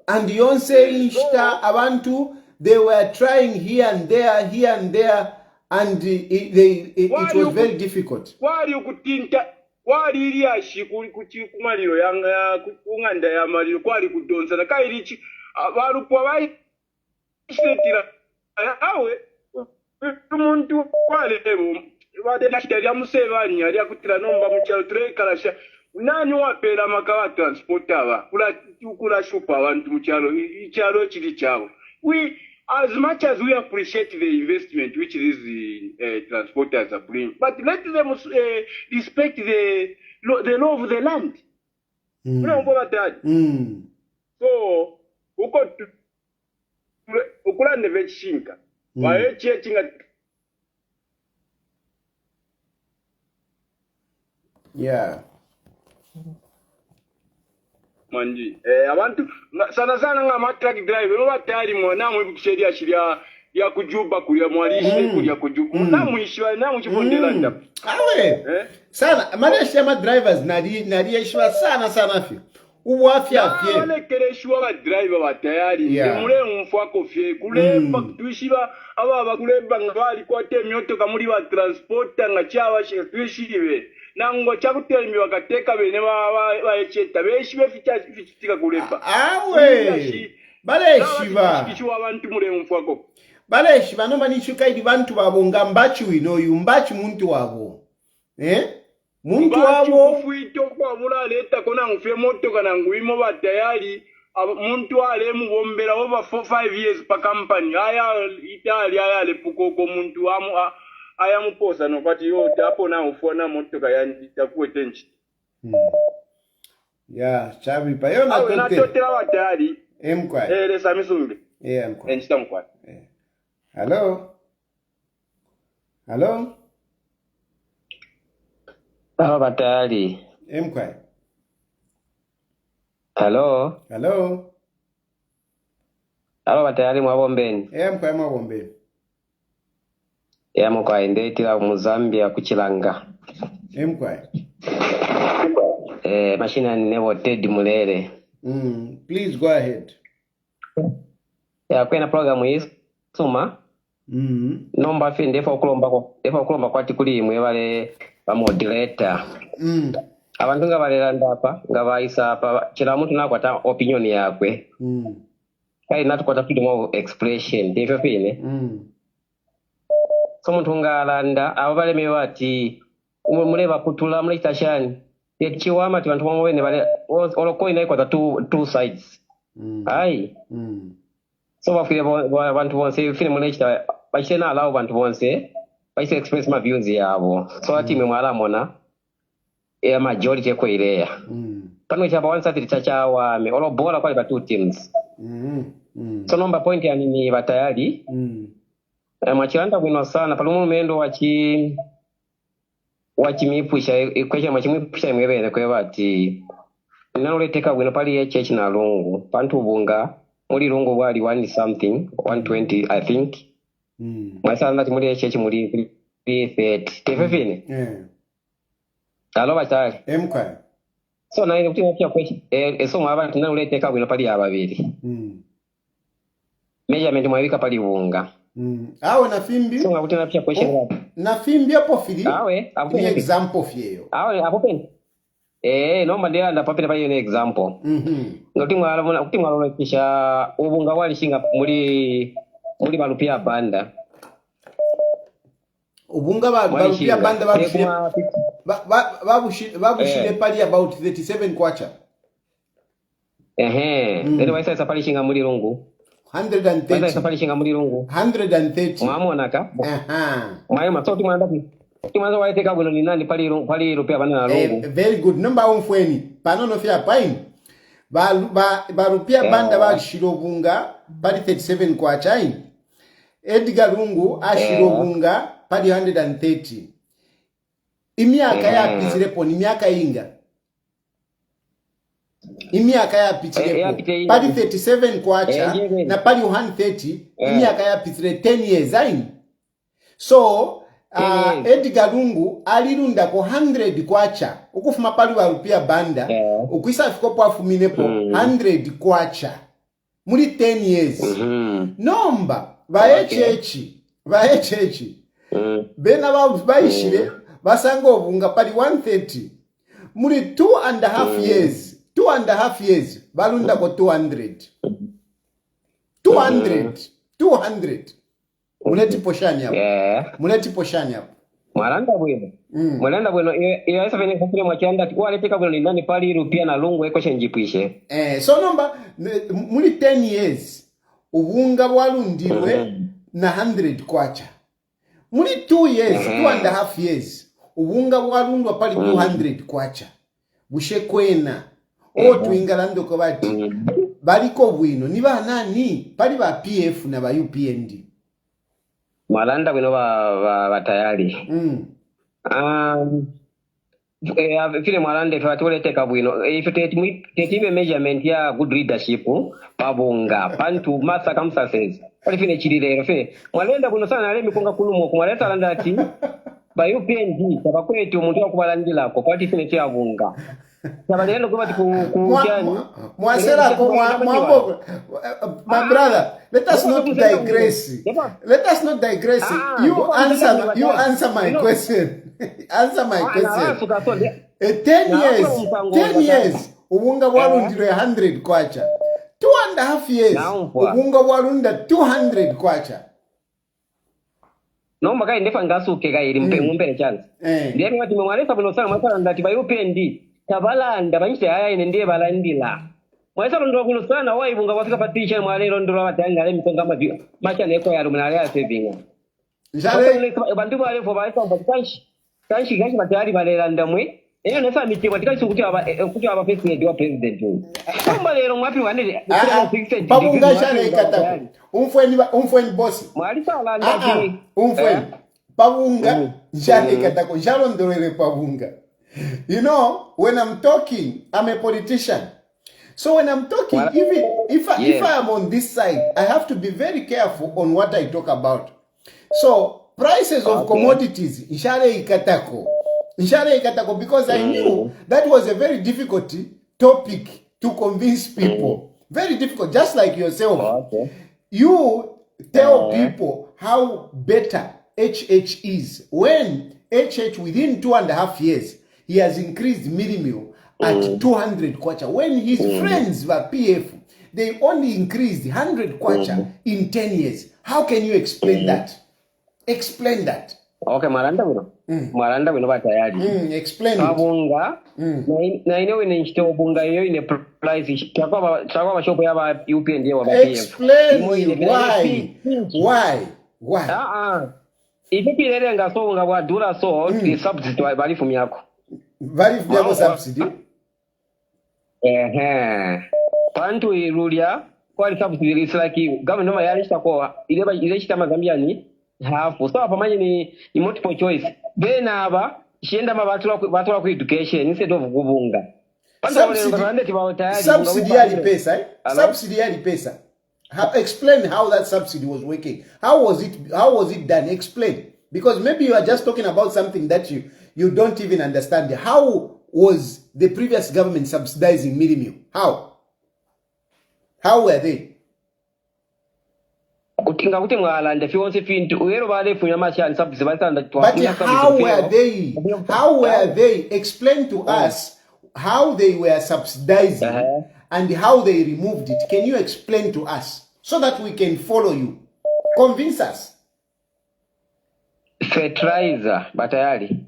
And Yonse Inshta Abantu, they were trying here and there, and it was very difficult. Waliriashi kumaliro yanga kunganda ya maliro kwali kudonza na kairichi balupwa baishetira awe umuntu kwalebo badela shitya musebanya ali akutira nomba mukyalo trekarasha nani wapera makawa transport aba kula shupa abantu mukyalo ikyalo kiri kyawe. We, as much as we appreciate the investment which these transporters are bringing, but let them respect the law of the land. So, ukula nevechinga. Yeah. Manji abantu sana nga truck driver no batali mwana mu sheria shiria ya kujuba kulia mwalishi kulia kujuba na muishwa na muchipondela nda awe sana manesha ma drivers nari yeshwa sana fi uwafya afye wale kereshwa ba driver batayali mule mfwako fye kulemba tuishiba aba kulemba ngabali kwate myoto kamuli ba transporter nga chawa tuishibe nango chakutemi wakateka bene bayecheta beshi befitika kulemba awe baleshiba kichwa abantu mule mfwako baleshiba no manichuka ili bantu babonga mbachi wino yumbachi muntu wabo muntu wabo kufuito kwa mula leta kona ngufye moto kana nguimo batayali muntu ale mubombera over 5 years pa company aya Italia aya lepuko ko muntu aya muposa no pati yote hapo na ufona moto kayani itakuwe tenchi. Yeah, chabi pa yo na tote. Na tote wa tayari. Mkwa. Le samisumbe. Mkwa. Enchita mkwa. Hello. Baba tayari. Mkwa. Hello. Batayali mwabombeni. Mkwa mwabombeni. Mukwa ndetira mu Zambia kuchilanga. Mkwa. Machine nebo Ted Mulere. Please go ahead. Kwena program yi suma. Nomba fi ndefa kulomba kwati kuli imwe bale ba moderator. Abantu nga balelanda apa nga bayisa apa kila muntu nakwata opinion yakwe. Kai natukwata freedom of expression ndivyo fine. So muntu ngalanda abo balemewe bati muleba kutula mulitashani yechiwama ti bantu bamwe bale oloko ina ikwata two sides. So bafire bantu bonse fine mulechita bachena allow bantu bonse baise express my views yabo. So ati mwe mwala mona majority ko ileya. Pano chapa one side chachawa me olobola kwa two teams. So number point ya nini batayali. Machilanda kwino sana palumu mendo wachimipusha ekwesha machimipusha imwebene kwe bati naloleteka kwino pali church na Lungu pantu bunga muri Lungu bwali 120 I think mwasana ati muri church muri 30 tefefine alo batali mkwa so na ile kutia kweshi so mwabati naloleteka kwino pali ababiri measurement mwabika pali bunga Awe na fimbi. So ngakuti napia question ngapi? Na fimbi hapo fili. Awe, hapo ni example fyeyo. Awe hapo pen. Nomba ndia ndapapira pa yene example. Ngoti mwalo kisha ubunga walishinga muri balupia banda. Ubunga balupia banda babushire pali about 37 kwacha. Ndio waisa pali shinga muri Lungu. 130. Waisa pali shinga muri Lungu. 130. Mwamona ka? Mwayo masoti mwandapi. Timanza waiteka bwino ni nani pali rupia bana na Lungu. Very good. Number umfweni. Panono fya pain. Barupia banda bashirobunga pali 37 kwacha. Edgar Lungu ashirobunga pali 130. Imiaka ya pitirepo ni miaka inga. Imiaka ya pitirepo pali 37 kwacha na pali 130 imiaka ya pitire 10 years aini. So Edgar Lungu alirunda ko 100 kwacha ukufuma pali barupia banda ukwisa fikopo afuminepo 100 kwacha muri 10 years. Nomba baechechi bena baishire basanga obunga pali 130 muri 2.5 years 2.5 years balunda ko 200 muleti poshani hapo Maranda bwino iyo esa vene kufire mwachanda kwa leteka bwino ndani pali rupia na Lungu eko shenjipwishe so nomba muri 10 years ubunga bwalundirwe na 100 kwacha muri 2 years 2.5 years ubunga bwalundwa pali 200 kwacha bushe kwena tuingalando ko bati baliko bwino ni banani pali ba PF na ba UPND Maranda bwino ba Tayali file Maranda fatulete bwino if tetime measurement ya good leadership pabunga pantu masa circumstances pali fine chililero fine mwalenda bwino sana ale mikonga kulumo kumwaleta landa ati ba UPND tabakwetu umuntu akubalandila ko pati fine cyabunga Sabalendo kuba tikujani mwasera ko mwambo my brother let us not digress you answer my question 10 years ubunga bwalundire 100 kwacha 2.5 years ubunga bwalunda 200 kwacha no makai ndefa ngasuke gairi mbere chance ndiye ngati mwalesa bino sana mwasara ndati ba UPND tabalanda banyise aya ine ndiye balandila mwasara ndo kuno sana waibunga bafika patisha mwalero ndo batanga le mitonga mavyo macha neko ya rumana ya saving jale bantu bale fo baisa kanshi batali balelanda mwe nesa mitibwa tikali kuti aba president wa president kamba lero mwapi wanele babunga jale ikatako umfweni boss mwalisa landa umfweni babunga jale ikatako jalo ndorere babunga. You know, when I'm talking, I'm a politician. So when I'm talking, even if I am on this side, I have to be very careful on what I talk about. So prices of commodities, Inshare ikatako, because I knew that was a very difficult topic to convince people. Very difficult, just like yourself. You tell people how better HH is. When HH within 2.5 years, he has increased minimum at 200 kwacha. When his friends were PF, they only increased 100 kwacha in 10 years. How can you explain that? Explain that. Okay, Maranda bino batayali. Explain it. Abunga, na ino ine nchite obunga iyo ine price. Chagwa bashopo ya UPND wa PF. Explain why? Ifi lele ngaso nga wadura so the subsidy bali fumyako. Bali fumyako subsidy. Pantu irulia kwa subsidy is like government no yalista kwa ile chitama Zambiani hafu. So pamanye ni multiple choice. Bena aba shienda mabatula ku education instead of kubunga. Subsidiary pesa. Explain how that subsidy was working. How was it done? Explain. Because maybe you are just talking about something that you don't even understand. How was the previous government subsidizing minimum? How were they? Kinga kuti mwalanda if you want to fit uero bale funya machani subsidy balanda to. But how were they? Explain to us how they were subsidizing and how they removed it. Can you explain to us so that we can follow you? Convince us. Fertilizer batayali.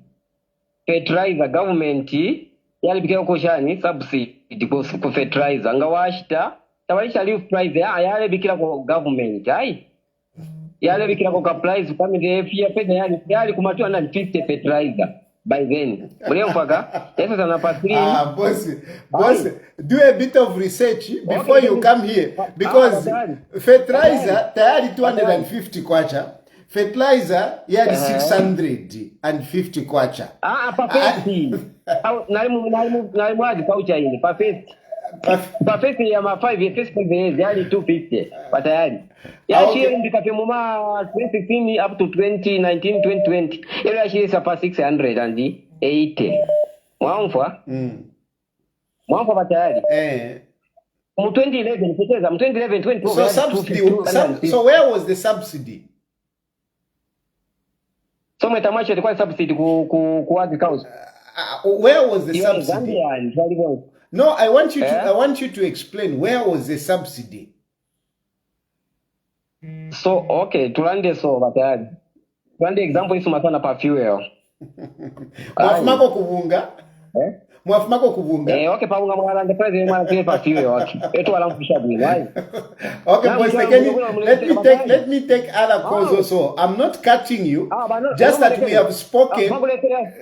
Fertilizer government yali bikeko koshani subsidy ku fertilizer nga washita tabalisha leave price yale bikira ko government ai yale bikira ko price family pia pesa yali kumatiwa na 50 fertilizer by then mule mfaka sasa sana patri boss do a bit of research before you come here because fertilizer tayari 250 kwacha fertilizer yali 650 kwacha perfect nalimu hadi paucha hili perfect ya ma 5 years yali 250 patayari yashi ndikape muma 2016 up to 2019 2020 ile yashi sapa 680 mwamfa mwamfa patayari mu 2011 peteza mu 2011 2012 so where was the subsidy? So metamasho ilikuwa subsidy ku agriculture. Where was the subsidy? No, I want you to explain where was the subsidy. So okay, tulande so batayari. Tulande example isu matana pa fuel. Mwafumako kubunga? Mwafumako kubunga? Okay, paunga mwalande president mwana kile pa fuel okay. Eto wala mfisha bwini, right? Okay, boys, let me take other calls also. I'm not cutting you. Just that we have spoken.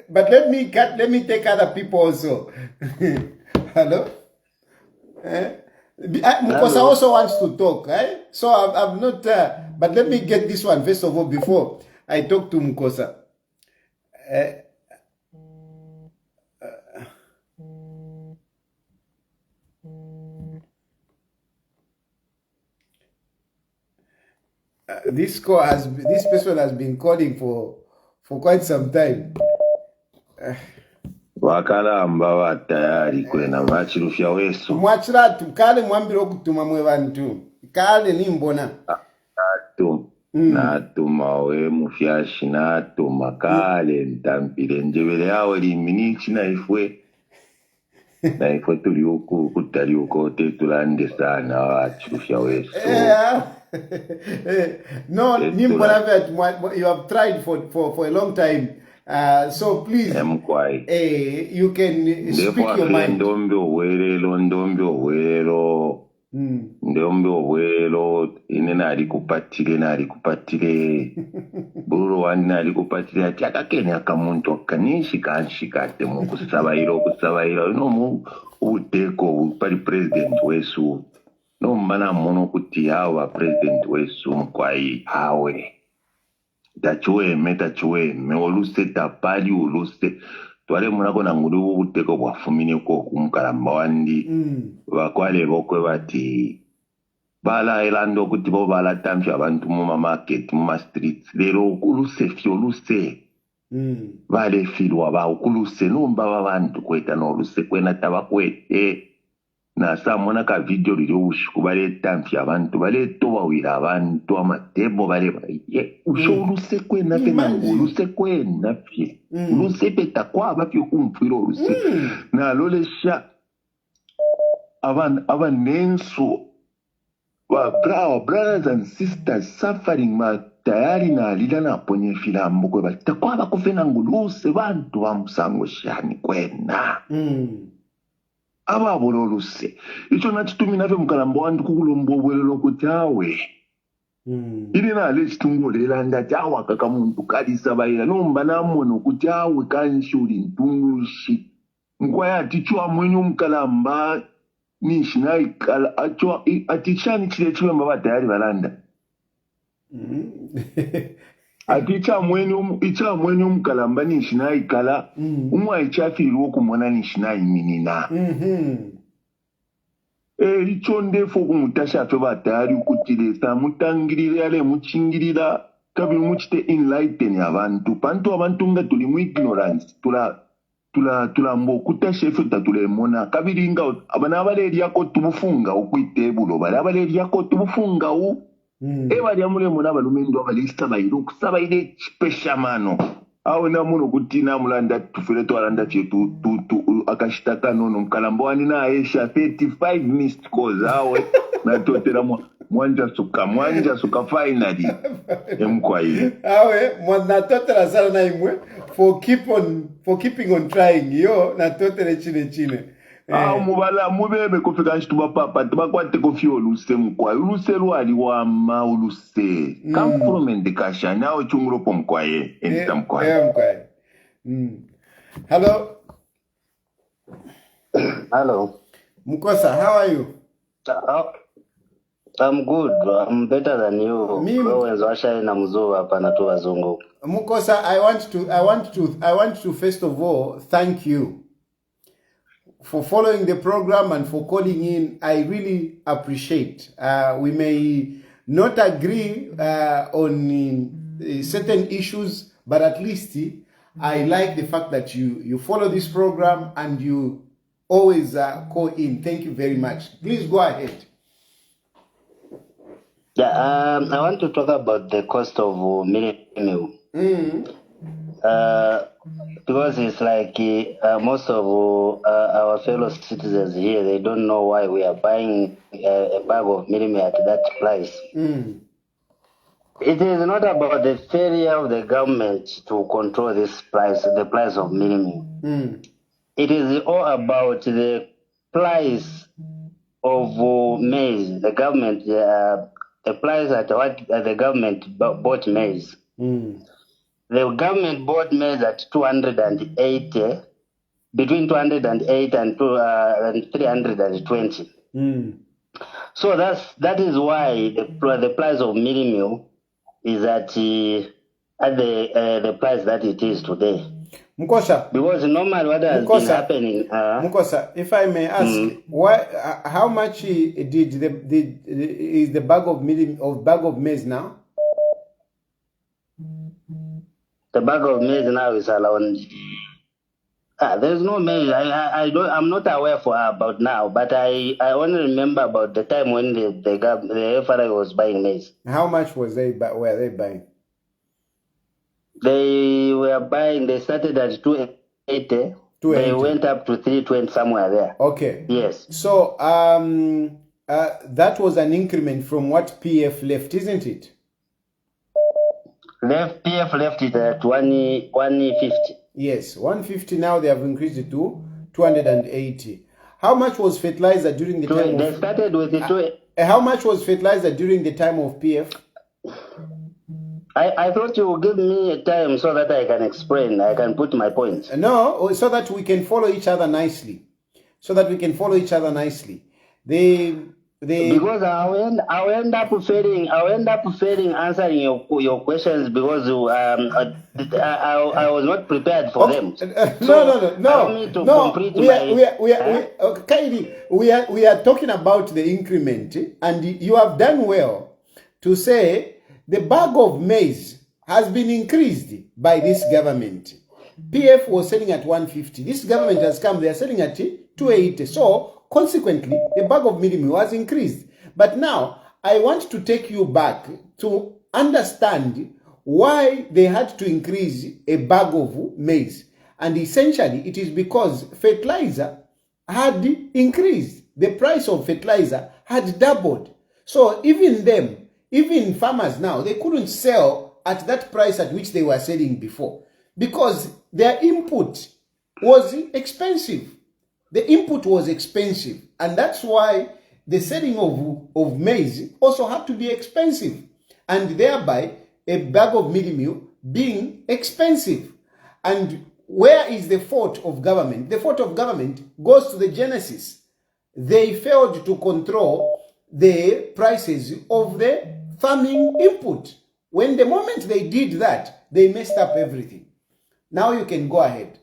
But let me take other people also. Hello? Because I also want to talk, right? So I'm not, but let me get this one first of all before I talk to Mukosa. This person has been calling for quite some time. Wakalamba watayali kwena Chilufya wesu. Mwachiratu kale mwambiro kutuma mwe bantu. Kale nimbona. Natuma we mufyashi natuma kale ntampire njebele yawe liminichi na ifwe tuli uku kutali uko te tulande sana wa Chilufya wesu. No, nimbona that you have tried for a long time. So please, you can speak your mind. Ndombe owelo ine nali kupatire buru wani nali kupatire ati akakene akamuntu akanishi kanshikate mu kusabairo no mu uteko pali president wesu no mana mono kuti hawa president wesu mkwai hawe tachueme oluse tapali oluse twale munako na ngulu ubuteko bwafumine ko kumkalamba wandi bakwale bokwe bati bala elando kuti bo bala tamfi abantu mu market mu streets lero okuluse fyoluse bale filwa ba okuluse nomba babantu kweta no oluse kwena tabakwete na samona ka video lilo ushiku bale tamfi abantu bale towa wira abantu amatebo bale usho oluse kwena pena oluse kwena fye oluse peta kwa bafyo kumfiro oluse na lolesha nenso brothers and sisters suffering Tayali na alida na ponye filambo kwe batakwa bakufena nguluse bantu bamusango shani kwena ababololuse icho nachitumina fe mukalambo wantu kukulombo obwelelo kutawe ili na le chitungolela ndati awa kaka muntu kalisa bayira nomba namono kutawe kanshuri ntungushi nkwaya tichwa mwenye mukalamba nishina ikala achwa atichani chile chiwe mbaba Tayali balanda aticha mwenye mukalamba nishina ikala umwa ichafiri wokumona nishina iminina icho ndefo kumutasha fe Tayali ukutilesa mutangirire ale muchingirira kabiri muchite enlighten abantu pantu abantu nga tuli mu ignorance tulambo kutasha fe tatulemona kabiri nga abana abaleri yako tubufunga okwitebulo bale abaleri yako tubufunga Bali amulemu n'abalumendo abalisabayire okusabayire kipeshamano awo namuno kutina mulanda tufere twalanda chetu akashitaka nono mkalambo wani na aisha 35 missed calls awe na totera mwanja suka finally emkwai awe mwana totera sana na imwe for keeping on trying yo na totera chine mubala mubebe kufika nshituba papa tubakwate kofi oluse mkwai oluse lwali wama oluse come from indikasha nawe chunguropo mkwaye endita mkwaye hello Mukosa, how are you? I'm good. I'm better than you. Mukosa, I want to first of all thank you for following the program and for calling in. I really appreciate. We may not agree on certain issues, but at least I like the fact that you follow this program and you always call in. Thank you very much. Please go ahead. Yeah, I want to talk about the cost of milk. Because it's like most of our fellow citizens here, they don't know why we are buying a bag of milk at that price. It is not about the failure of the government to control this price, the price of milk. It is all about the price of maize. The government, the price at what the government bought maize. The government bought maize at 280, between 208 and 320. So that is why the price of milk is at the price that it is today. Mukosa, because normally what has been happening. Mukosa, if I may ask, why? How much is the bag of maize now? The bag of maize now is around. There's no maize. I'm not aware about now, but I only remember about the time when the FRI was buying maize. How much were they buying? They were buying. They started at 280. They went up to 320 somewhere there. Okay. Yes. So that was an increment from what PF left, isn't it? PF left it at 150. Yes, 150. Now they have increased it to 280. How much was fertilizer during the time? They started with the how much was fertilizer during the time of PF? I thought you would give me a time so that I can explain. I can put my point. No, so that we can follow each other nicely. Because I'll end up failing answering your questions because I was not prepared for them. We are talking about the increment, and you have done well to say the bag of maize has been increased by this government. PF was selling at 150. This government has come, they are selling at 280. So consequently, the bag of milk was increased. But now, I want to take you back to understand why they had to increase a bag of maize. And essentially, it is because fertilizer had increased. The price of fertilizer had doubled. So even farmers now, they couldn't sell at that price at which they were selling before because their input was expensive. The input was expensive, and that's why the selling of maize also had to be expensive, and thereby a bag of milk being expensive. And where is the fault of government? The fault of government goes to the genesis. They failed to control the prices of the farming input. When the moment they did that, they messed up everything. Now you can go ahead.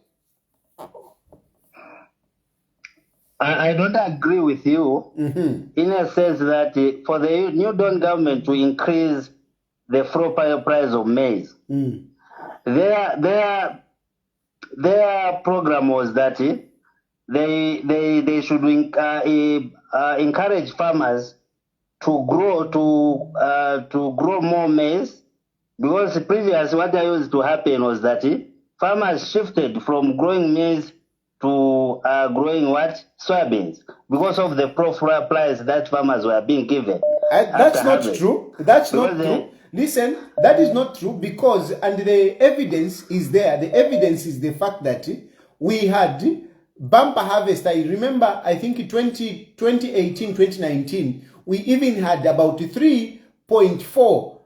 I don't agree with you in a sense that for the New Dawn government to increase the floor price of maize, their program was that they should encourage farmers to grow more maize, because previous what used to happen was that farmers shifted from growing maize to growing what? Soybeans, because of the price that farmers were being given. That's not true. That's not true. Listen, that is not true, because, and the evidence is there. The evidence is the fact that we had bumper harvest. I remember, I think 2018, 2019, we even had about 3.4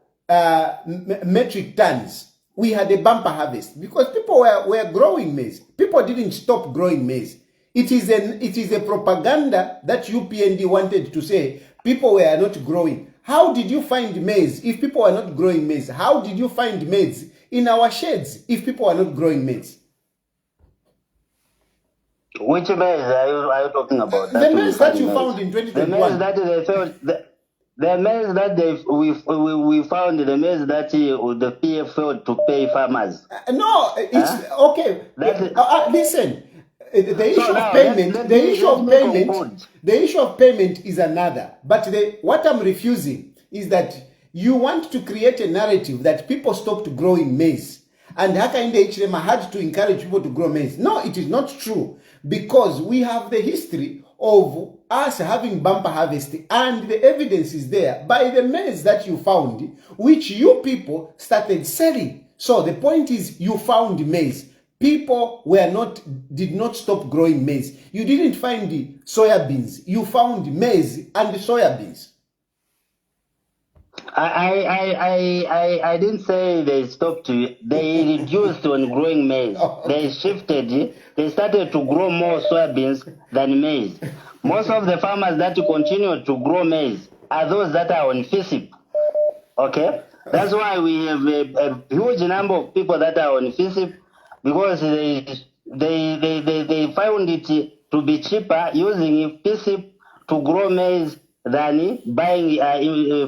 metric tons. We had a bumper harvest because people were growing maize. People didn't stop growing maize. It is a propaganda that UPND wanted to say people were not growing. How did you find maize if people are not growing maize? How did you find maize in our sheds if people are not growing maize? Which maize are you talking about? The maize that you found in 2021. The maize that they found, the maize that we found, the maize that the PF failed to pay farmers. No, it's okay. Listen. The issue of payment is another. But what I'm refusing is that you want to create a narrative that people stopped growing maize. And Hakainde Hichilema had to encourage people to grow maize. No, it is not true. Because we have the history of us having bumper harvest. And the evidence is there by the maize that you found, which you people started selling. So the point is, you found maize. People did not stop growing maize. You didn't find the soybeans. You found maize and the soybeans. I didn't say they stopped. They reduced on growing maize. Oh, okay. They shifted. They started to grow more soybeans than maize. Most of the farmers that continue to grow maize are those that are on FISIP. Okay? That's why we have a huge number of people that are on FISIP, because they found it to be cheaper using FISIP to grow maize than buying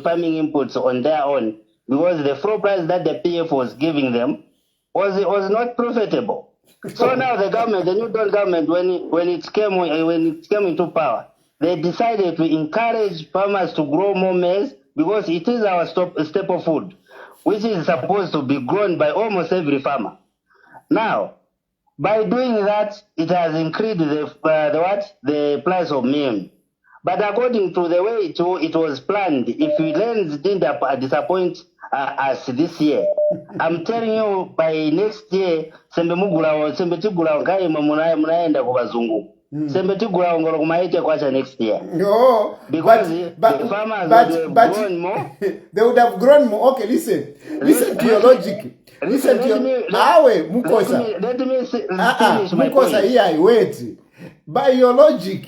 farming inputs on their own, because the floor price that the PF was giving them was not profitable. So now the government, the new government, when it came into power, they decided to encourage farmers to grow more maize, because it is our staple food, which is supposed to be grown by almost every farmer. Now, by doing that, it has increased the price of milk. But according to the way it was planned, if rains didn't disappoint us this year, I'm telling you, by next year, sembe tigula ngai munaenda kwa bazungu. Sembe tigula ngolo kumaite kwacha next year. No, because the farmers would have grown more. They would have grown more. Okay, listen to your logic. Listen to your Mukosa. Let me finish my Mukosa point. Here, wait. By your logic,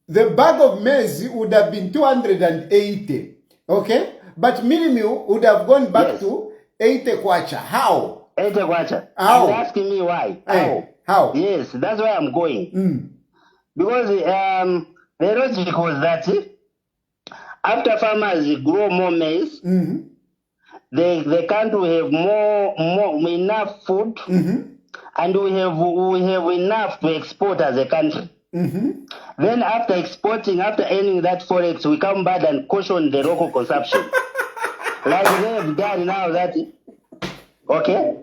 the bag of maize would have been 280. Okay? But minimum would have gone back to 80 kwacha. How? 80 kwacha. How? You're asking me why? How? Yes, that's why I'm going. Because the logic was that after farmers grow more maize, the country will have enough food, and we have enough to export as a country. Then after exporting, after earning that forex, we come back and caution the local consumption. Like they have done now that, okay?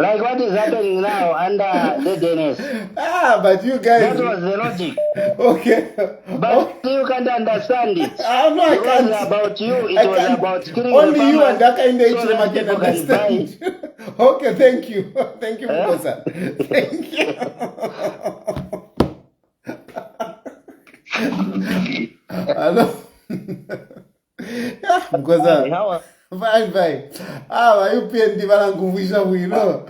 Like what is happening now under the DNS. But you guys... That was the logic. Okay. But you can't understand it. No, I can't. It was about you. It was about killing only the you and that kind of so that can people understand. Okay, thank you. Thank you, Mukosa. Thank you. Hello. Mukosa. Fine. You PND balanguvisha wino.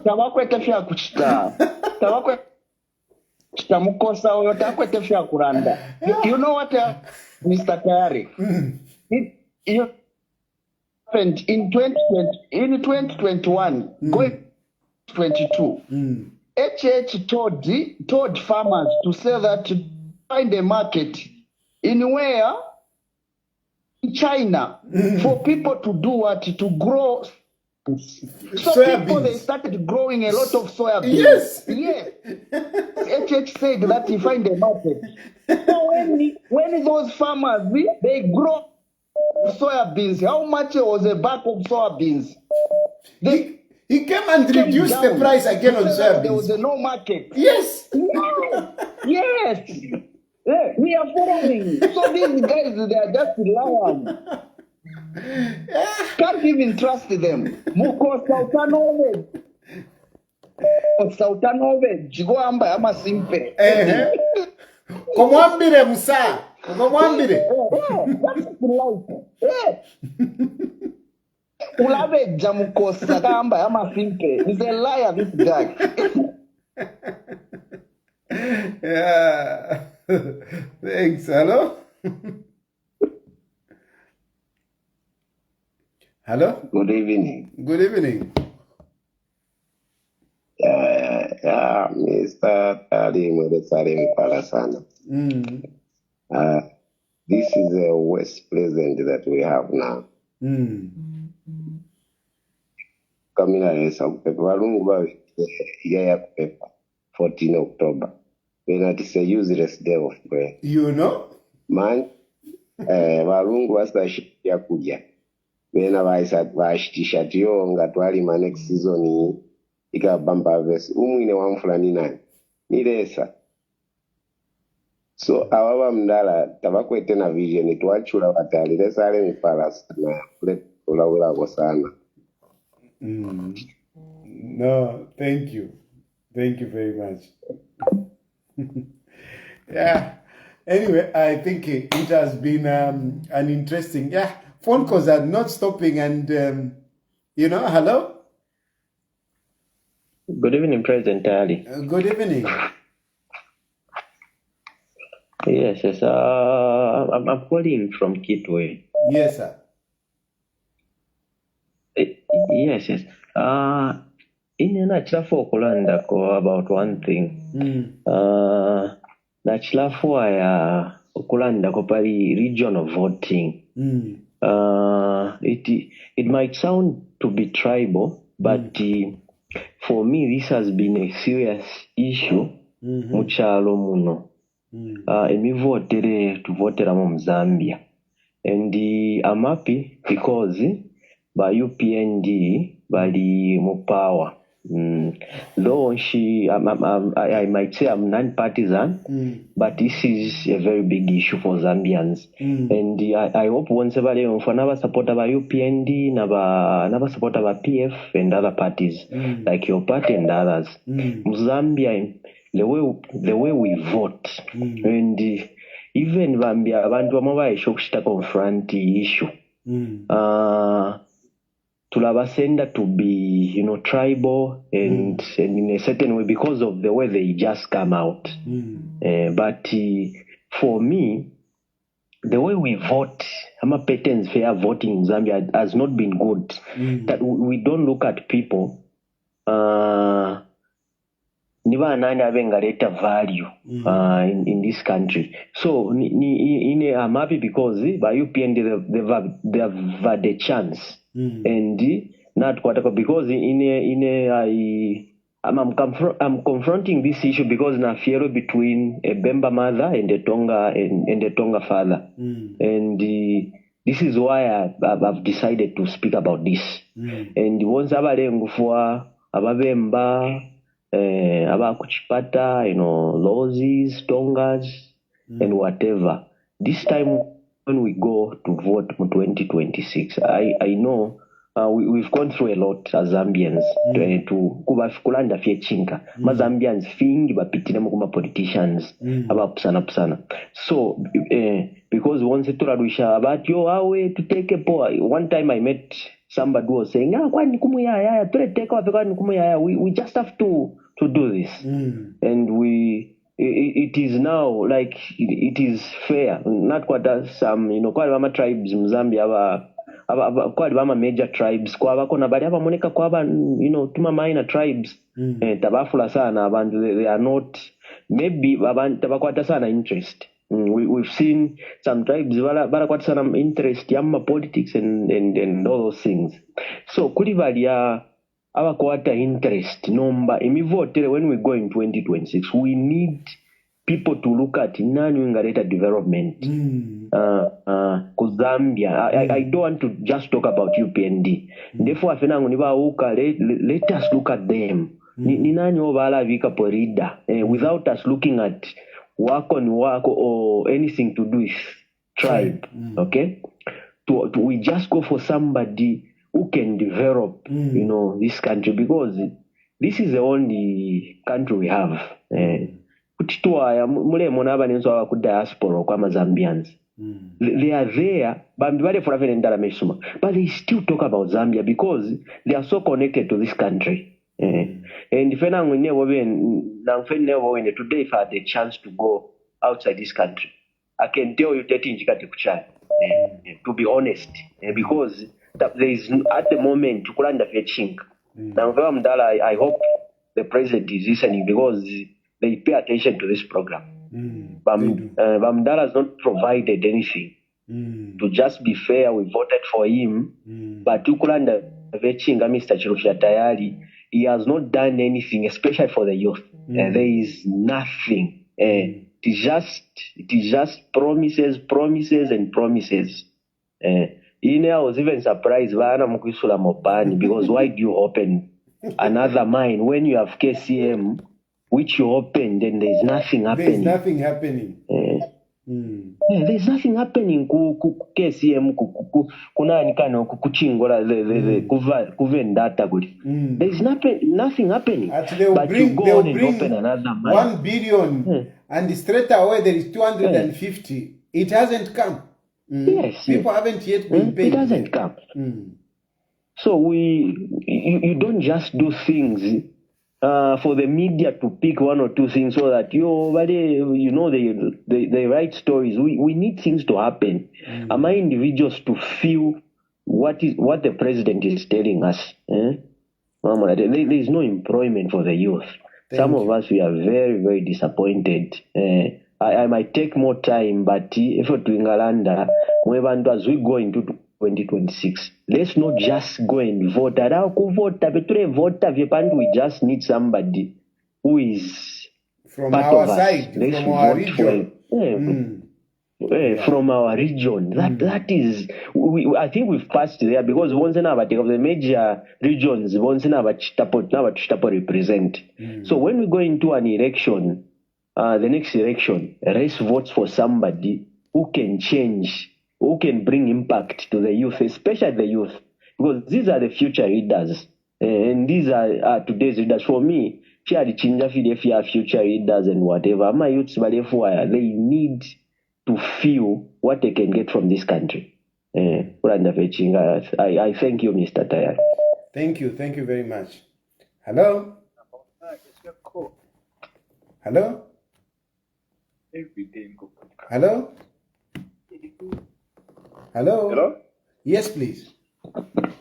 Tawakwetefya kuchita. Tawakwetefya Mukosa oyo takwetefya kuranda. You know what, Mr. Tayali? It happened in 2021, going 22. HH told farmers to say that to find a market in China for people to do what? To grow So people, they started growing a lot of soya beans. Yes. Yes. HH said that he find a market. So when those farmers, they grow soya beans, how much was a bag of soya beans? He came and reduced the price again on soya beans. There was no market. Yes. Yes. Yeah, we are following. So these guys, they are just liars. Can't even trust them. Muko Sautanove. Sautanove. Jigoamba ama simpe. Komwambire musa. Komwambire. That's life. Ulave jamukosa kamba ama simpe. He's a liar, this guy. Yeah. Thanks. Hello? Hello? Good evening. Good evening. Yeah, Mr. Tayali Mwedesare Palasana. This is the worst president that we have now. Kamina Resa Kupepa. Lungu Bawi, Yaya Kupepa, 14 October. When it is a useless day of prayer. You know? Man, Walungu wasa ya kuja. Wena vaishitisha tiyo ngatwalima next season ikabamba harvest. Umwine wamfulani nani. Nilesa. So awaba mdala tabakwete na vision tuachula watali. Lesa ale mipalas na ulawula kwa sana. No, thank you. Thank you very much. Yeah. Anyway, I think it has been an interesting, phone calls are not stopping and, hello? Good evening, President Tayali. Good evening. Yes. I'm calling from Kitwe. Yes, sir. Yes. In a chilafu okulanda ko about one thing. Na chilafu ya okulanda ko pali regional voting. It might sound to be tribal, but for me this has been a serious issue muchalo muno. Emivotere tuvotera mu Zambia, and I'm happy because by UPND bali mu power. Though I might say I'm non-partisan, but this is a very big issue for Zambians. And I hope once every for never support about UPND, never support about PF and other parties like your party and others. Zambia, the way we vote, and even Zambia, abantu bamwe bayishokishita confront the issue. Tulabasenda to be, tribal and in a certain way because of the way they just come out. But for me, the way we vote, patterns fair voting in Zambia has not been good. That we don't look at people. Niba nani abengaleta value in this country. So I'm happy because by UPN they've had a chance. And not quite because I'm confronting this issue because na fear between a Bemba mother and a Tonga father. And this is why I've decided to speak about this. And once abalengufuwa ababemba abakuchipata, Lozis, Tongas, and whatever. This time when we go to vote in 2026, I know we've gone through a lot as Zambians to kulanda fiechinka. Ma Zambians fingi bapitine mukuma politicians abapusana. So because once tuladusha about yo awe to take a poa. One time I met somebody who was saying, we just have to do this. And it is now like it is fair. Not quite some, quite mama tribes in Zambia, quite mama major tribes, kwa kona bari hapa moneka kwa tuma minor tribes, tabafula sana, they are not, maybe tabakwata sana interest. We've seen some tribes quite some interest yamma politics and all those things. So kuli valia abakwata interest nomba imivotere when we go in 2026 we need people to look at nani wingaleta development ku Zambia. I don't want to just talk about UPND. Therefore afenango nibauka let us look at them. Ni nani ovala vika porida without us looking at work on work or anything to do with tribe. Okay? We just go for somebody who can develop, this country, because this is the only country we have. Kutitwaya mulemo n'abanenso abaku diaspora kwa Zambians. They are there, but they still talk about Zambia because they are so connected to this country. And if today, if I had the chance to go outside this country, I can tell you to be honest, because there is at the moment I hope the president is listening because they pay attention to this program. Bamdala has not provided anything. To just be fair, we voted for him, but Ukulanda Vechinga, Mr. Chilufya Tayali, he has not done anything, especially for the youth. There is nothing. It is just promises, and promises. I was even surprised because why do you open another mine when you have KCM, which you opened, and there is nothing happening? There's nothing happening. There's nothing happening ku KCM kunani kano kuchingola the kuvendata guli. There's nothing happening. But you go on and open another mine. 1 billion and straight away there is 250. It hasn't come. Yes. People haven't yet been paid. It hasn't come. So you don't just do things for the media to pick one or two things so that they write stories. We need things to happen. Am I individuals to feel what the president is telling us? There is no employment for the youth. Some of us, we are very, very disappointed. I might take more time, but if we're doing Alanda, as we go into 2026, let's not just go and vote. We just need somebody who is from part our of side, us. from our region. From our region. That is, I think we've passed there because once of the major regions, once represent. So when we go into an election, the next election, race votes for somebody who can change, who can bring impact to the youth, especially the youth, because these are the future leaders, and these are today's leaders. For me, future leaders and whatever, my youths, they need to feel what they can get from this country. I thank you, Mr. Tayali. Thank you very much. Hello? Hello? Hello? Hello? Hello? Yes, please.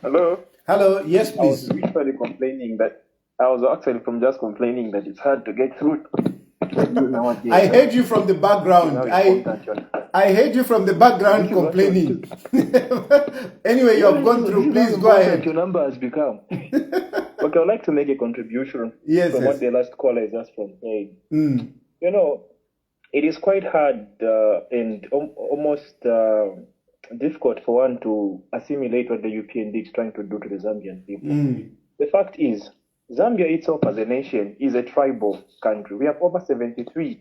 Hello? Hello? Yes, please. I was actually complaining that it's hard to get through. I heard you from the background. I heard you from the background complaining. Anyway, you have gone through. Please go ahead. Your number has become. Okay, I'd like to make a contribution from what the last caller is just from saying. It is quite hard and almost difficult for one to assimilate what the UPND is trying to do to the Zambian people. The fact is, Zambia itself as a nation is a tribal country. We have over 73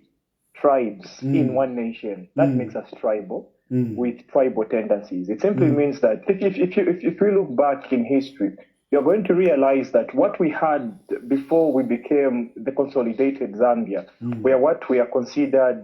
tribes in one nation. That makes us tribal with tribal tendencies. It simply means that if we look back in history, you're going to realize that what we had before we became the consolidated Zambia were what we are considered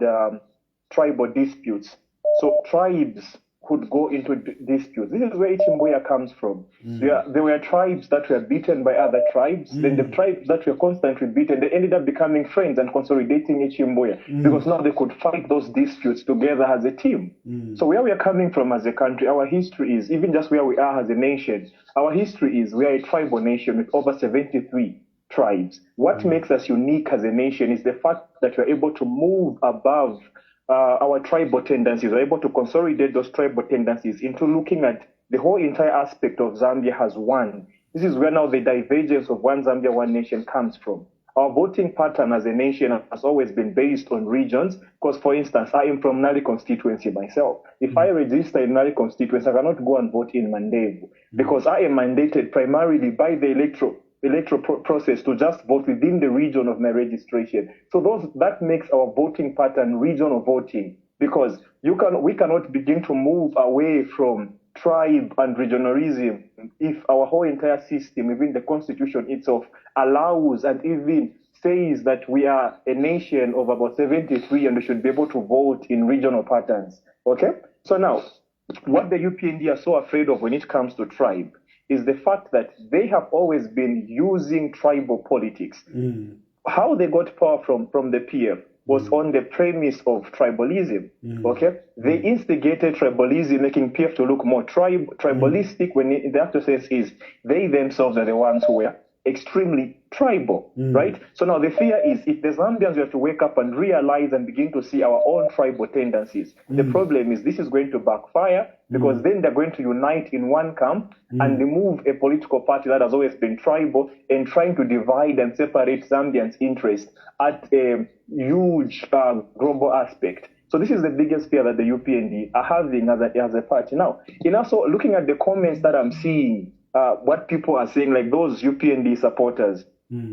tribal disputes. So tribes could go into disputes. This is where Ichimbuya comes from. There were tribes that were beaten by other tribes. Then the tribes that were constantly beaten, they ended up becoming friends and consolidating Ichimbuya because now they could fight those disputes together as a team. So where we are coming from as a country, our history is, even just where we are as a nation, our history is we are a tribal nation with over 73 tribes. What makes us unique as a nation is the fact that we're able to move above our tribal tendencies, we're able to consolidate those tribal tendencies into looking at the whole entire aspect of Zambia as one. This is where now the divergence of one Zambia, one nation comes from. Our voting pattern as a nation has always been based on regions, because, for instance, I am from Nali constituency myself. If I register in Nali constituency, I cannot go and vote in Mandevu, because I am mandated primarily by the electoral process to just vote within the region of my registration. So that makes our voting pattern regional voting, because we cannot begin to move away from tribe and regionalism if our whole entire system, even the constitution itself, allows and even says that we are a nation of about 73 and we should be able to vote in regional patterns. Okay? So now, what the UPND are so afraid of when it comes to tribe is the fact that they have always been using tribal politics. How they got power from the PF was on the premise of tribalism. Okay? They instigated tribalism, making PF to look more tribalistic, when the actual sense is they themselves are the ones who were extremely tribal, right? So now the fear is, if the Zambians, we have to wake up and realize and begin to see our own tribal tendencies. The problem is this is going to backfire, because then they're going to unite in one camp and remove a political party that has always been tribal and trying to divide and separate Zambians' interests at a huge global aspect. So this is the biggest fear that the UPND are having as a party. Now, in also looking at the comments that I'm seeing, what people are saying, like those UPND supporters,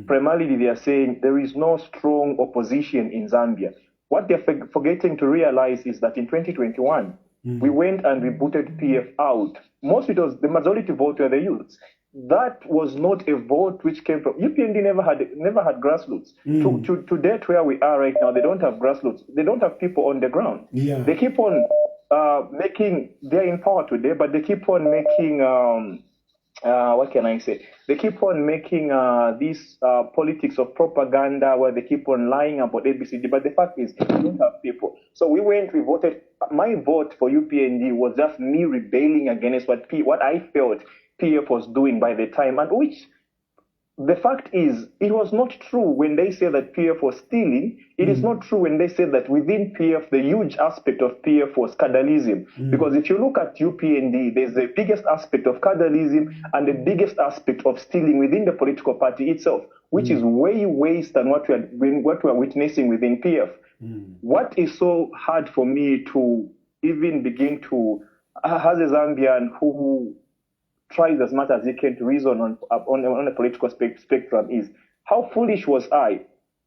primarily they are saying there is no strong opposition in Zambia. What they're forgetting to realize is that in 2021, we went and we booted PF out. The majority vote were the youths. That was not a vote which came from UPND. Never had grassroots. To date where we are right now, they don't have grassroots. They don't have people on the ground. They keep on they're in power today, but they keep on making what can I say? They keep on making this politics of propaganda where they keep on lying about ABCD, but the fact is they don't have people. So we voted. My vote for UPND was just me rebelling against what I felt PF was doing by the time, and which the fact is, it was not true when they say that PF was stealing. It is not true when they say that within PF, the huge aspect of PF was cadalism. Because if you look at UPND, there's the biggest aspect of cadalism and the biggest aspect of stealing within the political party itself, which is way worse than what we are witnessing within PF. What is so hard for me to even begin to, as a Zambian who tries as much as he can to reason on a political spectrum, is how foolish was I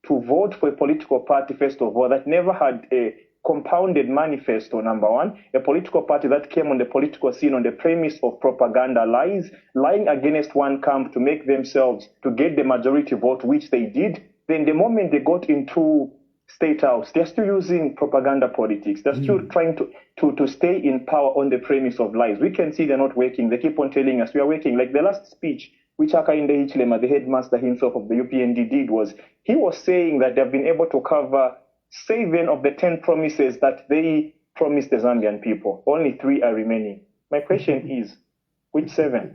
to vote for a political party, first of all, that never had a compounded manifesto, number one, a political party that came on the political scene on the premise of propaganda, lying against one camp to make themselves, to get the majority vote, which they did. Then the moment they got into State House, they're still using propaganda politics. They're still trying to stay in power on the premise of lies. We can see they're not working. They keep on telling us we are working. Like the last speech, which Hakainde Hichilema, the headmaster himself of the UPND, did, he was saying that they've been able to cover 7 of the 10 promises that they promised the Zambian people. Only 3 are remaining. My question is, which 7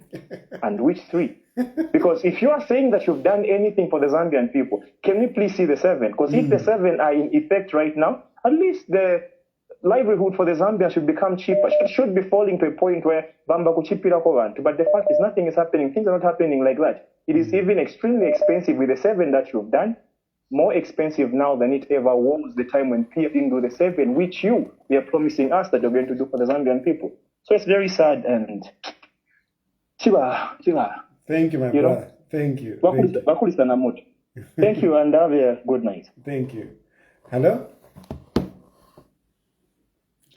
and which 3? Because if you are saying that you've done anything for the Zambian people, can we please see the 7? Because if the 7 are in effect right now, at least the livelihood for the Zambia should become cheaper. It should be falling to a point where Bamba kuchipira kwa bantu. But the fact is nothing is happening. Things are not happening like that. It is even extremely expensive with the 7 that you've done. More expensive now than it ever was the time when PF didn't do the 7, which you are promising us that you're going to do for the Zambian people. So it's very sad and Chiba. Thank you, my brother. Thank you. Thank you, and have a good night. Thank you. Hello?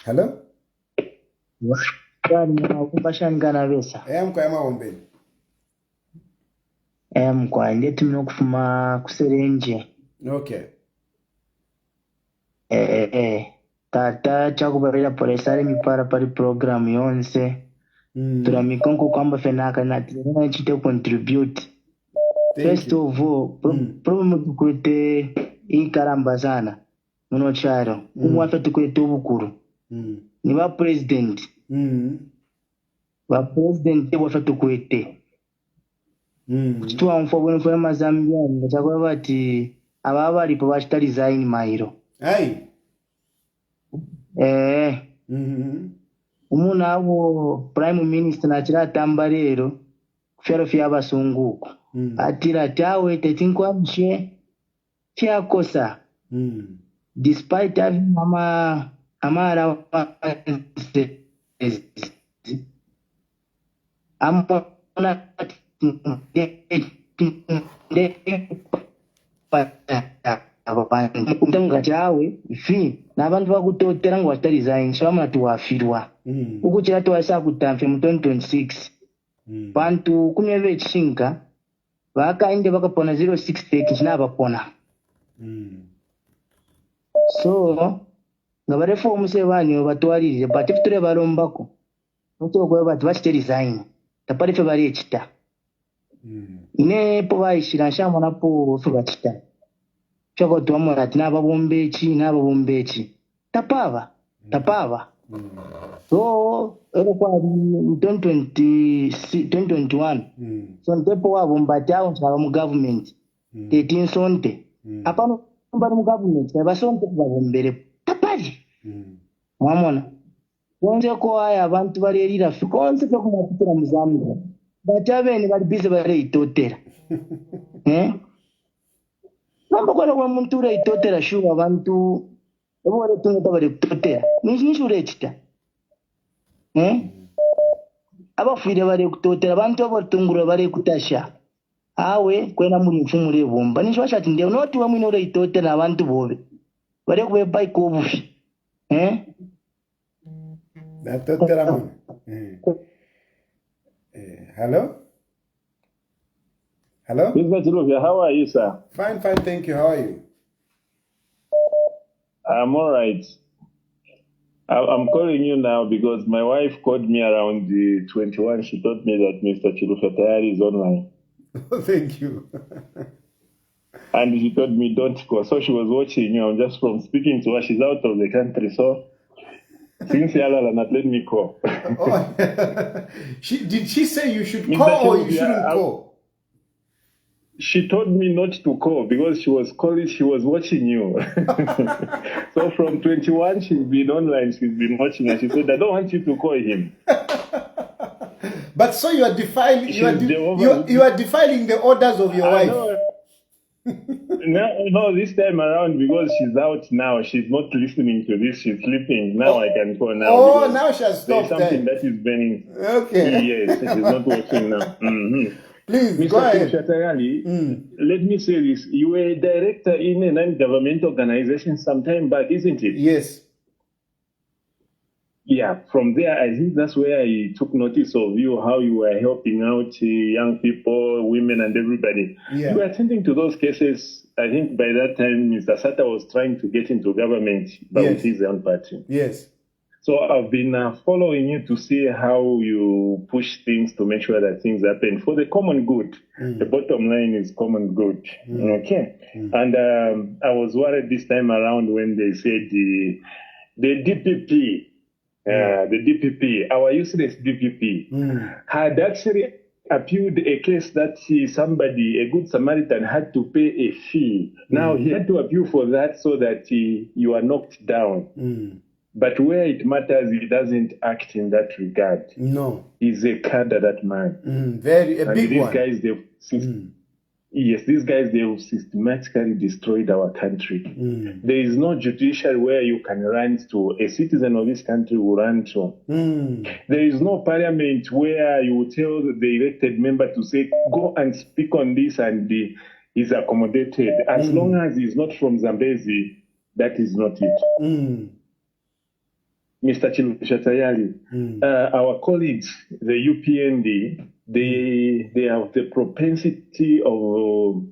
Hello? Mkwa ndeti mnokufuma kuserenje. Okay. Tata chakubarira polesare mipara pari program yonse. Turamikonko kwamba fenaka na tina chite contribute. First of all, problem tukwete ikaramba sana. Munocharo. Umwafe tukwete ubukuru. Ni ba president. Ba president wafe tukwete. Kuchituwa mfobwene kwa mazambiani. Chakwa bati ababa lipo bachita resign mairo. Aye. Umuntu avo prime minister nachiratamba rero kufyarofya vasungu uko atira tawe tetinkwamshe tiakosa despite having amara amona kutanga chawe ifi nabantu vakutotera ngo vatari resign so amati wafirwa ukuchira twasa kutamfe mu 2026 vantu kune vechinga vakainde vakapona 0630 chinavapona so ngavarefomu sevanhu vatwarire but if tore varombako notokwe vati vachite resign taparife vari yechita inepo vaishira nshamonapo fe vachita chakotwamura ati navavombechi tapava so erokwari 2021 so ndepo wavombati avo zvava mugovernment 13 sonte apano vari mugovernment vasonte kuvavomberepo tapari mwamona konze koaya vantu varerira konse pekumapitira muzambia but aveni vari bhizi vareitotera vambokwara kwamuntu ureitotera shuwa vantu evoretungeta vari kutotera nishu urechita avafire vari kutotera vantu avoritungura vari kutasha awe kwena muri mfumu revomba nishu vachati nde unoti vamwine ureitotera navantu vove vari kuvepa ikovufi Datotera mwana. Hello? Hello? Mr. Chilufya, how are you, sir? Fine, thank you. How are you? I'm all right. I'm calling you now because my wife called me around the 21. She told me that Mr. Chilufya Tayali is online. Oh, thank you. And she told me don't call. So she was watching you. I'm just from speaking to her. She's out of the country. So since Yala not let me call. Did she say you should call or you shouldn't call? She told me not to call because she was watching you. So from 21, she's been online, she's been watching, and she said, I don't want you to call him. But so you are defiling you are defiling the orders of your wife. No, this time around, because she's out now, she's not listening to this, she's sleeping. Now I can call now. Oh, now she has stopped. There's something that is burning. Okay. Yes, she's not watching now. Please, Mr. go ahead. Tayali, let me say this. You were a director in a non-government organization some time back, isn't it? Yes. Yeah, from there, I think that's where I took notice of you, how you were helping out young people, women, and everybody. Yeah. You were attending to those cases. I think by that time, Mr. Sata was trying to get into government, but with his own party. Yes. So I've been following you to see how you push things to make sure that things happen for the common good. The bottom line is common good. Okay. And I was worried this time around when they said the DPP, the DPP, our useless DPP, had actually appealed a case that somebody, a good Samaritan, had to pay a fee. Now he had to appeal for that so that you are knocked down. But where it matters, he doesn't act in that regard. No. He's a cadre, that man. A big these one. Guys, these guys, they've systematically destroyed our country. There is no judiciary where you can run to. A citizen of this country will run to. There is no parliament where you will tell the elected member to say, go and speak on this, and he's accommodated. As long as he's not from Zambezi, that is not it. Mr. Chilufya Tayali, our colleagues, the UPND, they have the propensity of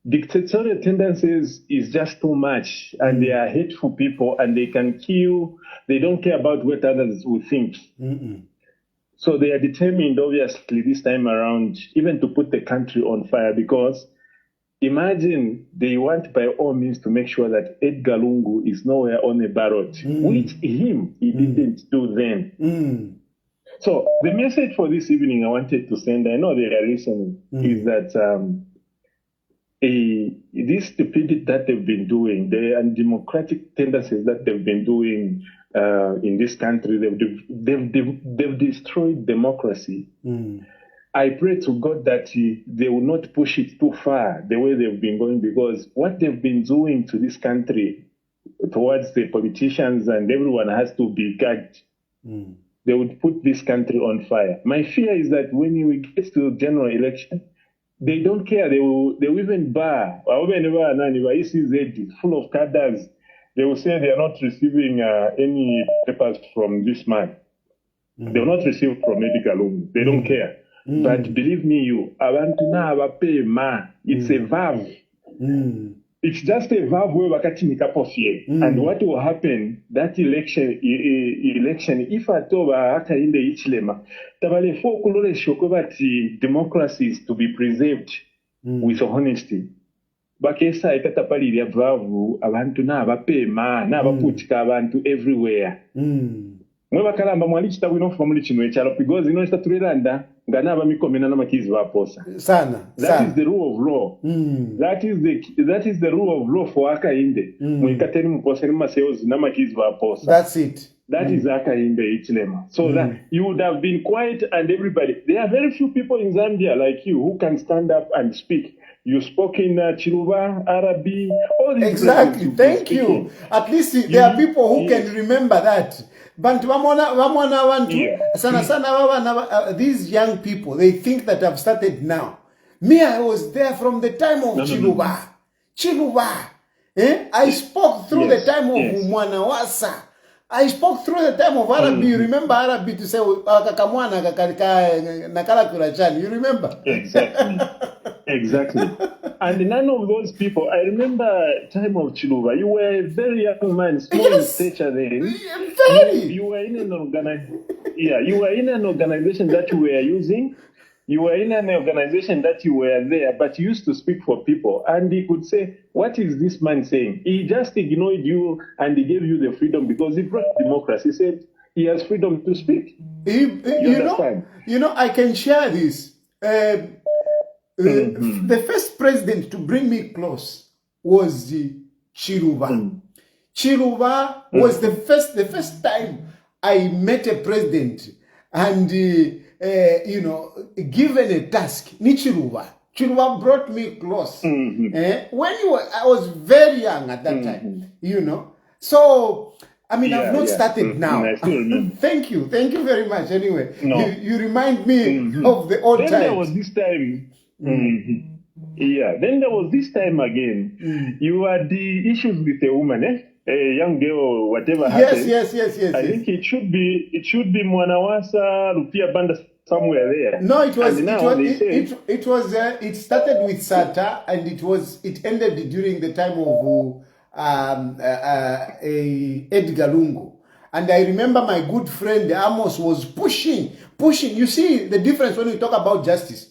dictatorial tendencies is just too much, and they are hateful people, and they can kill. They don't care about what others will think. So they are determined, obviously, this time around, even to put the country on fire, because imagine they want by all means to make sure that Edgar Lungu is nowhere on the ballot, which he didn't do then. So the message for this evening I wanted to send, I know they are listening, is that this stupidity that they've been doing, the undemocratic tendencies that they've been doing in this country, they've destroyed democracy. I pray to God that they will not push it too far the way they've been going, because what they've been doing to this country towards the politicians and everyone has to be gagged. They would put this country on fire. My fear is that when we get to general election, they don't care. They will even bar. Full of cadres. They will say they are not receiving any papers from this man. They will not receive from Edgar Lungu. They don't care. But believe me, it's a valve. It's just a valve where and what will happen, that election, if at all, democracy is to be preserved with honesty. Bakesa ikatapalira vavu abantu n'abapeema n'abapuutika abantu everywhere. Mwe bakalamba mwali kitabu inofuka muli kino ekyalo because ino kitatuliranda nga n'abamikomena n'amakizi baposa. That is the rule of law. That is the rule of law for Akainde. Mwikateni muposa ni maseozi n'amakizi baposa. That's it. That is Akainde Ichilema. So that you would have been quiet and everybody. There are very few people in Zambia like you who can stand up and speak. You spoke in Chilufya, Arabi, all these exactly. Thank you. At least there are people who can remember that. But these young people, they think that I've started now. Me, I was there from the time of Chilufya. I spoke through the time of Mwanawasa. I spoke through the time of Arabi. You remember Arabi to say, you remember? Exactly. And none of those people, I remember time of Chilufya, you were a very young man, small in stature then. You were in an organization that you were using. You were in an organization that you were there, but you used to speak for people. And he could say, what is this man saying? He just ignored you and he gave you the freedom because he brought democracy. He said he has freedom to speak. You know, I can share this. The first president to bring me close was Chilufya. Chilufya was the first time I met a president and given a task. Chilufya brought me close. I was very young at that time, So I mean, I've not started now. Thank you very much. Anyway, you remind me of the old times. Then there was this time. Then there was this time again. You had the issues with a woman, a young girl, or whatever happened. Yes. I think it should be Mwanawasa, Rupia Banda, somewhere there. No, it started with Sata and it ended during the time of Edgar Lungu. And I remember my good friend Amos was pushing. You see the difference when we talk about justice.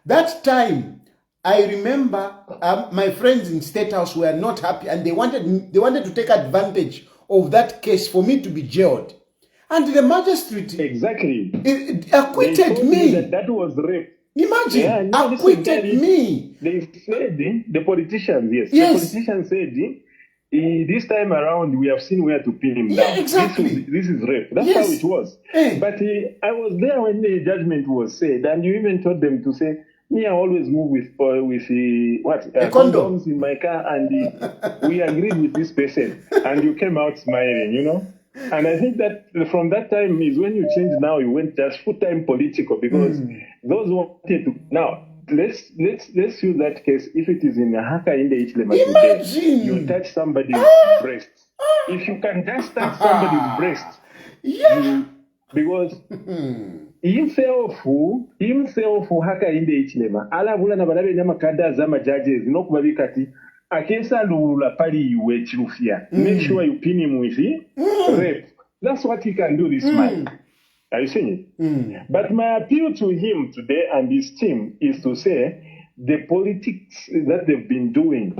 That time, I remember my friends in State House were not happy and they wanted to take advantage of that case for me to be jailed. And the magistrate acquitted me. That was rape. Imagine, acquitted me. They said, the politicians, the politicians said, this time around, we have seen where to pin him down. Exactly. This is rape. That's how it was. But I was there when the judgment was said, and you even told them to say, me, I always move with condoms in my car, and we agreed with this person, and you came out smiling, And I think that from that time is when you changed. Now you went just full-time political because those who wanted to now. Let's use that case. If it is in a haka in the Ichilema today, you touch somebody's breast. If you can just touch somebody's breast, because himself who haka in the Ichilema, ala bula na balabe nyama kada zama judges, no kubabikati, akesa lula pali iwe Chilufya. Make sure you pin him with rape. That's what he can do, this man. Are you seeing it? But my appeal to him today and his team is to say the politics that they've been doing,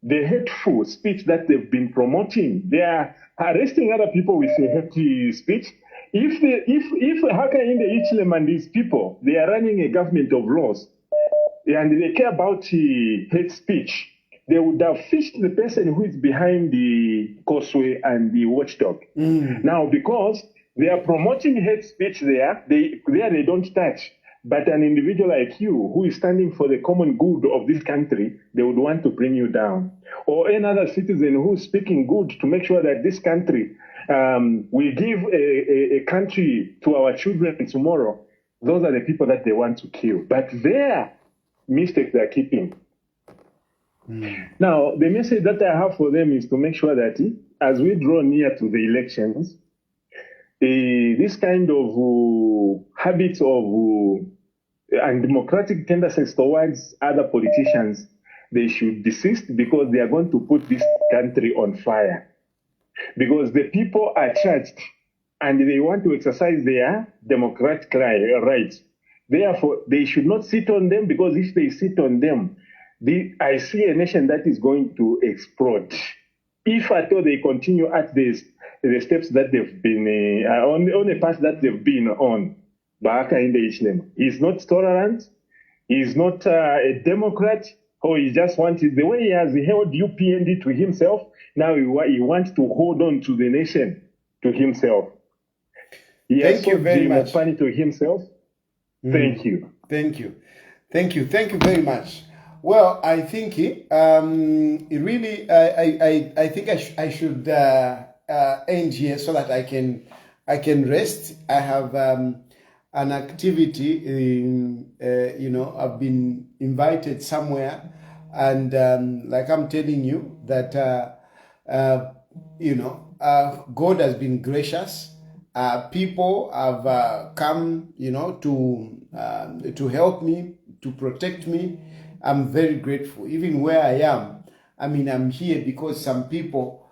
the hateful speech that they've been promoting, they are arresting other people with a hateful speech. If Haka in the Ichilem and these people, they are running a government of laws, and they care about hate speech, they would have fished the person who is behind the causeway and the watchdog. Now, because they are promoting hate speech there, they don't touch. But an individual like you, who is standing for the common good of this country, they would want to bring you down. Or another citizen who is speaking good to make sure that this country will give a country to our children tomorrow. Those are the people that they want to kill. But their mistakes they are keeping. Now, the message that I have for them is to make sure that as we draw near to the elections, this kind of habits of undemocratic tendencies towards other politicians, they should desist, because they are going to put this country on fire. Because the people are charged and they want to exercise their democratic rights. Therefore, they should not sit on them, because if they sit on them, I see a nation that is going to explode. If at all they continue at the steps that they've been on the path that they've been on, he's not tolerant, he's not a Democrat, or he just wants the way he has held UPND to himself. Now he wants to hold on to the nation to himself. Thank you very much. Money to himself. Thank you. Thank you. Thank you. Thank you very much. Well, I think it really, I think I should end here so that I can rest. I have an activity I've been invited somewhere, and like I'm telling you that God has been gracious. People have come to help me, to protect me. I'm very grateful. Even where I am, I'm here because some people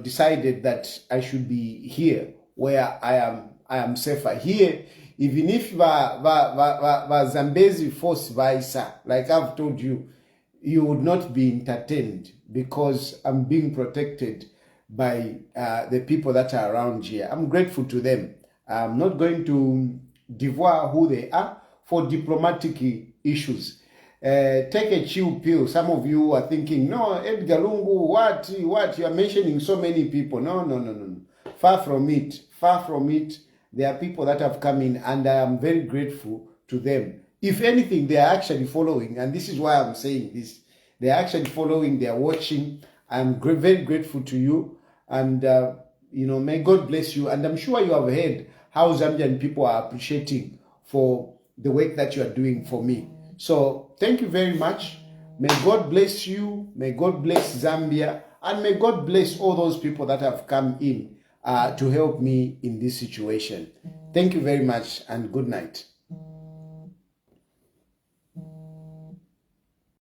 decided that I should be here where I am safer here. Even if Zambezi force Vaisa, like I've told you, you would not be entertained, because I'm being protected by the people that are around here. I'm grateful to them. I'm not going to devour who they are for diplomatic issues. Take a chill pill. Some of you are thinking, no, Edgar Lungu, what? You are mentioning so many people. No. Far from it. Far from it. There are people that have come in, and I am very grateful to them. If anything, they are actually following, and this is why I'm saying this. They are actually following, they are watching. I'm very grateful to you, and may God bless you. And I'm sure you have heard how Zambian people are appreciating for the work that you are doing for me. So thank you very much. May God bless you. May God bless Zambia, and may God bless all those people that have come in to help me in this situation. Thank you very much, and good night.